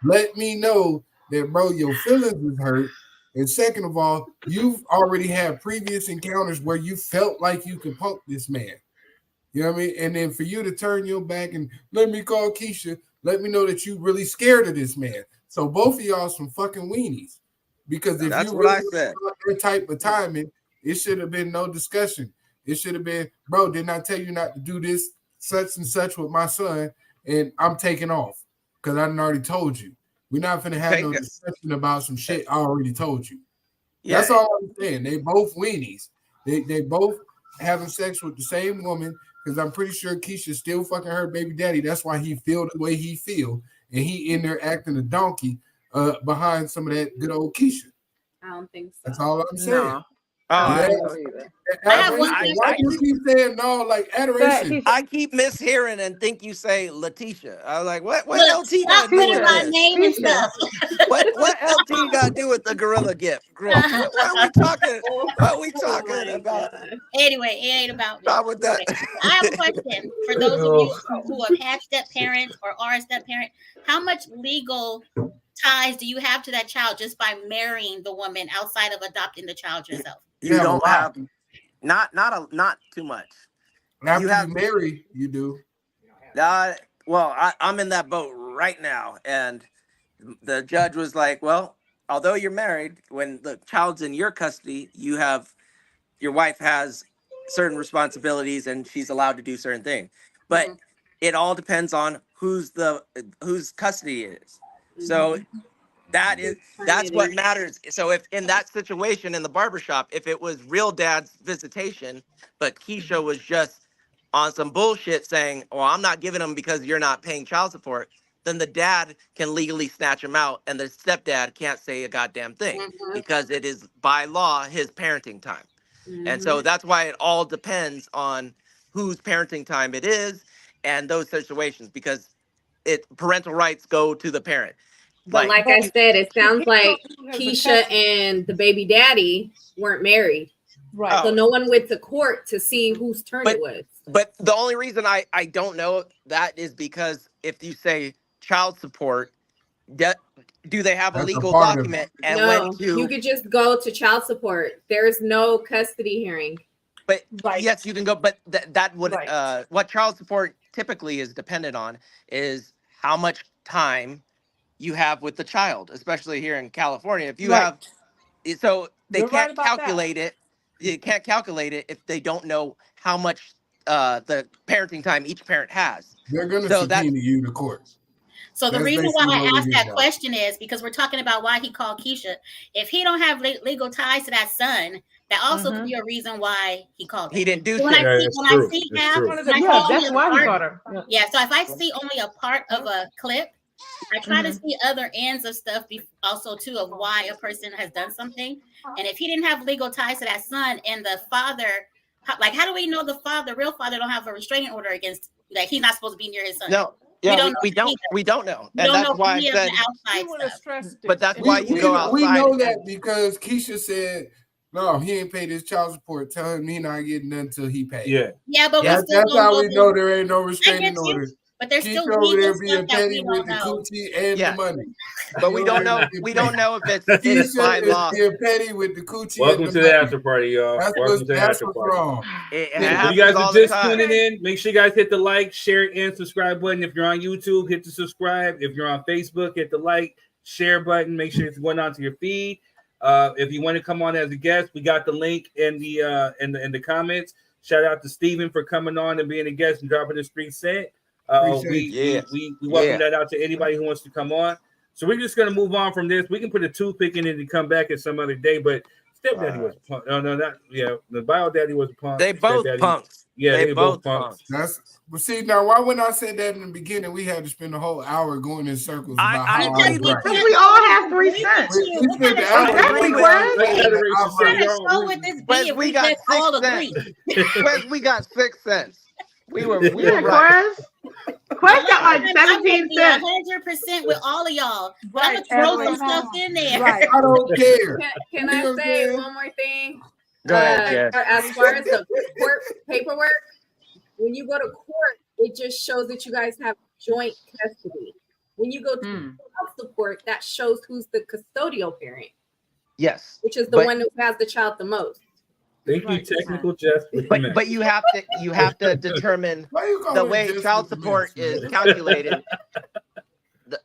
let me know that, bro, your feelings was hurt. And second of all, you've already had previous encounters where you felt like you could punk this man. You know what I mean? And then for you to turn your back and let me call Keisha, let me know that you really scared of this man. So both of y'all some fucking weenies. Because if that's you what really I said. That type of timing, it should have been no discussion. It should have been, bro, didn't I tell you not to do this such and such with my son? And I'm taking off because I already told you. We're not going to have no discussion about some shit I already told you. Yeah. That's all I'm saying. They both weenies. They both having sex with the same woman because I'm pretty sure Keisha still fucking her baby daddy. That's why he feel the way he feel. And he in there acting a donkey behind some of that good old Keisha. I don't think so. That's all I'm saying. No. Why you keep saying no, like adoration? I keep mishearing and think you say Letitia. I was like, what LT got to do with my name and stuff? What LT got to do with the gorilla gift? What are we talking about? Anyway, it ain't about me. Stop with that. I have a question for those of you who have had step parents or are a step parent. How much legal ties do you have to that child just by marrying the woman outside of adopting the child yourself? You don't have not too much. After you marry, you do. I'm in that boat right now, and the judge was like, "Well, although you're married, when the child's in your custody, your wife has certain responsibilities and she's allowed to do certain things. But it all depends on whose custody it is. So that's what matters. So if in that situation in the barbershop, if it was real dad's visitation, but Keisha was just on some bullshit saying, well, I'm not giving him because you're not paying child support, then the dad can legally snatch him out and the stepdad can't say a goddamn thing because it is by law his parenting time. And so that's why it all depends on whose parenting time it is and those situations, because parental rights go to the parent. But like I said, it sounds like Keisha and the baby daddy weren't married. Right. So no one went to court to see whose turn it was. But the only reason I don't know that is because if you say child support, do they have a legal document? And no, you could just go to child support. There's no custody hearing. But yes, you can go. But that would what child support typically is dependent on is how much time you have with the child, especially here in California. If you have, so they can't calculate it. You can't calculate it if they don't know how much the parenting time each parent has. They're going to subpoena you to court. So the reason why I asked that question is because we're talking about why he called Keisha. If he don't have legal ties to that son, that also could be a reason why he called him. He didn't do so shit. That's why he called her. Yeah, so if I see only a part of a clip, I try to see other ends of stuff also too of why a person has done something. And if he didn't have legal ties to that son and the father, like how do we know the real father don't have a restraining order against, like he's not supposed to be near his son? No. Yeah, we don't know. And that's why I said, but that's why you go outside. We know that because Keisha said, no, he ain't paid his child support. Tell him he not getting none until he pays. Yeah, but that's how we know there ain't no restraining order. But there's still over there being petty with the coochie and the money. But we don't know. We don't know if it's by law. Being petty with the coochie. Welcome to the after party, y'all. Welcome to the after party. If you guys are just tuning in, make sure you guys hit the like, share, and subscribe button. If you're on YouTube, hit the subscribe. If you're on Facebook, hit the like, share button. Make sure it's going on to your feed. If you want to come on as a guest, we got the link in the comments. Shout out to Steven for coming on and being a guest and dropping his 3 cents. We welcome that out to anybody who wants to come on. So we're just gonna move on from this. We can put a toothpick in it and come back at some other day. But stepdaddy was a punk. The bio daddy was a punk. They both punks. Yeah, they both punks. But see now, why when I said that in the beginning, we had to spend a whole hour going in circles about I agree because we all have 3 cents. We got 6 cents. We got 6 cents. We were right. Quest got like 17 cents. 100% with all of y'all. Right. I'm gonna throw some stuff in there. Right. I don't care. Can I say one more thing? Go ahead, as far as the court paperwork, when you go to court, it just shows that you guys have joint custody. When you go to child support, that shows who's the custodial parent. Yes. Which is the one who has the child the most. Thank you, technical justice. But you have to determine the way child support is calculated.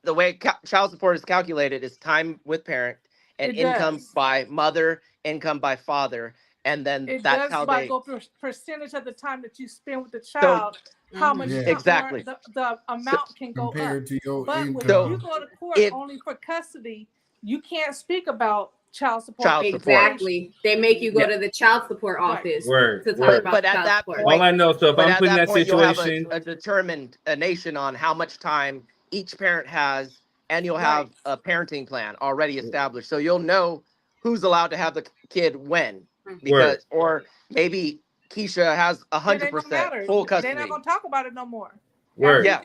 The way child support is calculated is time with parent and income by mother, income by father, and then that's how they go percentage of the time that you spend with the child. How much exactly the amount can go up. To your but income. when you go to court only for custody, you can't speak about child support. Exactly. They make you go to the child support office to talk about but at that point, all I know, so if I'm putting that situation, a determined nation on how much time each parent has, and you'll have a parenting plan already established, so you'll know who's allowed to have the kid when, because or maybe Keisha has 100% full custody. They're not gonna talk about it no more. Word. Yeah.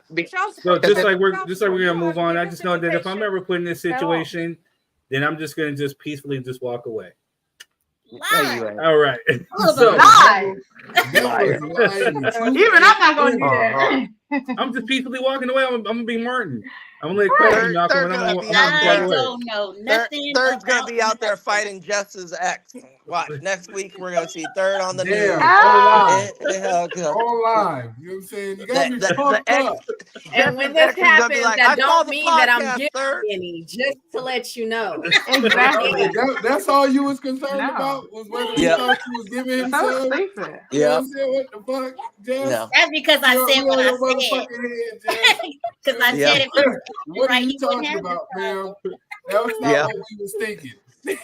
So just like we're gonna move on. I just know that if I'm ever put in this situation, then I'm just gonna peacefully walk away. All right. So, even I'm not gonna do that. I'm just peacefully walking away. I'm gonna be Martin. I'm gonna let Quentin knock him. I don't know nothing. Third's gonna be out there fighting Jess's ex. Watch, next week we're gonna see Third on the news. On live. You know what I'm saying? You gotta be pumped up. And when this happens, that don't mean that I'm giving any, just to let you know. Exactly. That's all you was concerned about was whether he thought you was giving him some. You know what I'm saying? What the fuck, Jess? No. That's because I said what I said. Because I said it. What are you talking about, man? That was not what we was thinking.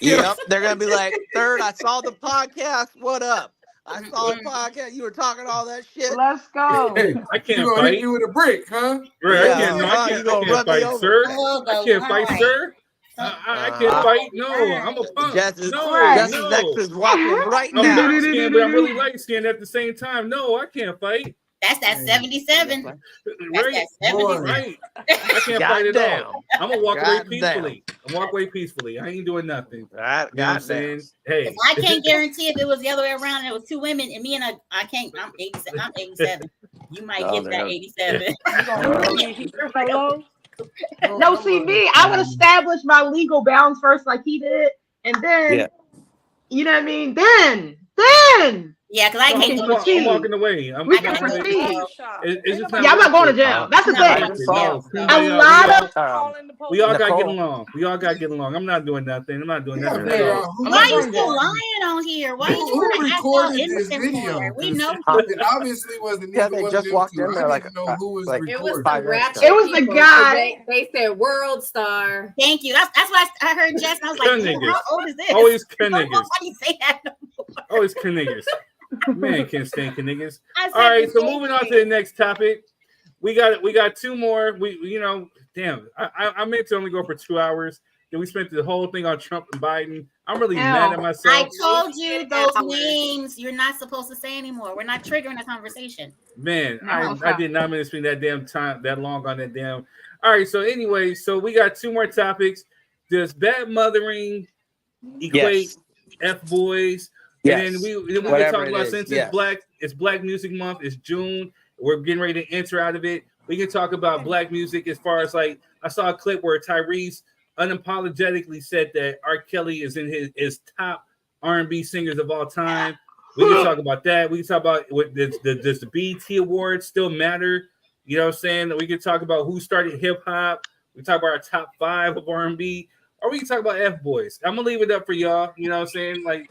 Yep, they're gonna be like, Third, I saw the podcast. What up? I saw the podcast. You were talking all that shit. Let's go. Hey, I can't you gonna fight hit you with a brick, huh? Right, I can't fight, sir. I can't fight, sir. I can't fight. No, I'm a punk. Jess's Jess's ex is walking right now. I'm dark skinned, but I'm really light skinned at the same time. No, I can't fight. That's that 77. Right? That's that 77. Right. I can't fight at all. I'm gonna walk away peacefully. I'm walk away peacefully. I ain't doing nothing. You know what I'm saying? Hey, I can't guarantee if it was the other way around and it was two women and me and I can't. I'm 87. I'm 87. You might get that 87. No, see me, I would establish my legal bounds first, like he did, and then, you know what I mean. Then. Yeah, because I can't I'm walking away. We can proceed. It's just I'm not going to jail. That's the thing. We all gotta get along. I'm not doing nothing. Why are you still lying on here? Why are you who recorded this video? We know it obviously wasn't. Yeah, they just walked in there like know who was it was recording. it was the guy. They said World Star. Thank you. That's what I heard Jess. And I was like, how old is this? Always niggas. Why do you say that no more? Always niggas. Man, can't stand niggas. All right, so moving on to the next topic. We got two more. Damn. I meant to only go for 2 hours. Then we spent the whole thing on Trump and Biden. I'm really mad at myself. I told you those names you're not supposed to say anymore. We're not triggering a conversation. Man, I did not mean to spend that damn time that long on that damn. All right, so anyway, we got two more topics. Does bad mothering equate F-boys? Yes. And then we can talk about since it's Black Music Month, it's June, we're getting ready to enter out of it. We can talk about Black music as far as like I saw a clip where Tyrese unapologetically said that R. Kelly is in his top R&B singers of all time. We can talk about that. We can talk about does the BET Awards still matter? You know what I'm saying? We can talk about who started hip hop. We can talk about our top 5 of R&B, or we can talk about F-boys. I'm gonna leave it up for y'all. You know what I'm saying? Like.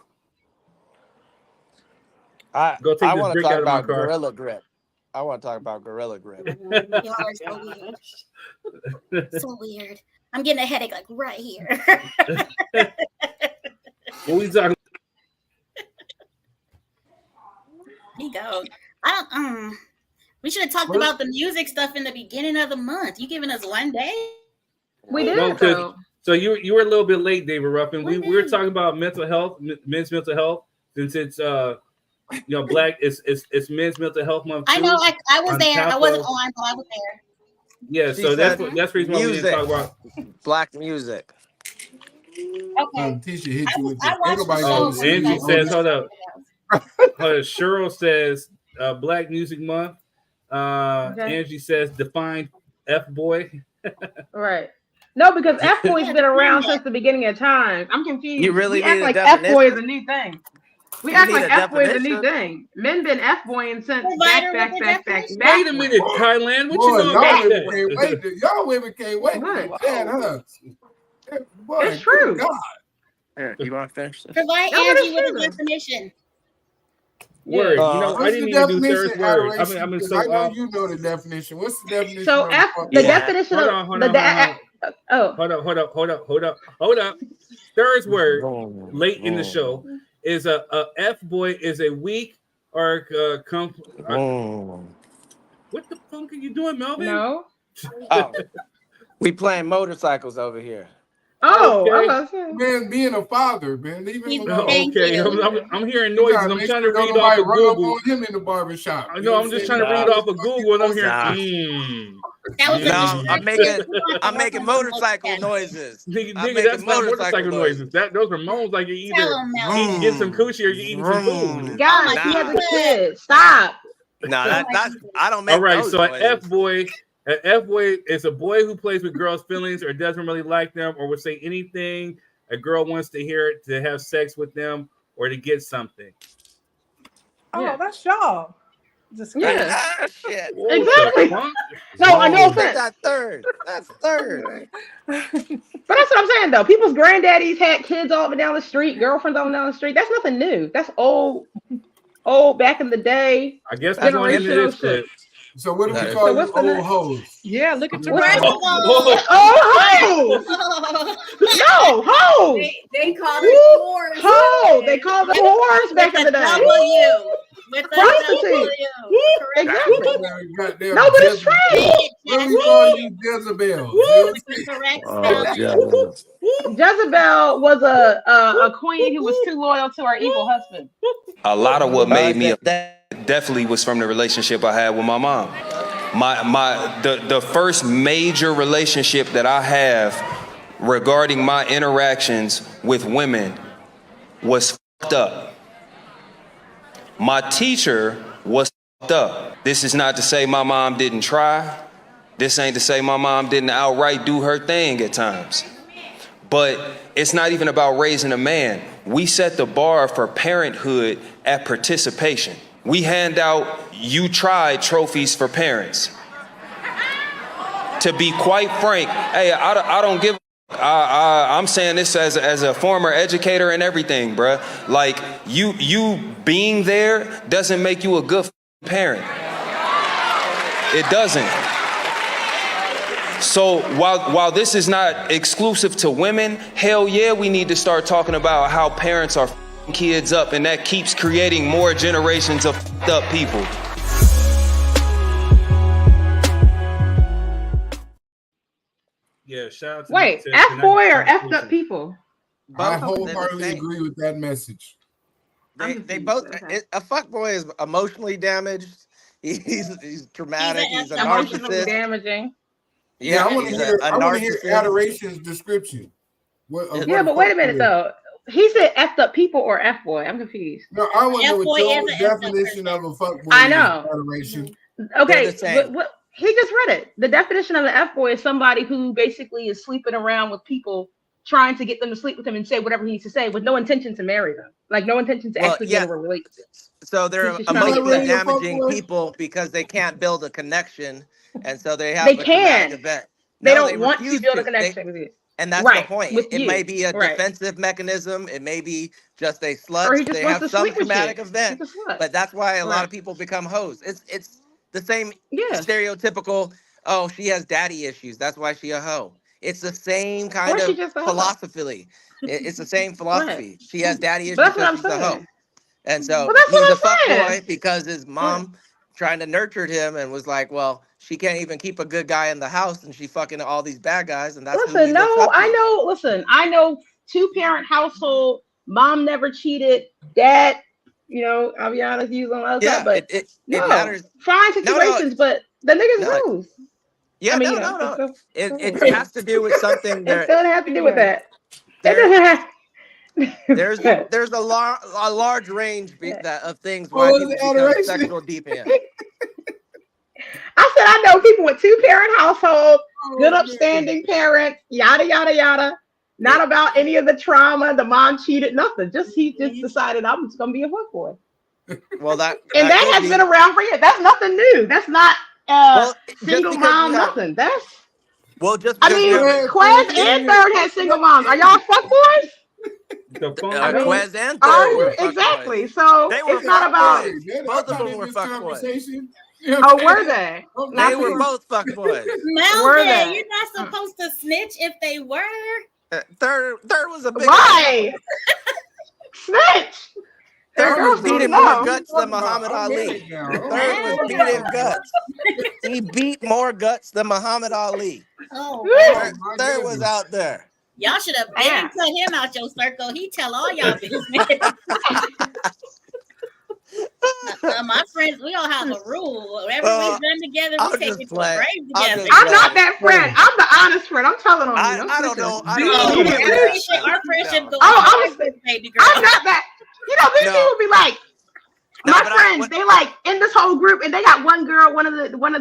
I want to talk about Gorilla Grip. I want to talk about Gorilla Grip. You are so weird. So weird. I'm getting a headache like right here. What we talking? Here you go. We should have talked about the music stuff in the beginning of the month. You giving us one day? We did. So you were a little bit late, David Ruffin. We were talking about mental health, men's mental health, since it's Black it's Men's Mental Health Month. I know. I was there. I wasn't on, but I was there. Yeah, so that's the reason why we didn't talk about Black music. Okay. Tisha hit you with Angie says, hold up. Cheryl says Black Music Month. Angie says define F-boy. Right. No, because F-boy's been around since the beginning of time. I'm confused. You really act like F-boy is a new thing. We act like F-boy is a new thing. Men been F-boying since back. Wait a minute, Thailand. What you know about that? Y'all women can't wait. That, huh? Boy, it's true. Here, you want to finish this? Provide Angie with a definition. Word. I didn't even do third word. I know you know the definition. What's the definition? So the definition of hold up. Third word late in the show is a F-boy is a weak or what the fuck are you doing, Melvin? No. We playing motorcycles over here. Oh, okay. Man, being a father, man. Okay, I'm hearing noises. I'm trying to read off of Google. Him in the barbershop. No, I'm just trying to read off of Google, and I'm hearing. I'm making motorcycle noises. Nigga, that's not motorcycle noises. Those are moans like you're either getting some coochie or you're eating some food. Guys, he has a kid. Stop. No, that's I don't make. All right, those so noises. an F boy is a boy who plays with girls' feelings or doesn't really like them or would say anything a girl wants to hear to have sex with them or to get something. Oh, that's y'all. Just Shit. Exactly. No, I know offense. That's third. That's third. But that's what I'm saying though. People's granddaddies had kids all up and down the street, girlfriends all up and down the street. That's nothing new. That's old back in the day. I guess we're going into this shit. So what do we call you old hoes? Yeah, look at your hoes. No, hoes. They call it whores. Hoes. They called them whores back in the day. Prostitute. Exactly. No, but it's true. What do we call you, Jezebel? Jezebel was a queen who was too loyal to her evil husband. A lot of what made me definitely was from the relationship I had with my mom. The first major relationship that I have regarding my interactions with women was fucked up. My teacher was fucked up. This is not to say my mom didn't try. This ain't to say my mom didn't outright do her thing at times. But it's not even about raising a man. We set the bar for parenthood at participation. We hand out "you tried" trophies for parents. To be quite frank, hey, I don't give I'm saying this as a former educator and everything, bruh. Like, you being there doesn't make you a good parent. It doesn't. So while this is not exclusive to women, hell yeah, we need to start talking about how parents are kids up, and that keeps creating more generations of up people. Yeah, shout out to Wait, F boy or F'd up people? I wholeheartedly agree with that message. They both. A fuckboy is emotionally damaged. He's traumatic. He's a emotionally narcissist. damaging. Yeah, I want to hear Adoration's description. But wait a minute though. He said F'd up people or F boy. I'm confused. No, I want to know what your definition of a fuckboy I know. is. Adoration. Okay, what he just read it. The definition of an F boy is somebody who basically is sleeping around with people, trying to get them to sleep with him and say whatever he needs to say, with no intention to marry them, like no intention to actually get a relationship. So they're emotionally damaging people because they can't build a connection, and so they have a traumatic event. They don't want to build a connection with you. And that's the point. It may be a defensive mechanism. It may be just a slut. Or he just they wants have to some sleep with traumatic you. event. But that's why a lot of people become hoes. It's the same stereotypical, oh, she has daddy issues, that's why she a hoe. It's the same kind of philosophy. It's the same philosophy. She has daddy issues because she's a hoe. And so he's a fuckboy because his mom trying to nurture him and was like, well, she can't even keep a good guy in the house and she fucking all these bad guys. And that's I know 2-parent household, mom never cheated, dad, I'll be honest, use on us, but it matters. Fine situations, but the niggas knows. Yeah, no. It has to do with something. It doesn't have to do with that. There's a large range of things why people become sexual deviant. I said I know people with 2-parent households, good upstanding parents, yada yada yada. Not about any of the trauma, the mom cheated, nothing. He just decided I'm just gonna be a fuckboy. Well, that has been around for years. That's nothing new. That's not single mom, nothing. That's just. Quez and Third had single moms. Are y'all fuckboys? Quez and Third. Exactly. So it's not about. Both of them were fuckboys. Oh, were they? They were both fuckboys. Melvin, you're not supposed to snitch if they were. Third was a big why snitch. Third was beating more guts than Muhammad Ali. Third was beating guts. He beat more guts than Muhammad Ali. Third was out there. Y'all should have cut him out your circle. He tell all y'all business. My friends, we all have a rule. Whatever we've done together, we take it to the grave together. I'm not that friend. I'm the honest friend. I'm telling on you. I don't know. Our friendship goes. I'm not that. These people be like, my friends, they like in this whole group, and they got one girl, one of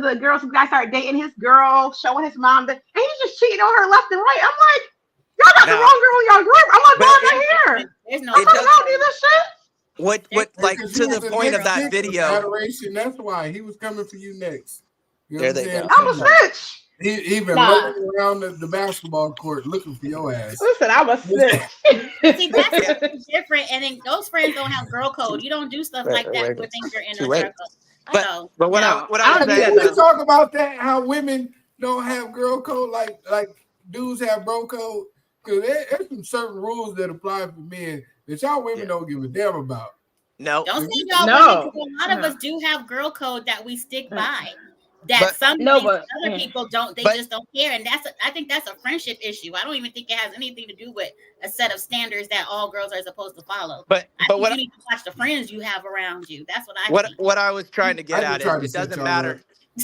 the girls who guys started dating his girl, showing his mom that, and he's just cheating on her left and right. I'm like, y'all got the wrong girl in y'all group. I'm like, why am I here? There's no. I'm like, I don't do this shit. What like to the point of that video? Adoration. That's why he was coming for you next. You know There they go. I'm a snitch. He been running around the basketball court looking for your ass. Listen, I'm a snitch. See, that's different, and then those friends don't have girl code. You don't do stuff like that with things you're in a circle. But what I was saying, we talk about that, how women don't have girl code like dudes have bro code, because there's some certain rules that apply for men that y'all women don't give a damn about. No, don't say y'all women, because a lot of us do have girl code that we stick by. That other people don't, they just don't care, and I think that's a friendship issue. I don't even think it has anything to do with a set of standards that all girls are supposed to follow. But you need to watch the friends you have around you. That's what I think. What I was trying to get at is it doesn't matter.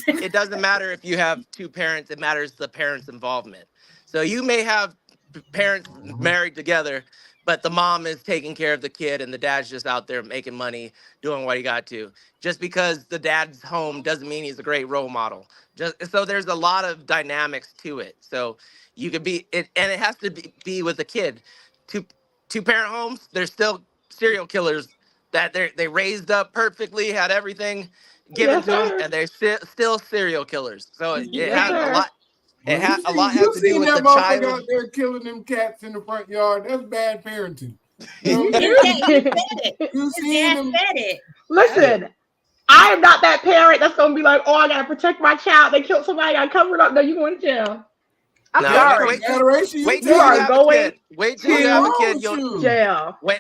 It doesn't matter if you have two parents. It matters the parents' involvement. So you may have parents married together, but the mom is taking care of the kid and the dad's just out there making money, doing what he got to. Just because the dad's home doesn't mean he's a great role model. So there's a lot of dynamics to it. So you could be, and it has to be with a kid. Two parent homes, there's still serial killers that they raised up perfectly, had everything given to them, and they're still serial killers. So it has a lot. A lot has to do with the child. Out there killing them cats in the front yard. That's bad parenting. You seen them? Listen, I am not that parent that's gonna be like, oh, I gotta protect my child. They killed somebody, I covered up. No, you going to jail. I'm sorry. Wait till you have a kid. Wait till you have a kid. You'll jail. When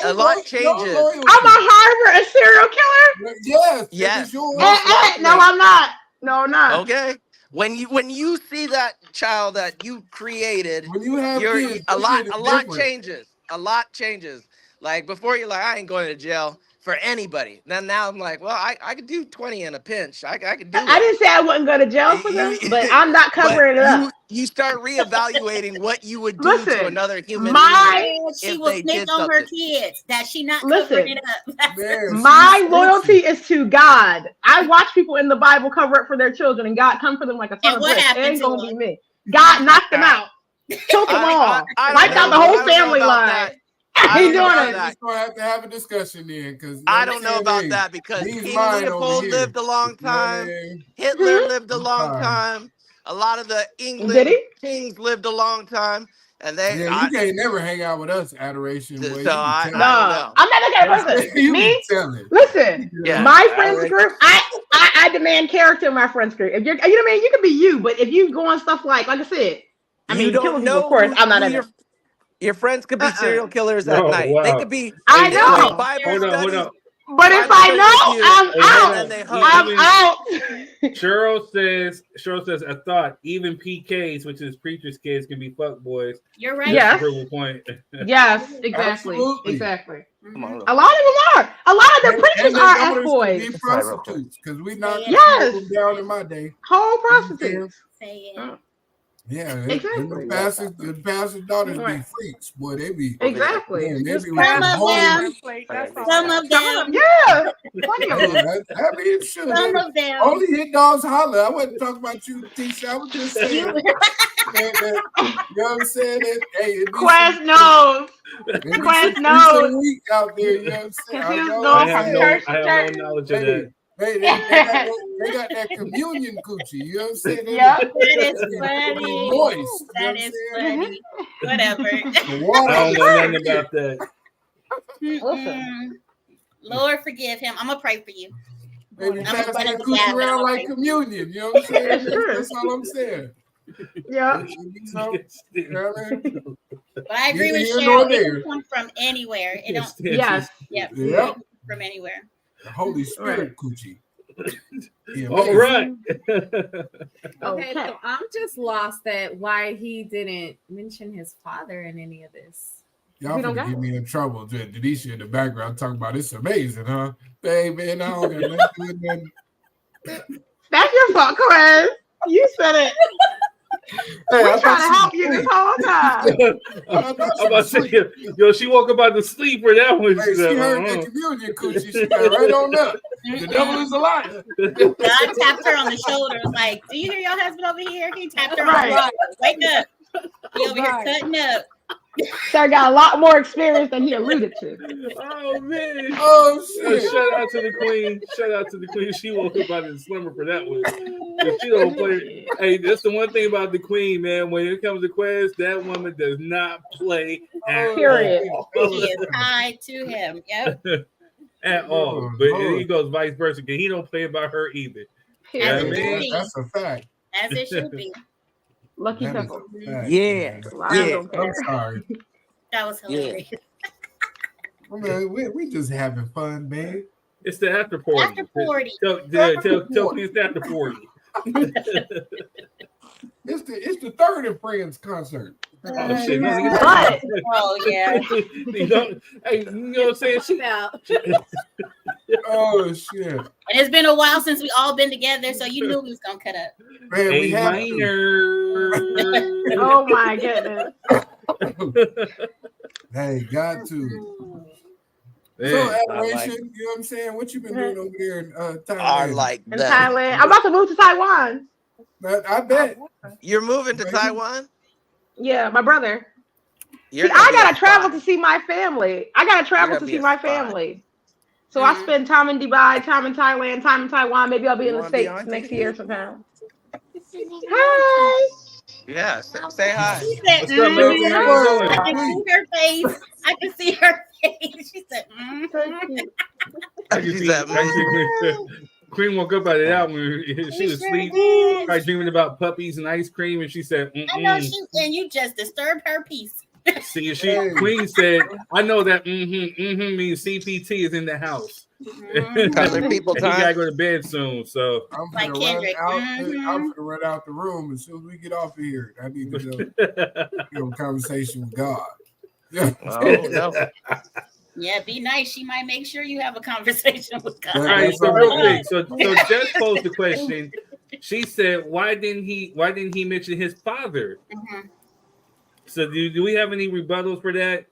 a lot changes. I'm a harbor a serial killer. Yes. No, I'm not. No, I'm not. Okay. When you see that child that you created, when you have kids, a lot changes. A lot changes. Like before, you're like, I ain't going to jail for anybody. Then now I'm like, well, I could do 20 in a pinch. I could do it. I didn't say I wouldn't go to jail for them, but I'm not covering it up. You start reevaluating what you would do to another human being. She will snitch on her kids. That she not covering it up. My loyalty is to God. I watch people in the Bible cover up for their children, and God come for them like a ton of bricks. It ain't gonna be me. God knocked them out, took them all, wiped out the whole family line. He's doing it. We're gonna have to have a discussion then, because I don't know about that, because King Leopold lived a long time. Hitler lived a long time. A lot of the English kings lived a long time, and they. You can't never hang out with us, Adoration. So I'm not that kind of person. Me, listen. Yeah, my friends group, I demand character in my friends group. If you're, you know what I mean, you can be you, but if you go on stuff like I said, I mean, killing people, of course, I'm not in it. Your friends could be serial killers at night. Wow. They could be. I know. Hold on. But if I know, I'm out. Cheryl says, I thought even PKs, which is preacher's kids, can be fuck boys. You're right. Yes. Point. Yes, exactly. Exactly. A lot of them are. A lot of the preachers are F boys. Prostitutes, because we knocked them down in my day. Whole prostitutes. Say it. Yeah, exactly. The pastor's daughters be freaks, boy. They be exactly. Man, they be some of them. Yeah. Some of them. Only hit dogs holler. I wasn't talking about you, Tisha. I was just saying. You know what I'm saying? Hey, Quest knows. Quest knows. Weak out there, you know what I'm saying? I have no knowledge of that. Hey, they got that communion coochie, you know what I'm saying? Yeah, that is funny. Moist, that is funny. Whatever. I don't know nothing about that. Lord, forgive him. I'm gonna pray for you. Baby, pass that coochie around like communion, you know what I'm saying? That's all I'm saying. Yeah. But I agree with Cheryl. It can come from anywhere. It don't. Yes. Yep. From anywhere. The Holy Spirit coochie. All right. Okay, so I'm just lost at why he didn't mention his father in any of this. Y'all gonna get me in trouble. Denisha in the background talking about it's amazing, huh? Baby, I don't got nothing. That's your fault, Chris. You said it. We're trying to help you this whole time. I'm about to say, yo, she woke up out the sleep for that one. Hey, she heard that communion coochie. She got right on up. The devil is a liar. God tapped her on the shoulder. Like, do you hear your husband over here? He tapped her on the shoulder. Wake up. He over here cutting up. Sir got a lot more experience than he alluded to. Oh man! Oh shit! Shout out to the queen! Shout out to the queen! She woke up out of the slumber for that one. If she don't play, hey, that's the one thing about the queen, man. When it comes to Quest, that woman does not play at Period. all. He is tied to him. Yep. At all, but he goes vice versa. He don't play about her either. As Yeah, it should be. That's a fact. As it should be. Lucky That is couple. a fact. Yeah. I'm sorry. That was hilarious. I mean, we just having fun, man. It's the after party. After party. Tell me it's the after party. It's the third of Friends concert. Oh shit! But Oh yeah. You know, hey, you know what I'm saying? Oh shit! And it's been a while since we all been together, so you knew we was gonna cut up. Man, we have oh my goodness. Hey, got to. Man, So, Adoration, you know what I'm saying? What you been doing over there in Thailand? In Thailand. I'm about to move to Taiwan. I bet. You're moving to Taiwan? Yeah, my brother. You're See, I gotta travel to see my family. I gotta travel to be see a my spy. family. So I spend time in Dubai, time in Thailand, time in Taiwan. Maybe I'll be in the wanna be States on next TV? year sometime. Hi. Yeah, say hi. She said, What's up, baby? How you doing? I can see her face. I can see her face. She said, I can see Queen woke up out of that when she was asleep, started dreaming about puppies and ice cream, and she said, I know and you just disturbed her peace. See, Queen said, I know that means CPT is in the house. Colored people And he time. gotta go to bed soon, so I'm Like gonna Kendrick. I'm gonna run out the room as soon as we get off of here. I need to have a conversation with God. Yeah. Oh no. Yeah, be nice. She might make sure you have a conversation with God. all right, so real quick, so Jess posed the question. She said, "Why didn't he mention his father?" Mhm. So do we have any rebuttals for that?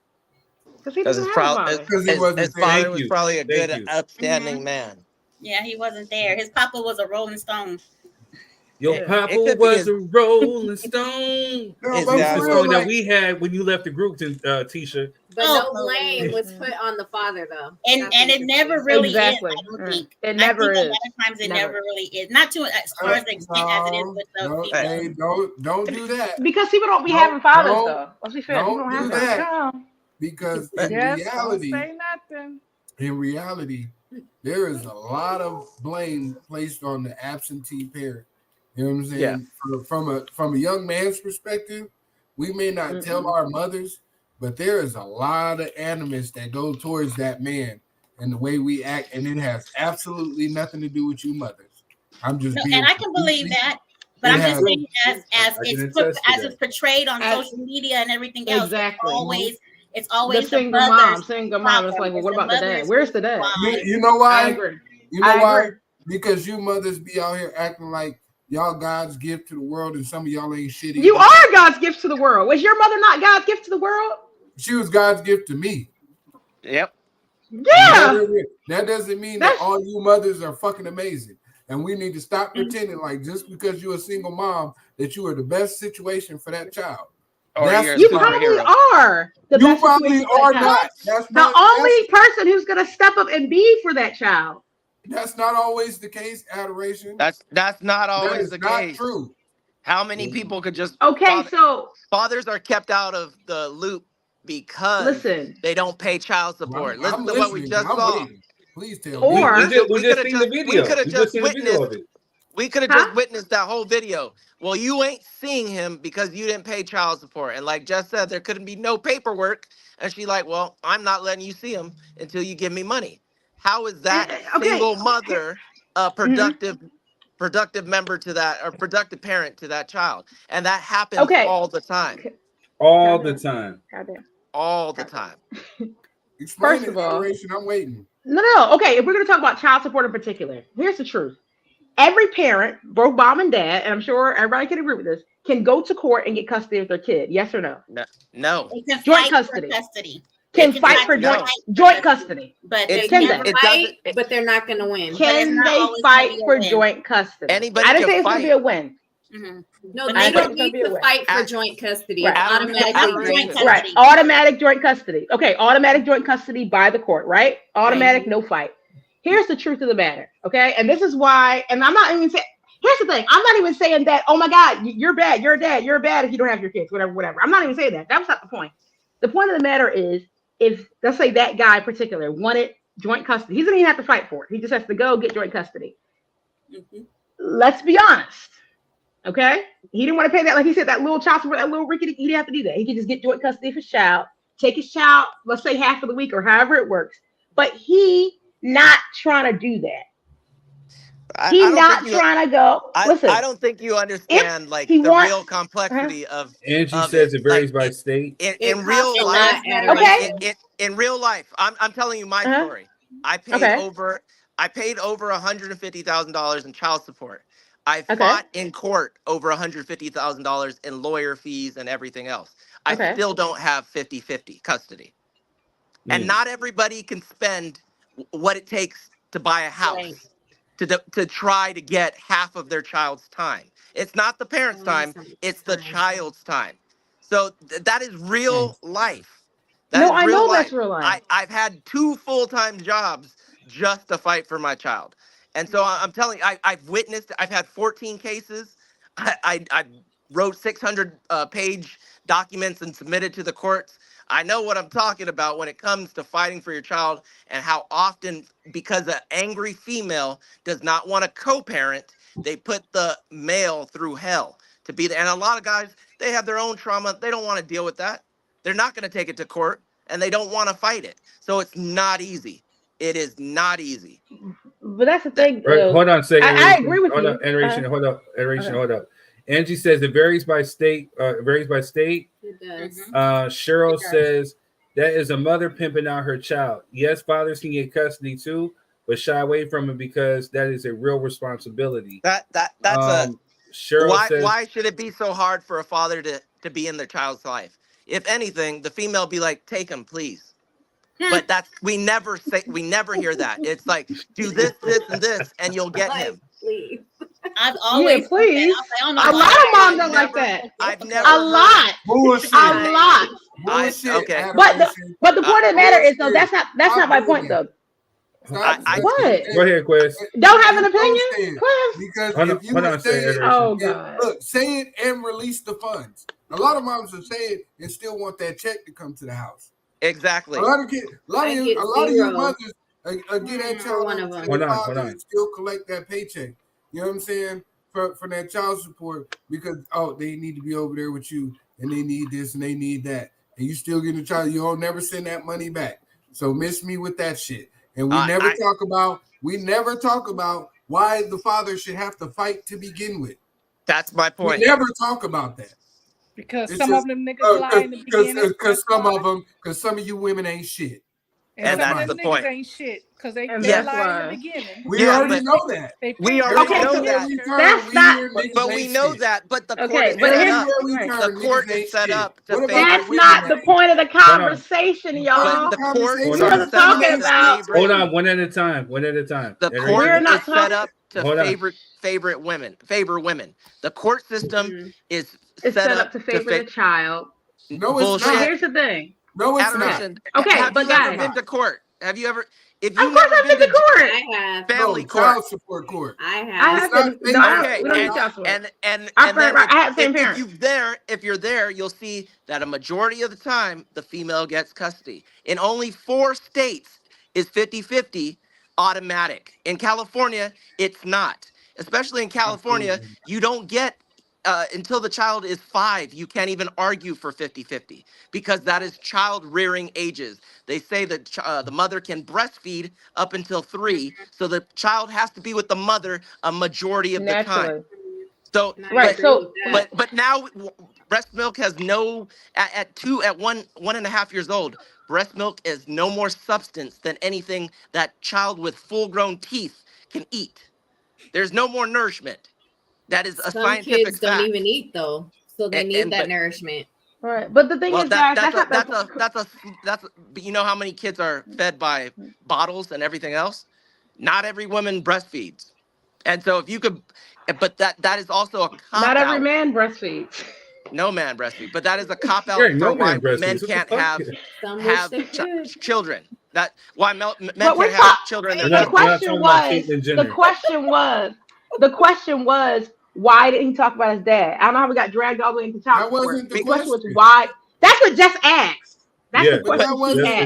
Because His father Thank was you. probably a Thank good, you. upstanding man. Yeah, he wasn't there. His papa was a Rolling Stone. Your Yeah, papa it could be was his- a Rolling Stone. It's the Exactly. song that we had when you left the group, Tisha. But no blame was put on the father, though. And it never really Exactly. is. I don't think. It never I think is. A lot of times it Never. never really is. Not to as far as the extent as it is with the No, female. hey, don't do that. Because people don't be No, having fathers no, though. Let's be fair. People Don't don't do have that. fathers. Because in Yes, reality, don't say nothing. there is a lot of blame placed on the absentee parent. You know what I'm saying? Yeah. From a young man's perspective, we may not tell our mothers, but there is a lot of animus that go towards that man and the way we act, and it has absolutely nothing to do with you mothers. I'm just being And I can believe that. But I'm just saying, as it's portrayed on social media and everything else, Exactly. it's always The single mom. Single mom. It's like, well, what about the dad? Where's the dad? You know why? I agree. You know I why? agree. Because you mothers be out here acting like y'all God's gift to the world, and some of y'all ain't shitty. You are God's gift to the world. Was your mother not God's gift to the world? She was God's gift to me. Yep. Yeah. That doesn't mean that all you mothers are fucking amazing. And we need to stop pretending like just because you're a single mom that you are the best situation for that child. You probably are. You probably are not. That's the only person who's going to step up and be for that child. That's not always the case, Adoration. That's not always the not case. True. How many people could just so fathers are kept out of the loop because they don't pay child support. Listen to what we just saw. Please tell me. Or we just seen the video. We could have just witnessed. We could have Huh? just witnessed that whole video. Well, you ain't seeing him because you didn't pay child support. And like Jess said, there couldn't be no paperwork. And she like, well, I'm not letting you see him until you give me money. How is that single mother a productive member to that, or productive parent to that child? And that happens all the time. All the time. All the time. Explain First it, of all- Adoration. I'm waiting. No. Okay, if we're going to talk about child support in particular, here's the truth. Every parent, both mom and dad, and I'm sure everybody can agree with this, can go to court and get custody of their kid. Yes or no? No. They can Joint fight custody. for custody. Can fight for joint custody. But they Can can they? fight, but they're not going to win. Can they fight for joint custody? Anybody I didn't say can it's going to be a win. No, they don't need to fight for joint custody. It's automatically joint custody. Right. Automatic joint custody. Okay. Automatic joint custody by the court, right? Automatic, no fight. Here's the truth of the matter. Okay. And this is why, and I'm not even saying, here's the thing. I'm not even saying that, oh my God, you're bad. You're a dad. You're bad if you don't have your kids, whatever. I'm not even saying that. That's not the point. The point of the matter is, if let's say that guy in particular wanted joint custody, he doesn't even have to fight for it. He just has to go get joint custody. Let's be honest. Okay, he didn't want to pay that, like he said, that little child support, that little Ricky. He didn't have to do that. He could just get joint custody of his child, take his child, let's say half of the week or however it works. But he not trying to do that. He's not trying to go. Listen, I don't think you understand like the real complexity of. Angie says it varies by state. In real life, in real life, I'm telling you my story. I paid over $150,000 in child support. I fought in court over $150,000 in lawyer fees and everything else. I still don't have 50-50 custody. And not everybody can spend what it takes to buy a house to try to get half of their child's time. It's not the parent's time, it's the child's time. So that is real life. I know that's real life. I've had 2 full-time jobs just to fight for my child. And so I'm telling you, I've witnessed, I've had 14 cases. I wrote 600-page documents and submitted to the courts. I know what I'm talking about when it comes to fighting for your child and how often, because an angry female does not want to co-parent, they put the male through hell to be there. And a lot of guys, they have their own trauma. They don't want to deal with that. They're not going to take it to court, and they don't want to fight it. So it's not easy. It is not easy. But that's the thing. Hold on a second. I agree with you. Hold up. Angie says it varies by state. It does. Cheryl says that is a mother pimping out her child. Yes, fathers can get custody too, but shy away from it because that is a real responsibility. Cheryl says, why should it be so hard for a father to be in their child's life? If anything, the female be like, take him, please. But we never hear that. It's like, do this, and this, and you'll get him. Please. I've always please. A lot of moms don't like that. I've never a lot. Bullshit. A lot. Bullshit. Okay. But the point of the matter is though, that's not my point though. What? Go ahead, Quest. Don't have an opinion? Quest? Because hold if you on, say it, God. Look, say it and release the funds. A lot of moms will say it and still want that check to come to the house. Exactly. A lot of you mothers get that child one of them. Hold on. and still collect that paycheck. You know what I'm saying? For that child support because they need to be over there with you and they need this and they need that. And you still get a child, you don't never send that money back. So miss me with that shit. And we never talk about why the father should have to fight to begin with. That's my point. We never talk about that. Because some of them niggas lie in the beginning. Because some of you women ain't shit. And that's the point. Ain't shit because they lie in the beginning. We already know that. We already know that. That's not. But we know that. But the court is but set up. The court is set up to favor. That's not the point of the conversation, y'all. But the court is talking about. Hold on, one at a time. The court is set up to favor women. The court system is set up to favor the child. No, it's not. Here's the thing. No, it's not. Okay, have but you ever guys, been to court? Have you ever? Of course, I've been to court. I have. Family court. Child support court. I have. Okay, we don't need child support. and then I have the same parents. if you're there, you'll see that a majority of the time the female gets custody. In only 4 states is 50-50 automatic. In California, it's not. Especially in California, you don't get until the child is 5, you can't even argue for 50-50 because that is child rearing ages. They say that the mother can breastfeed up until 3, so the child has to be with the mother a majority of the time. So right. But now breast milk has no at 1.5 years old. Breast milk is no more substance than anything that child with full grown teeth can eat. There's no more nourishment. That is a Some scientific kids fact. don't even eat though, so they need that but, nourishment. Right, but the thing is, guys, that's you know how many kids are fed by bottles and everything else? Not every woman breastfeeds, and so if you could, but that is also a cop not every out. man breastfeeds. No man breastfeeds, but that is a cop out for why men can't have children. That why men can't have children. The question was, why didn't he talk about his dad? I don't know how we got dragged all the way into child support. The question was why. That's what Jess asked. That's the question she asked.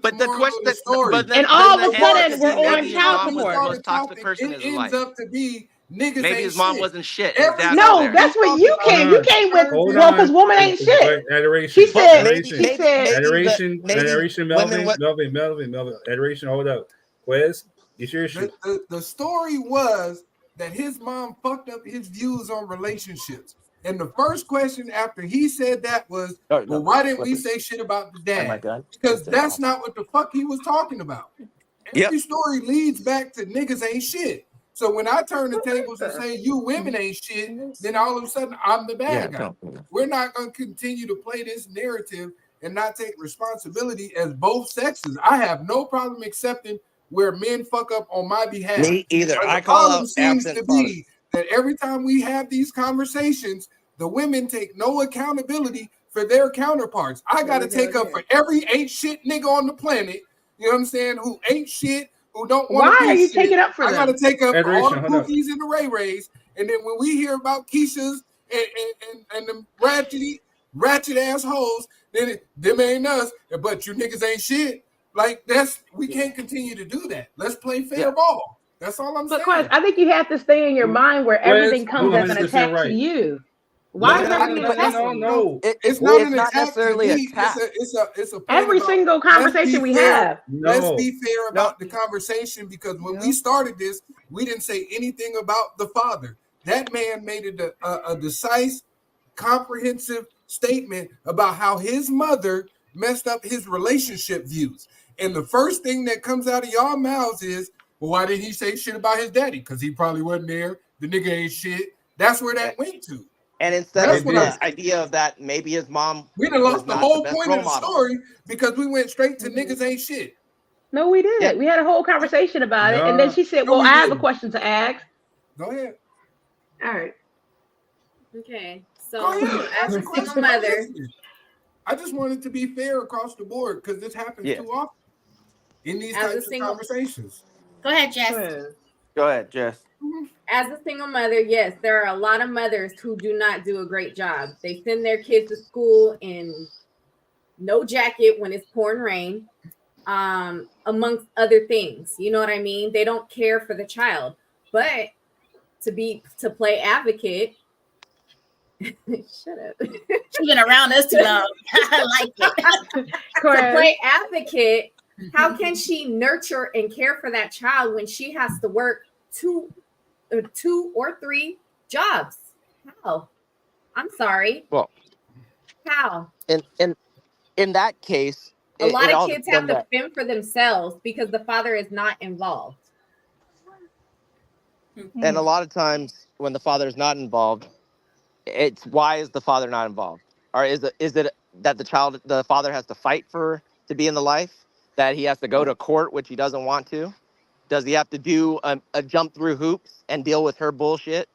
But the question, and all of a sudden we're on child support. It ends up to be niggas. Maybe his mom wasn't shit. No, that's what you came. You came with because woman ain't shit. Adoration. She said. Adoration. Melvin. Adoration. Hold up. Quiz. You sure? The story was that his mom fucked up his views on relationships. And the first question after he said that was, well, why didn't we say shit about the dad? Because that's not what the fuck he was talking about. Every story leads back to niggas ain't shit. So when I turn the tables and say you women ain't shit, then all of a sudden I'm the bad guy. We're not going to continue to play this narrative and not take responsibility as both sexes. I have no problem accepting where men fuck up on my behalf. Me either. But I call out seems to be that every time we have these conversations, the women take no accountability for their counterparts. I got to take up for every ain't shit nigga on the planet, you know what I'm saying, who ain't shit, who don't want to be Why are you shit. taking up for them? I got to take up for all the Pookies and the Ray Rays. And then when we hear about Keisha's and the ratchet assholes, then them ain't us, but you niggas ain't shit. Like, we can't continue to do that. Let's play fair ball. That's all I'm saying. But I think you have to stay in your mind where everything comes as an attack to you. Why is everything an attack? No. It's not an attack necessarily to me. It's a every single conversation we have. Let's be fair about the conversation, because when we started this, we didn't say anything about the father. That man made a decisive, comprehensive statement about how his mother messed up his relationship views. And the first thing that comes out of y'all mouths is, well, why didn't he say shit about his daddy? Because he probably wasn't there. The nigga ain't shit. That's where that went to. And instead of the idea of that, maybe his mom, we done lost the whole point of the story because we went straight to niggas ain't shit. No, we did. Yeah. We had a whole conversation about it, and then she said, "Well, I have a question to ask." Go ahead. All right. Okay. So as a single mother, I just wanted to be fair across the board because this happens too often in these types of conversations. Go ahead, Jess. Go ahead, Jess. As a single mother, yes, there are a lot of mothers who do not do a great job. They send their kids to school in no jacket when it's pouring rain, amongst other things. You know what I mean? They don't care for the child. But to play advocate, shut up. She's been around us too long. I like it. To play advocate, how can she nurture and care for that child when she has to work two or three jobs? How? I'm sorry. Well, how? In that case, a lot of kids have to fend for themselves because the father is not involved. And a lot of times when the father is not involved, it's why is the father not involved? Or is it that the father has to fight to be in the life? That he has to go to court, which he doesn't want to? Does he have to do a jump through hoops and deal with her bullshit?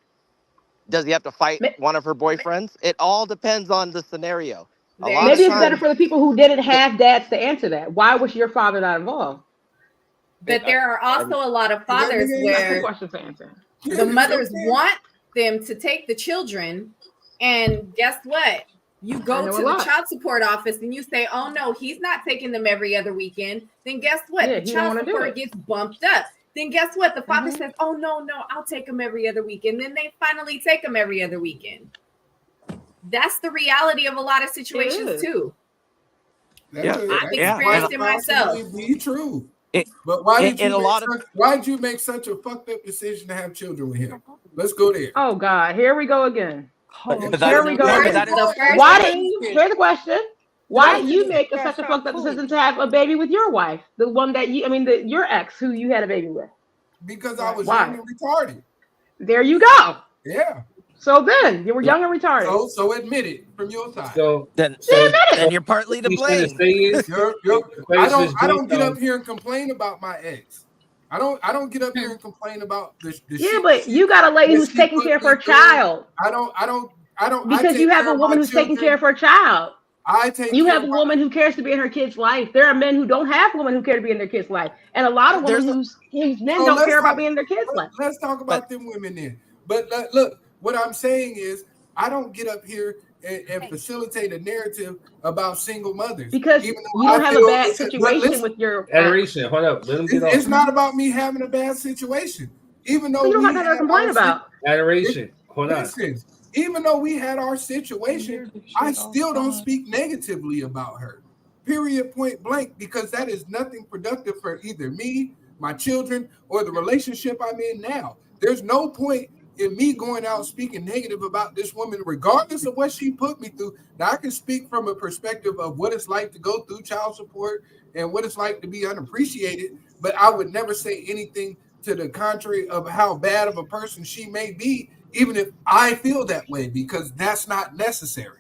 Does he have to fight one of her boyfriends? It all depends on the scenario. Maybe it's better for the people who didn't have dads to answer that. Why was your father not involved? But there are also a lot of fathers where the mothers want them to take the children, and guess what? You go to the child support office and you say, oh no, he's not taking them every other weekend. Then guess what? The child support gets bumped up. Then guess what? The father says, oh no, I'll take them every other weekend. Then they finally take them every other weekend. That's the reality of a lot of situations too. I've experienced it myself. Be true. But why did you make such a fucked up decision to have children with him? Let's go there. Oh God, here we go again. Here we go. Here's the question. Why did you make such a fucked up decision to have a baby with your wife? The one that your ex who you had a baby with? Because I was young and retarded. There you go. Yeah. So then you were young and retarded. So admit it from your side. Then you're partly to blame. I don't get up here and complain about my ex. I don't get up here and complain about the shit. But you got a lady who's taking care of her child. I don't because you have a woman who's taking care of her child. You have a woman who cares to be in her kid's life. There are men who don't have women who care to be in their kid's life, and a lot of women whose men don't care about being in their kids' life. Let's talk about them women then. But look, what I'm saying is, I don't get up here and facilitate a narrative about single mothers because you don't have a bad situation with your adoration. Hold up, let them get off. It's not about me having a bad situation, even though you don't have nothing to complain about. Adoration. Hold on. Even though we had our situation, I still don't speak negatively about her. Period, point blank, because that is nothing productive for either me, my children, or the relationship I'm in now. There's no point in me going out speaking negative about this woman, regardless of what she put me through. Now, I can speak from a perspective of what it's like to go through child support and what it's like to be unappreciated, but I would never say anything to the contrary of how bad of a person she may be, even if I feel that way, because that's not necessary.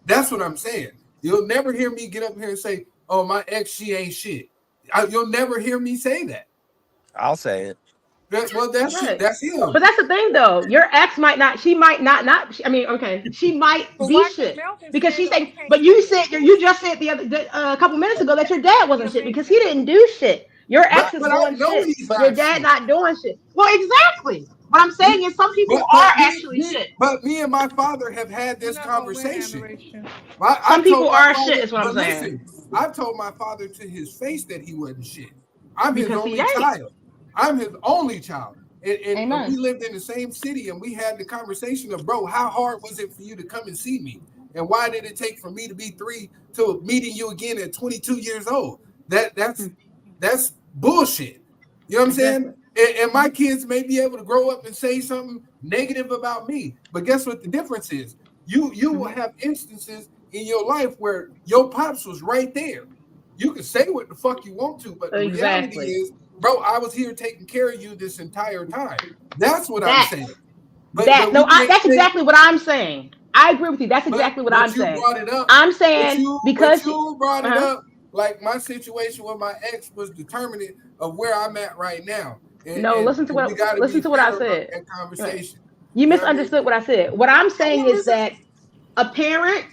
That's what I'm saying. You'll never hear me get up here and say, oh, my ex, she ain't shit. You'll never hear me say that. I'll say it. That's him. But that's the thing, though. Your ex might not. She might not. I mean, okay. She might be shit because she's saying. But you just said a couple minutes ago that your dad wasn't shit because he didn't do shit. Your ex is doing shit. Your dad not doing shit. Well, exactly. What I'm saying is some people are actually shit. But me and my father have had this conversation. Some people are shit, is what I'm saying. Listen, I've told my father to his face that he wasn't shit. I'm his only child. I'm his only child. And we lived in the same city, and we had the conversation of, bro, how hard was it for you to come and see me? And why did it take for me to be 3 to meeting you again at 22 years old? That's bullshit. You know what I'm saying? And my kids may be able to grow up and say something negative about me. But guess what the difference is? You will have instances in your life where your pops was right there. You can say what the fuck you want to, but the reality is, bro, I was here taking care of you this entire time. That's what I'm saying. That's exactly what I'm saying. I agree with you. That's exactly what I'm saying. I'm saying because you brought it up, like my situation with my ex was determinant of where I'm at right now. Listen to what I said. Conversation. You misunderstood what I said. What I'm saying is that a parent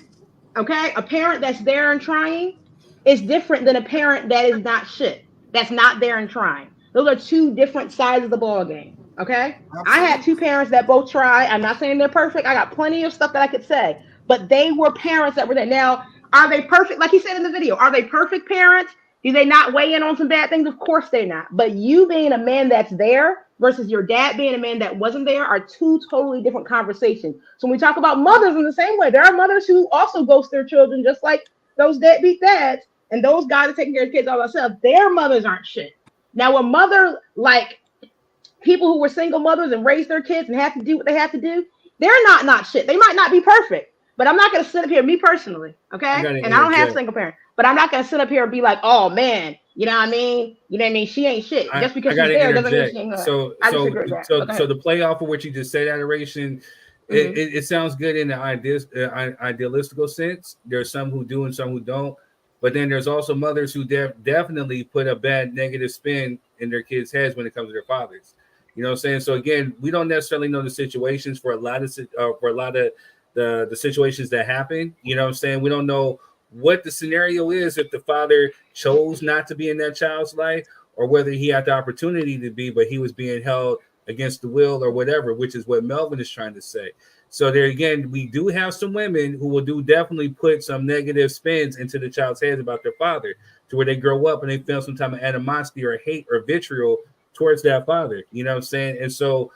that's there and trying is different than a parent that is not shit. That's not there and trying. Those are two different sides of the ball game. Okay. Absolutely. I had two parents that both try. I'm not saying they're perfect. I got plenty of stuff that I could say, but they were parents that were there. Now, are they perfect? Like he said in the video, are they perfect parents? Do they not weigh in on some bad things? Of course they're not. But you being a man that's there versus your dad being a man that wasn't there are two totally different conversations. So when we talk about mothers in the same way, there are mothers who also ghost their children, just like those deadbeat dads and those guys are taking care of kids all themselves. Their mothers aren't shit. Now, a mother, like people who were single mothers and raised their kids and have to do what they have to do, they're not shit. They might not be perfect, but I'm not going to sit up here, me personally, okay? And I don't have single parents. But I'm not gonna sit up here and be like, "Oh man, you know what I mean? You know what I mean? She ain't shit. Just because she's there doesn't mean she ain't good." So the play off of what you just said, adoration, it sounds good in the idealistical sense. There's some who do and some who don't, but then there's also mothers who definitely put a bad negative spin in their kids' heads when it comes to their fathers. You know what I'm saying? So again, we don't necessarily know the situations for a lot of the situations that happen. You know what I'm saying? We don't know what the scenario is if the father chose not to be in that child's life, or whether he had the opportunity to be, but he was being held against the will or whatever, which is what Melvin is trying to say. So there again, we do have some women who will definitely put some negative spins into the child's heads about their father, to where they grow up and they feel some type of animosity or hate or vitriol towards that father. You know what I'm saying? And so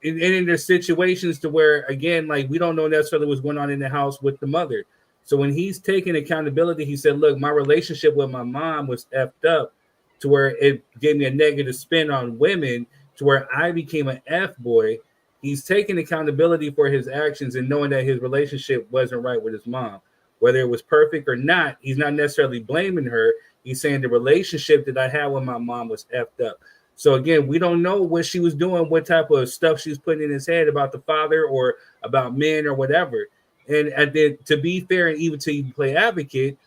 in there's situations to where, again, like we don't know necessarily what's going on in the house with the mother. So when he's taking accountability, he said, look, my relationship with my mom was effed up to where it gave me a negative spin on women, to where I became an F-boy. He's taking accountability for his actions and knowing that his relationship wasn't right with his mom. Whether it was perfect or not, he's not necessarily blaming her. He's saying the relationship that I had with my mom was effed up. So again, we don't know what she was doing, what type of stuff she's putting in his head about the father or about men or whatever. And then to be fair and even to even play advocate,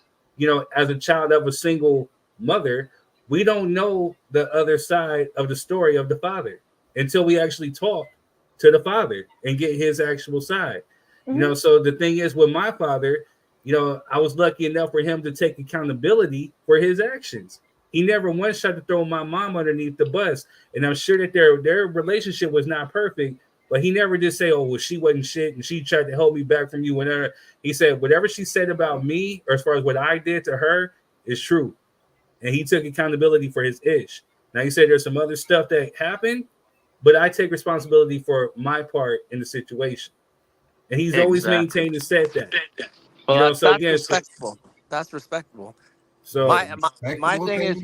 as a child of a single mother, we don't know the other side of the story of the father until we actually talk to the father and get his actual side. So the thing is with my father, I was lucky enough for him to take accountability for his actions. He never once tried to throw my mom underneath the bus. And I'm sure that their relationship was not perfect, but he never did say, oh, well, she wasn't shit and she tried to hold me back from you. Whenever he said, whatever she said about me, or as far as what I did to her, is true. And he took accountability for his ish. Now, he said there's some other stuff that happened, but I take responsibility for my part in the situation. And he's always maintained and said that. Well, that's respectable. That's respectable. So my thing is,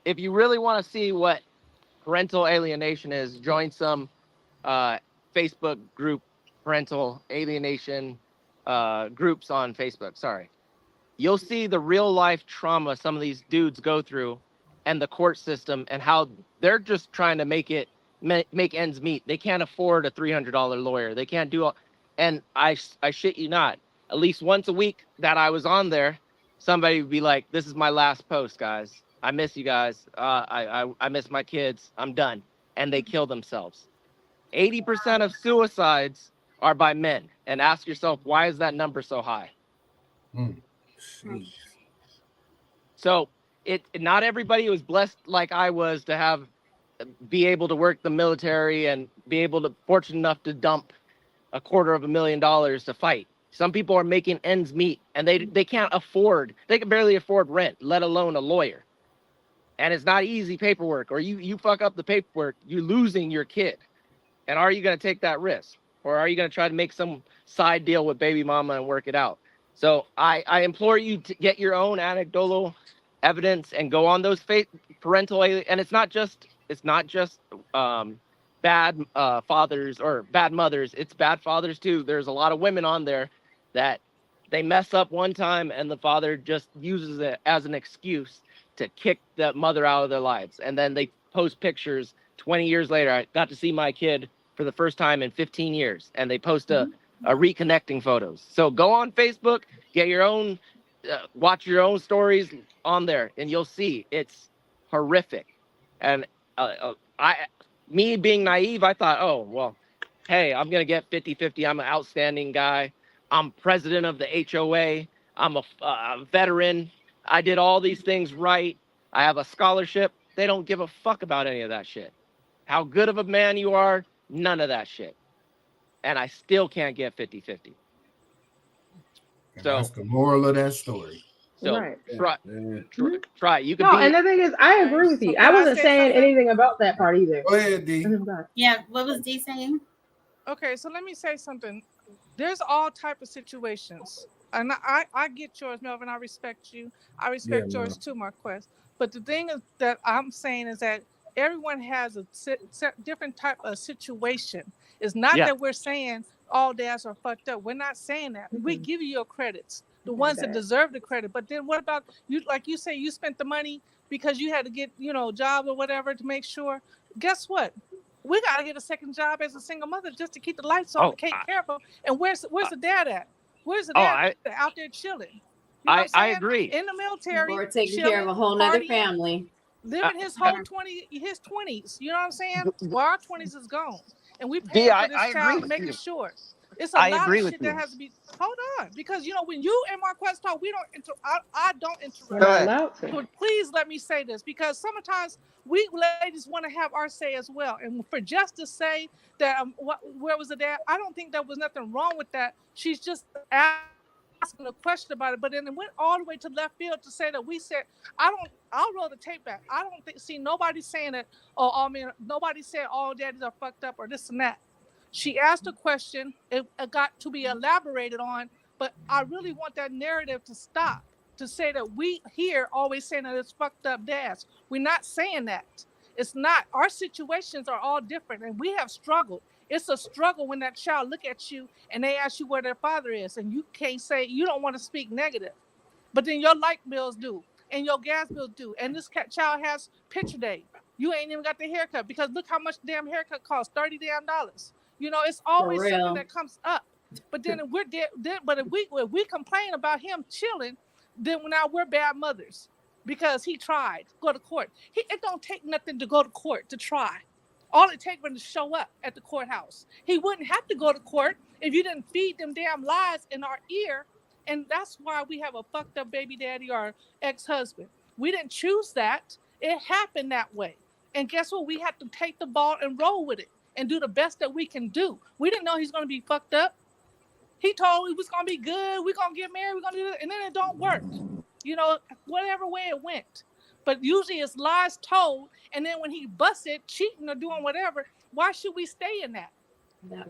if you really want to see what parental alienation is, join some Facebook group, parental alienation groups on Facebook. Sorry. You'll see the real life trauma some of these dudes go through and the court system and how they're just trying to make ends meet. They can't afford a $300 lawyer. They can't do all. And I shit you not, at least once a week that I was on there, somebody would be like, this is my last post, guys. I miss you guys. I miss my kids. I'm done. And they kill themselves. 80% of suicides are by men. And ask yourself, why is that number so high? So not everybody was blessed like I was to be able to work the military and be fortunate enough to dump $250,000 to fight. Some people are making ends meet and they can't afford, they can barely afford rent, let alone a lawyer. And it's not easy paperwork, or you fuck up the paperwork, you're losing your kid. And are you going to take that risk? Or are you going to try to make some side deal with baby mama and work it out? So I implore you to get your own anecdotal evidence and go on those parental, and it's not just bad fathers or bad mothers. It's bad fathers too. There's a lot of women on there that they mess up one time and the father just uses it as an excuse to kick the mother out of their lives. And then they post pictures 20 years later. I got to see my kid for the first time in 15 years. And they post a reconnecting photos. So go on Facebook, get your own, watch your own stories on there, and you'll see it's horrific. And me being naive, I thought, oh, well, hey, I'm going to get 50-50. I'm an outstanding guy. I'm president of the HOA. I'm a veteran. I did all these things right. I have a scholarship. They don't give a fuck about any of that shit. How good of a man you are, none of that shit. And I still can't get 50-50. So that's the moral of that story. So right. Try. You can and the thing is, I agree with you. I wasn't saying anything about that part either. Go ahead, D. Yeah, what was D saying? Okay, so let me say something. There's all type of situations. And I get yours, Melvin. I respect you. I respect yours too, Marquez. But the thing is that I'm saying is that everyone has a different type of situation. It's not that we're saying all dads are fucked up. We're not saying that. We give you your credits, the ones that deserve the credit. But then what about you? Like you say, you spent the money because you had to get, jobs or whatever to make sure. Guess what? We got to get a second job as a single mother just to keep the lights on, to take care of them. And where's the dad at? Where's the dad out there chilling? I agree. In the military, or taking care of a whole nother family, living his whole 20s. You know what I'm saying? Well, our 20s is gone, and we pay for this child, making sure. It's a lot of shit that has to be. Hold on, because when you and Marquez talk, we don't. I don't interrupt. So please let me say this, because sometimes we ladies want to have our say as well, and for just to say that where was the dad? I don't think there was nothing wrong with that. She's just asking a question about it, but then it went all the way to left field to say that we said I'll roll the tape back. I don't see nobody saying that. Nobody said all daddies are fucked up or this and that. She asked a question. It got to be elaborated on, but I really want that narrative to stop. To say that we here always saying that it's fucked up dads. We're not saying that. It's not. Our situations are all different, and we have struggled. It's a struggle when that child look at you and they ask you where their father is, and you can't say, you don't want to speak negative, but then your light bills do, and your gas bills do, and this child has picture day. You ain't even got the haircut because look how much the damn haircut costs, $30 damn. You know, it's always something that comes up. But then if if we complain about him chilling, then now we're bad mothers because he tried to go to court. It don't take nothing to go to court to try. All it takes was to show up at the courthouse. He wouldn't have to go to court if you didn't feed them damn lies in our ear. And that's why we have a fucked up baby daddy or ex-husband. We didn't choose that. It happened that way. And guess what? We had to take the ball and roll with it and do the best that we can do. We didn't know he's going to be fucked up. He told we was going to be good. We're going to get married. We're going to do it. And then it don't work. You know, whatever way it went. But usually it's lies told. And then when he busted, cheating or doing whatever, why should we stay in that?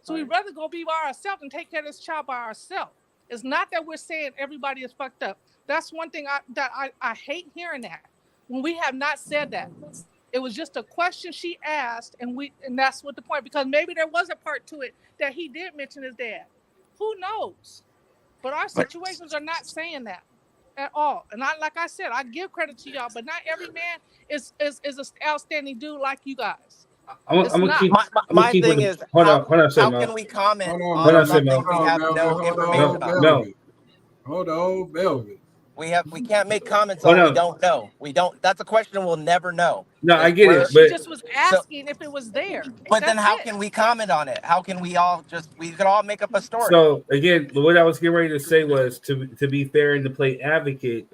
So we'd rather go be by ourselves and take care of this child by ourselves. It's not that we're saying everybody is fucked up. That's one thing I hate hearing that. When we have not said that. It was just a question she asked, and that's what the point, because maybe there was a part to it that he did mention his dad. Who knows? But our situations are not saying that at all. And like I said, I give credit to y'all, but not every man is an outstanding dude like you guys. My thing is, how can we comment on something we have no information about? Hold on, Melvin. We can't make comments on what we don't know. We don't. That's a question we'll never know. No, I get it. She just was asking if it was there. But then how can we comment on it? How can we could all make up a story? So again, what I was getting ready to say was to be fair and to play advocate.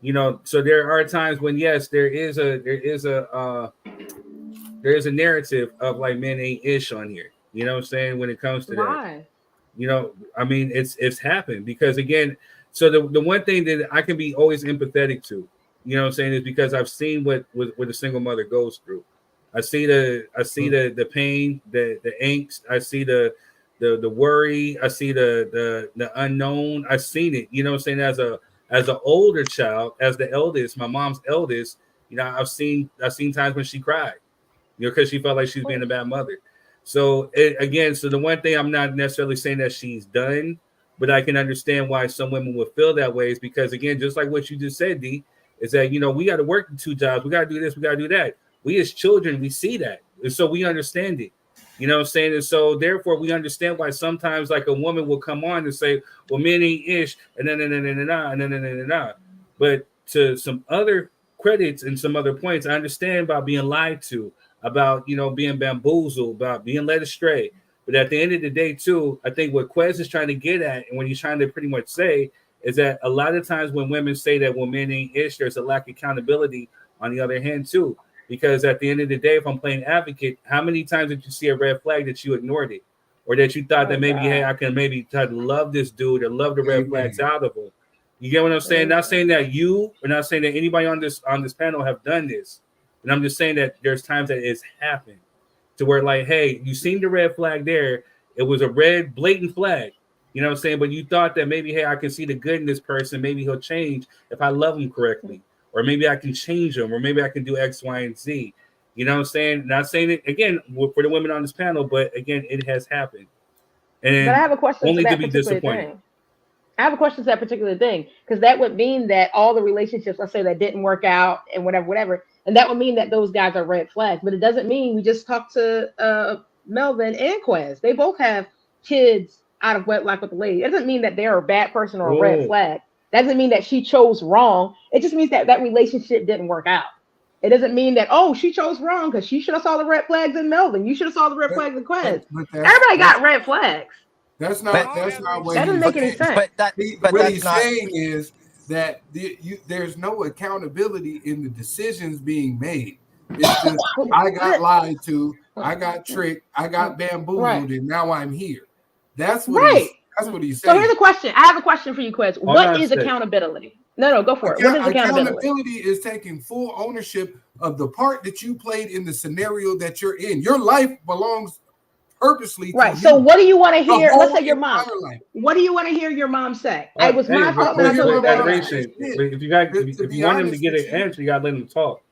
You know, so there are times when yes, there is a narrative of like men ain't ish on here. You know what I'm saying? When it comes to that, you know, I mean, it's happened because again. So the one thing that I can be always empathetic to, you know what I'm saying, is because I've seen what a single mother goes through. I see the pain, the angst. I see the worry. I see the unknown. I've seen it. You know what I'm saying? As an older child, as the eldest, my mom's eldest. You know, I've seen times when she cried, you know, because she felt like she was being a bad mother. So so the one thing I'm not necessarily saying that she's done. But I can understand why some women would feel that way is because, again, just like what you just said, D, is that, you know, we got to work 2 jobs. We got to do this. We got to do that. We as children, we see that. And so we understand it. You know what I'm saying? And so, therefore, we understand why sometimes, like, a woman will come on and say, well, men ain't ish, and then. But to some other credits and some other points, I understand about being lied to, about, you know, being bamboozled, about being led astray. But at the end of the day, too, I think what Quez is trying to get at, and when he's trying to pretty much say, is that a lot of times when women say that, well, men ain't ish, there's a lack of accountability on the other hand, too. Because at the end of the day, if I'm playing advocate, how many times did you see a red flag that you ignored it? Or that you thought that maybe, hey, I can maybe try to love this dude or love the red flags out of him. You get what I'm saying? Not saying that you, or not saying that anybody on this panel have done this. And I'm just saying that there's times that it's happened. To where like, hey, you seen the red flag there. It was a red, blatant flag. You know what I'm saying? But you thought that maybe, hey, I can see the good in this person. Maybe he'll change if I love him correctly. Or maybe I can change him. Or maybe I can do X, Y, and Z. You know what I'm saying? Not saying it, again, for the women on this panel, but again, it has happened. And but I have a question only to that to be particular disappointed. thing. I have a question to that particular thing, because that would mean that all the relationships, let's say, that didn't work out and whatever, and that would mean that those guys are red flags. But it doesn't mean we just talked to Melvin and Quez. They both have kids out of wedlock with the lady. It doesn't mean that they're a bad person or a red flag. That doesn't mean that she chose wrong. It just means that that relationship didn't work out. It doesn't mean that, oh, she chose wrong because she should have saw the red flags in Melvin. You should have saw the red flags in Quez. Everybody got red flags. That's not what that doesn't make any sense. What he's saying is that there's no accountability in the decisions being made. It's just I got lied to, I got tricked, I got bamboozled, and now I'm here. That's what that's what he's saying. So here's a question. I have a question for you, Quez. What is accountability? No, go for it. What is accountability? Accountability is taking full ownership of the part that you played in the scenario that you're in. Your life belongs purposely to you. So what do you want to hear? Let's say your mom. What do you want to hear your mom say? I was my fault that I told If you want him to get an answer, you gotta let him talk.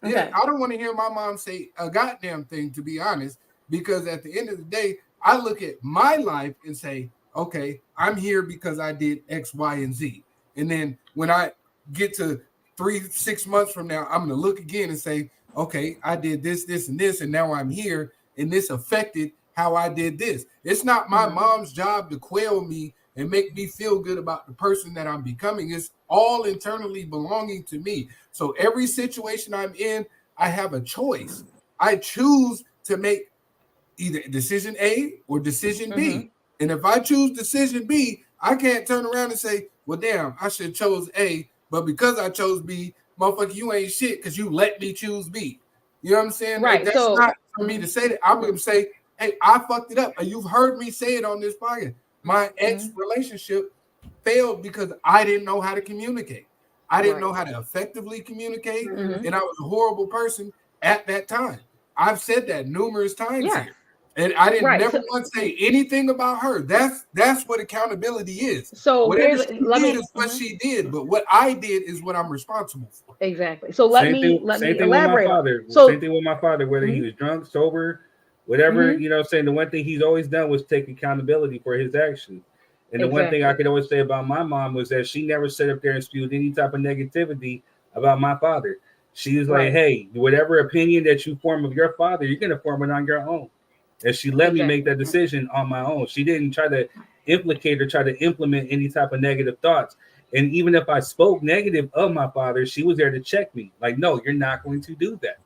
Yeah, I don't want to hear my mom say a goddamn thing, to be honest, because at the end of the day, I look at my life and say, okay, I'm here because I did X, Y, and Z. And then when I get to 3-6 months from now, I'm going to look again and say, okay, I did this, this, and this, and now I'm here, and this affected how I did this. It's not my mom's job to quell me and make me feel good about the person that I'm becoming. It's all internally belonging to me. So every situation I'm in, I have a choice. I choose to make either decision A or decision B. And if I choose decision B, I can't turn around and say, well, damn, I should have chose A, but because I chose B, motherfucker, you ain't shit because you let me choose B. You know what I'm saying? Right. That's not for me to say that. I'm going to say, hey, I fucked it up. And you've heard me say it on this podcast. My ex relationship failed because I didn't know how to communicate. I didn't know how to effectively communicate. And I was a horrible person at that time. I've said that numerous times here. And I didn't never once say anything about her. That's what accountability is. So whatever she did is what she did, but what I did is what I'm responsible for. Exactly. So let me elaborate. Same thing with my father, whether he was drunk, sober, whatever, you know what I'm saying? The one thing he's always done was take accountability for his actions. And the one thing I could always say about my mom was that she never sat up there and spewed any type of negativity about my father. She was like, hey, whatever opinion that you form of your father, you're going to form it on your own. And she let me make that decision on my own. She didn't try to implicate or try to implement any type of negative thoughts. And even if I spoke negative of my father, she was there to check me. Like, no, you're not going to do that.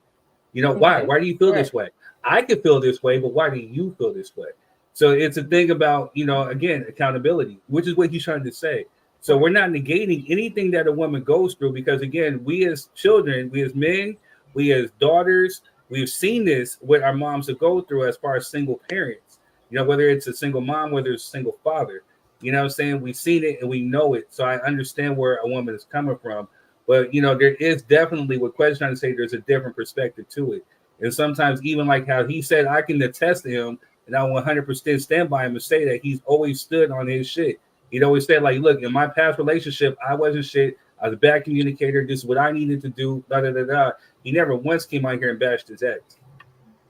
You know, why? Why do you feel this way? I could feel this way, but why do you feel this way? So it's a thing about, you know, again, accountability, which is what he's trying to say. So we're not negating anything that a woman goes through because, again, we as children, we as men, we as daughters, we've seen this what our moms will go through as far as single parents, you know, whether it's a single mom, whether it's a single father, you know what I'm saying? We've seen it and we know it. So I understand where a woman is coming from. But, you know, there is definitely what Quest trying to say, there's a different perspective to it. And sometimes even like how he said, I can attest to him and I 100% stand by him and say that he's always stood on his shit. He'd always said, like, look, in my past relationship, I wasn't shit. I was a bad communicator. This is what I needed to do. Da, da, da, da. He never once came out here and bashed his ex.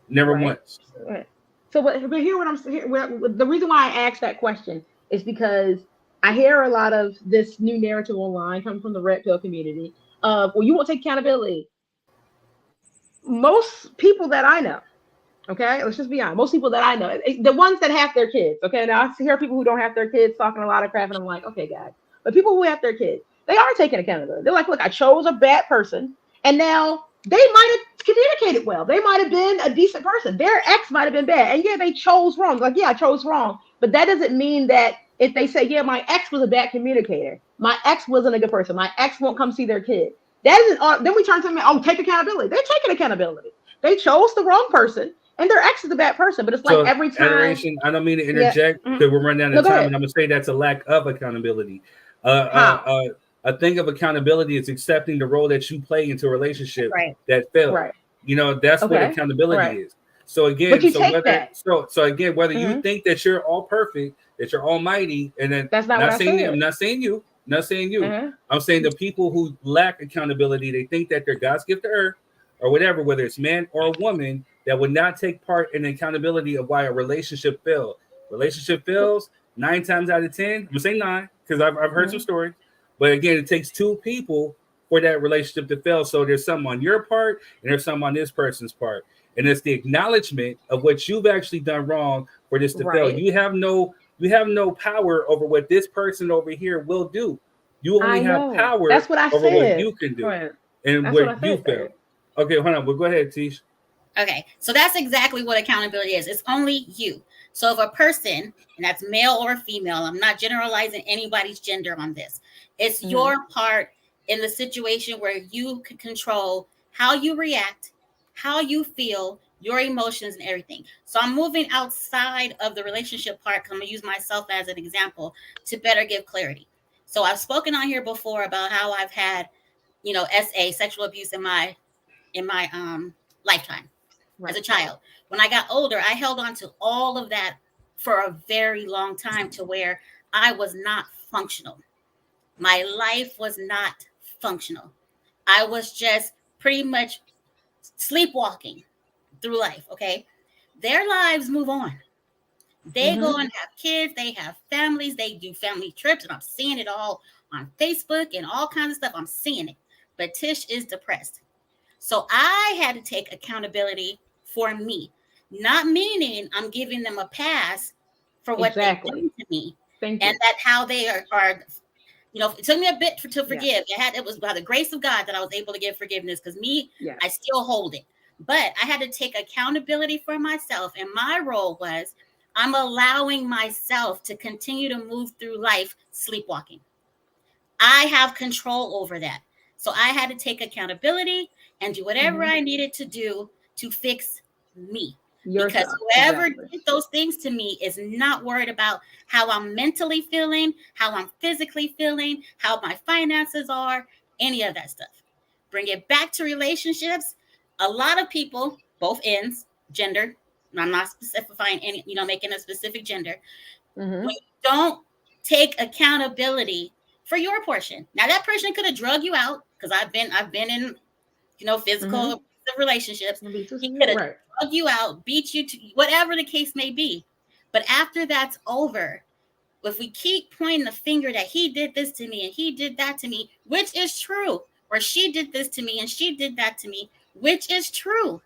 Never once. Right. So, but here, what I'm saying, the reason why I asked that question is because I hear a lot of this new narrative online coming from the red pill community of, well, you won't take accountability. Most people that I know, okay, let's just be honest. Most people that I know, the ones that have their kids, okay, now I hear people who don't have their kids talking a lot of crap, and I'm like, okay, guys, but people who have their kids, they are taking accountability. They're like, look, I chose a bad person, and now they might have communicated well. They might have been a decent person. Their ex might have been bad, and yeah, they chose wrong. Like, yeah, I chose wrong, but that doesn't mean that if they say, yeah, my ex was a bad communicator, my ex wasn't a good person, my ex won't come see their kid. That isn't. Then we turn to them, oh, take accountability. They're taking accountability. They chose the wrong person, and their ex is a bad person. But it's like every time. Adoration, I don't mean to interject because we're running out of time, and I'm gonna say that's a lack of accountability. A thing of accountability is accepting the role that you play into a relationship that failed. Right. You know, that's what accountability is. So again, whether you think that you're all perfect, that you're almighty, and then I'm not saying you. I'm saying the people who lack accountability, they think that they're God's gift to earth or whatever, whether it's man or a woman, that would not take part in the accountability of why a relationship failed. Relationship fails 9 times out of 10. I'm gonna say 9 because I've heard some stories. But again, it takes 2 people for that relationship to fail. So there's some on your part and there's some on this person's part. And it's the acknowledgement of what you've actually done wrong for this to fail. You have no power over what this person over here will do. You only have power over what you can do and what you fail. Okay, hold on. Well, go ahead, Tish. Okay, so that's exactly what accountability is. It's only you. So if a person, and that's male or female, I'm not generalizing anybody's gender on this. It's your part in the situation where you can control how you react, how you feel, your emotions and everything. So I'm moving outside of the relationship part. I'm gonna use myself as an example to better give clarity. So I've spoken on here before about how I've had, sexual abuse in my lifetime as a child. When I got older, I held on to all of that for a very long time to where I was not functional. My life was not functional. I was just pretty much sleepwalking through life. Okay. Their lives move on. They go and have kids. They have families. They do family trips. And I'm seeing it all on Facebook and all kinds of stuff. I'm seeing it. But Tish is depressed. So I had to take accountability for me, not meaning I'm giving them a pass for what they've done to me. And that how they are, you know, it took me a bit to forgive. It was by the grace of God that I was able to give forgiveness, because I still hold it. But I had to take accountability for myself. And my role was, I'm allowing myself to continue to move through life sleepwalking. I have control over that. So I had to take accountability and do whatever I needed to do to fix me. Because whoever did those things to me is not worried about how I'm mentally feeling, how I'm physically feeling, how my finances are, any of that stuff. Bring it back to relationships. A lot of people, both ends, gender, I'm not specifying any, you know, making a specific gender. When you don't take accountability for your portion. Now that person could have drug you out, because I've been in, you know, physical relationships. He could have drug you out, beat you to whatever the case may be. But after that's over, if we keep pointing the finger that he did this to me and he did that to me, which is true, or she did this to me and she did that to me, which is true.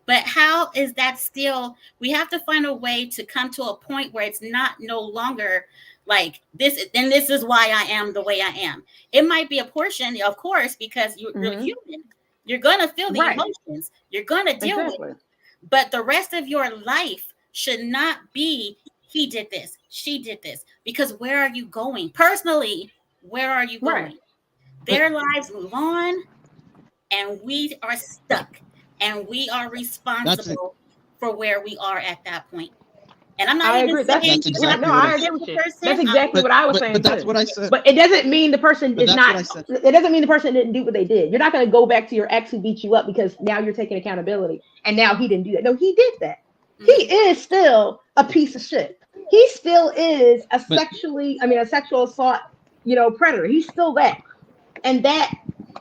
But how is that still? We have to find a way to come to a point where it's no longer like this, and this is why I am the way I am. It might be a portion, of course, because you're human. You're going to feel the emotions. You're going to deal with it. But the rest of your life should not be, he did this, she did this. Because where are you going? Personally, where are you going? Their lives move on, and we are stuck. And we are responsible for where we are at that point. And I'm not I even agree. saying I agree with you. That's exactly what I was saying. But that's what I said. But it doesn't mean the person is not. It doesn't mean the person didn't do what they did. You're not going to go back to your ex who beat you up because now you're taking accountability and now he didn't do that. No, he did that. He is still a piece of shit. He still is a sexual assault, you know, predator. He's still that. And that,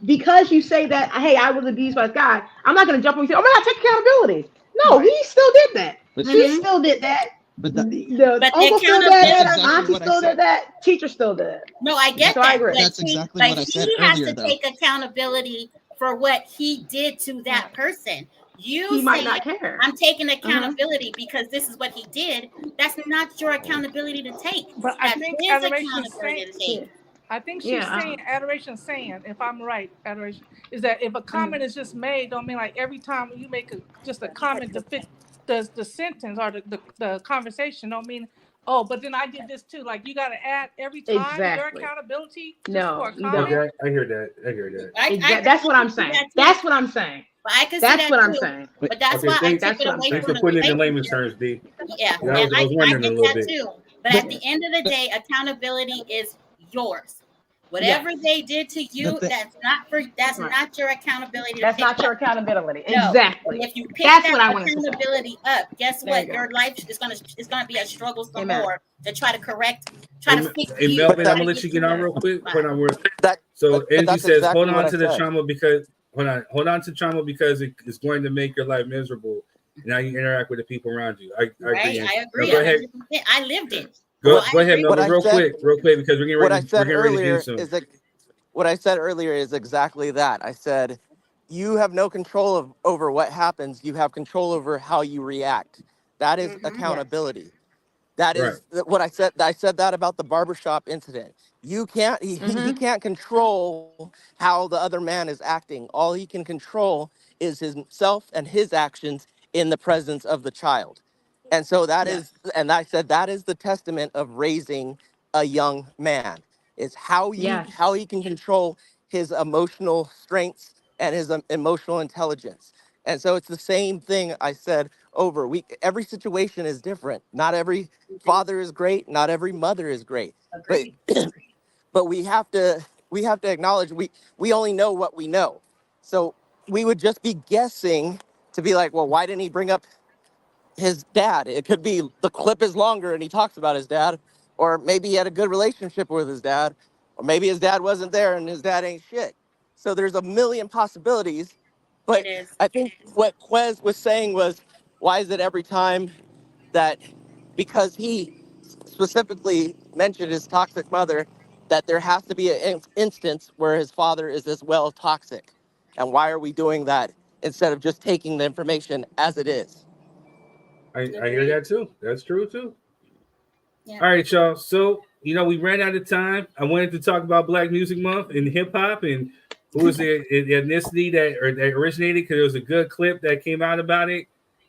because you say that, hey, I was abused by this guy, I'm not going to jump on you and say, oh my God, take accountability. No, he still did that. He still did that. But the uncle still did that, auntie still did that, teacher still did that. No, I get so that. I agree. That's exactly what I said earlier. He has to take accountability for what he did to that person. He might not care. I'm taking accountability because this is what he did. That's not your accountability to take. But I think she's saying, adoration saying, if I'm right, adoration, is that if a comment is just made, don't mean like every time you make just a comment to fit the sentence or the conversation, don't mean, oh, but then I did this too. Like you got to add every time your accountability. No, okay, I hear that. That's what I'm saying. That's what I'm saying. But I can that's what I'm saying. But that's why I took it away thanks from for putting it in layman's terms, D. Yeah, and I was wondering a little bit. Too. But at the end of the day, accountability is yours. Whatever they did to you, that's not your accountability. That's not your accountability. No. Exactly. If you pick that accountability up, guess what? Your life is gonna be a struggle some more to try to fix you. Hey Melvin, I'm gonna let you get on real quick. So Angie says, hold on to the trauma because it's going to make your life miserable. Now you interact with the people around you. I agree. Go ahead. I lived it. Go ahead, Melvin, real quick, because we're getting ready to do something. What I said earlier is exactly that. I said, you have no control over what happens. You have control over how you react. That is accountability. That is what I said. I said that about the barbershop incident. You can't, he can't control how the other man is acting. All he can control is himself and his actions in the presence of the child. And so that is, and I said, that is the testament of raising a young man, is how he can control his emotional strengths and his emotional intelligence. And so it's the same thing I said over. Every situation is different. Not every father is great. Not every mother is great. But we have to acknowledge we only know what we know. So we would just be guessing to be like, well, why didn't he bring up his dad? It could be the clip is longer and he talks about his dad, or maybe he had a good relationship with his dad, or maybe his dad wasn't there and his dad ain't shit. So there's a million possibilities. But I think what Quez was saying was, why is it every time that, because he specifically mentioned his toxic mother, that there has to be an instance where his father is as well toxic? And why are we doing that instead of just taking the information as it is. I hear that too. That's true too. Yeah. All right, y'all. So, we ran out of time. I wanted to talk about Black Music Month and hip hop and who was the ethnicity that originated, because there was a good clip that came out about it.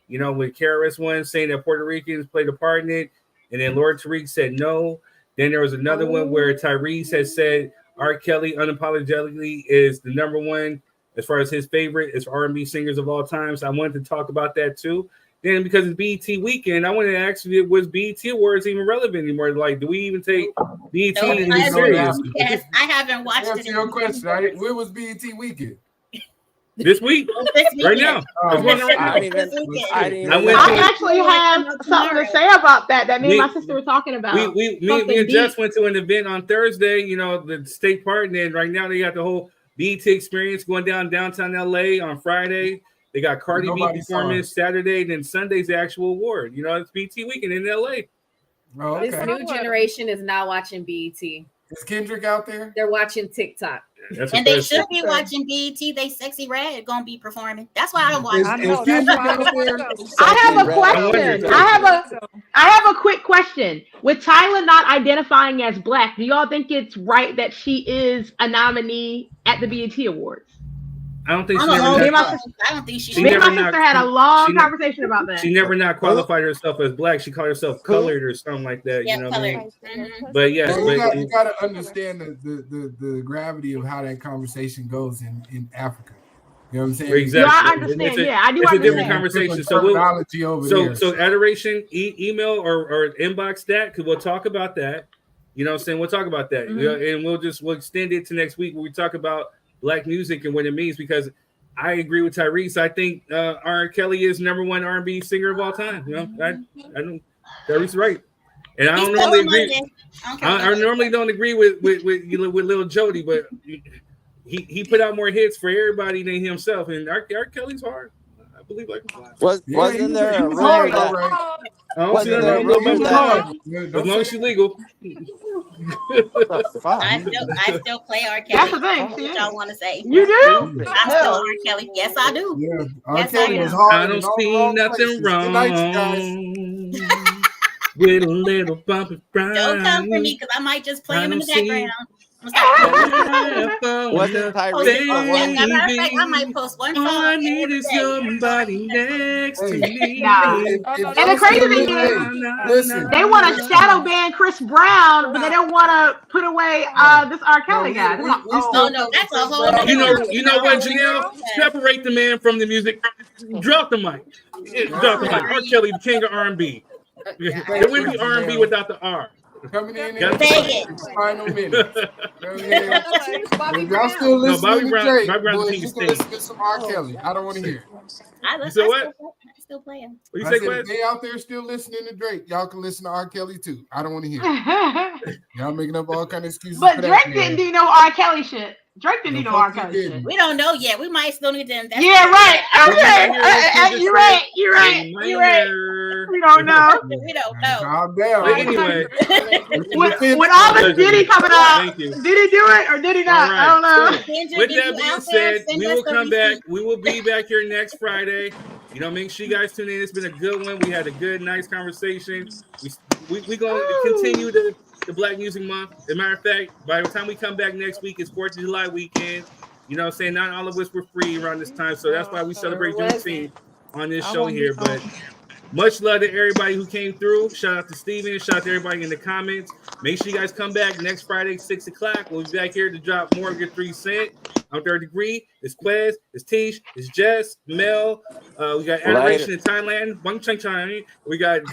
With KRS-One saying that Puerto Ricans played a part in it, and then Lord Tariq said no. Then there was another one where Tyrese had said R. Kelly unapologetically is the number one as far as his favorite as R&B singers of all time. So I wanted to talk about that too. Then because it's BET weekend, I wanted to ask you, was BET Awards even relevant anymore? Like, do we even take BET serious? Yes, I haven't watched it. That's your question, right? Where was BET weekend? This week, right now. I actually have something to say about that. That me and my sister were talking about. Me and Jess went to an event on Thursday. The state park, and then right now they got the whole BET experience going down downtown LA on Friday. They got Cardi B performance Saturday, and then Sunday's the actual award. It's BET weekend in LA. Oh, okay. This new generation is not watching BET. Is Kendrick out there? They're watching TikTok. And they should be watching BET. They Sexy Red gonna be performing. That's why I don't watch. I have a question. I have a quick question. With Tyla not identifying as Black, do y'all think it's right that she is a nominee at the BET Awards? I don't think me and my sister had a long conversation about that. She never not qualified herself as Black. She called herself colored or something like that. Yeah, you know what I mean? Mm-hmm. But yes, you got to understand the gravity of how that conversation goes in Africa. You know what I'm saying? Exactly. Yeah, I understand. I do understand. It's a different conversation. So Adoration, email or inbox that, because we'll talk about that. You know what I'm saying? We'll talk about that. And we'll extend it to next week where we talk about Black music and what it means, because I agree with Tyrese. I think R. Kelly is number one R&B singer of all time. I don't. Tyrese right, and I don't normally agree. I normally don't agree with Lil Jody, but he put out more hits for everybody than himself, and R. Kelly's hard. I believe wasn't there a rumor that? As long as she's legal. I still play R. Kelly. That's the thing. What y'all want to say? You do? I'm still R. Kelly. Yes, I do. Yeah, yes, I do. I don't see nothing wrong with a little bumpy brown. Don't come for me, because I might just play him in the background. Wasn't Tyrese? I might post one song. All I need is somebody next to me. And the crazy thing is, they want to shadow ban Chris Brown, but they don't want to put away this R. Kelly guy. No, that's a whole. You know what, Janelle? Separate the man from the music. Drop the mic. Drop the mic. R. Kelly, the king of R&B. There wouldn't be R&B without the R. Coming in final minutes. Y'all still listening to Drake, boys, you can listen to some R. Kelly. I don't want to hear it. You said what? Still playing. What you say, if they out there still listening to Drake, y'all can listen to R. Kelly too. I don't want to hear it. Y'all making up all kind of excuses. But Drake didn't do no R. Kelly shit. Drake didn't do no R. Kelly shit. We don't know yet. We might still need to invest. Yeah, right. Okay. You're right. We don't know. We don't know. Calm down. But anyway, with all the Diddy coming up, did he do it or did he not? I don't know. With that being said, we will come back. We will be back here next Friday. Make sure you guys tune in. It's been a good one. We had a good, nice conversation. We're going to continue the Black Music Month. As a matter of fact, by the time we come back next week, it's 4th of July weekend. You know what I'm saying? Not all of us were free around this time, so that's why we celebrate Juneteenth on this show here. But much love to everybody who came through. Shout out to Steven. Shout out to everybody in the comments. Make sure you guys come back next Friday, 6 o'clock. We'll be back here to drop more of your 3 cents. I'm Third Degree. It's Quez. It's Tish. It's Jess. Mel. We got Adoration in Thailand. Bang Chang Chang. We got D.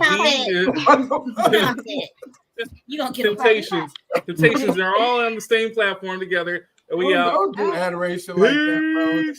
You don't get Temptations. Temptations are all on the same platform together. And we out. Don't do Adoration like that, bro.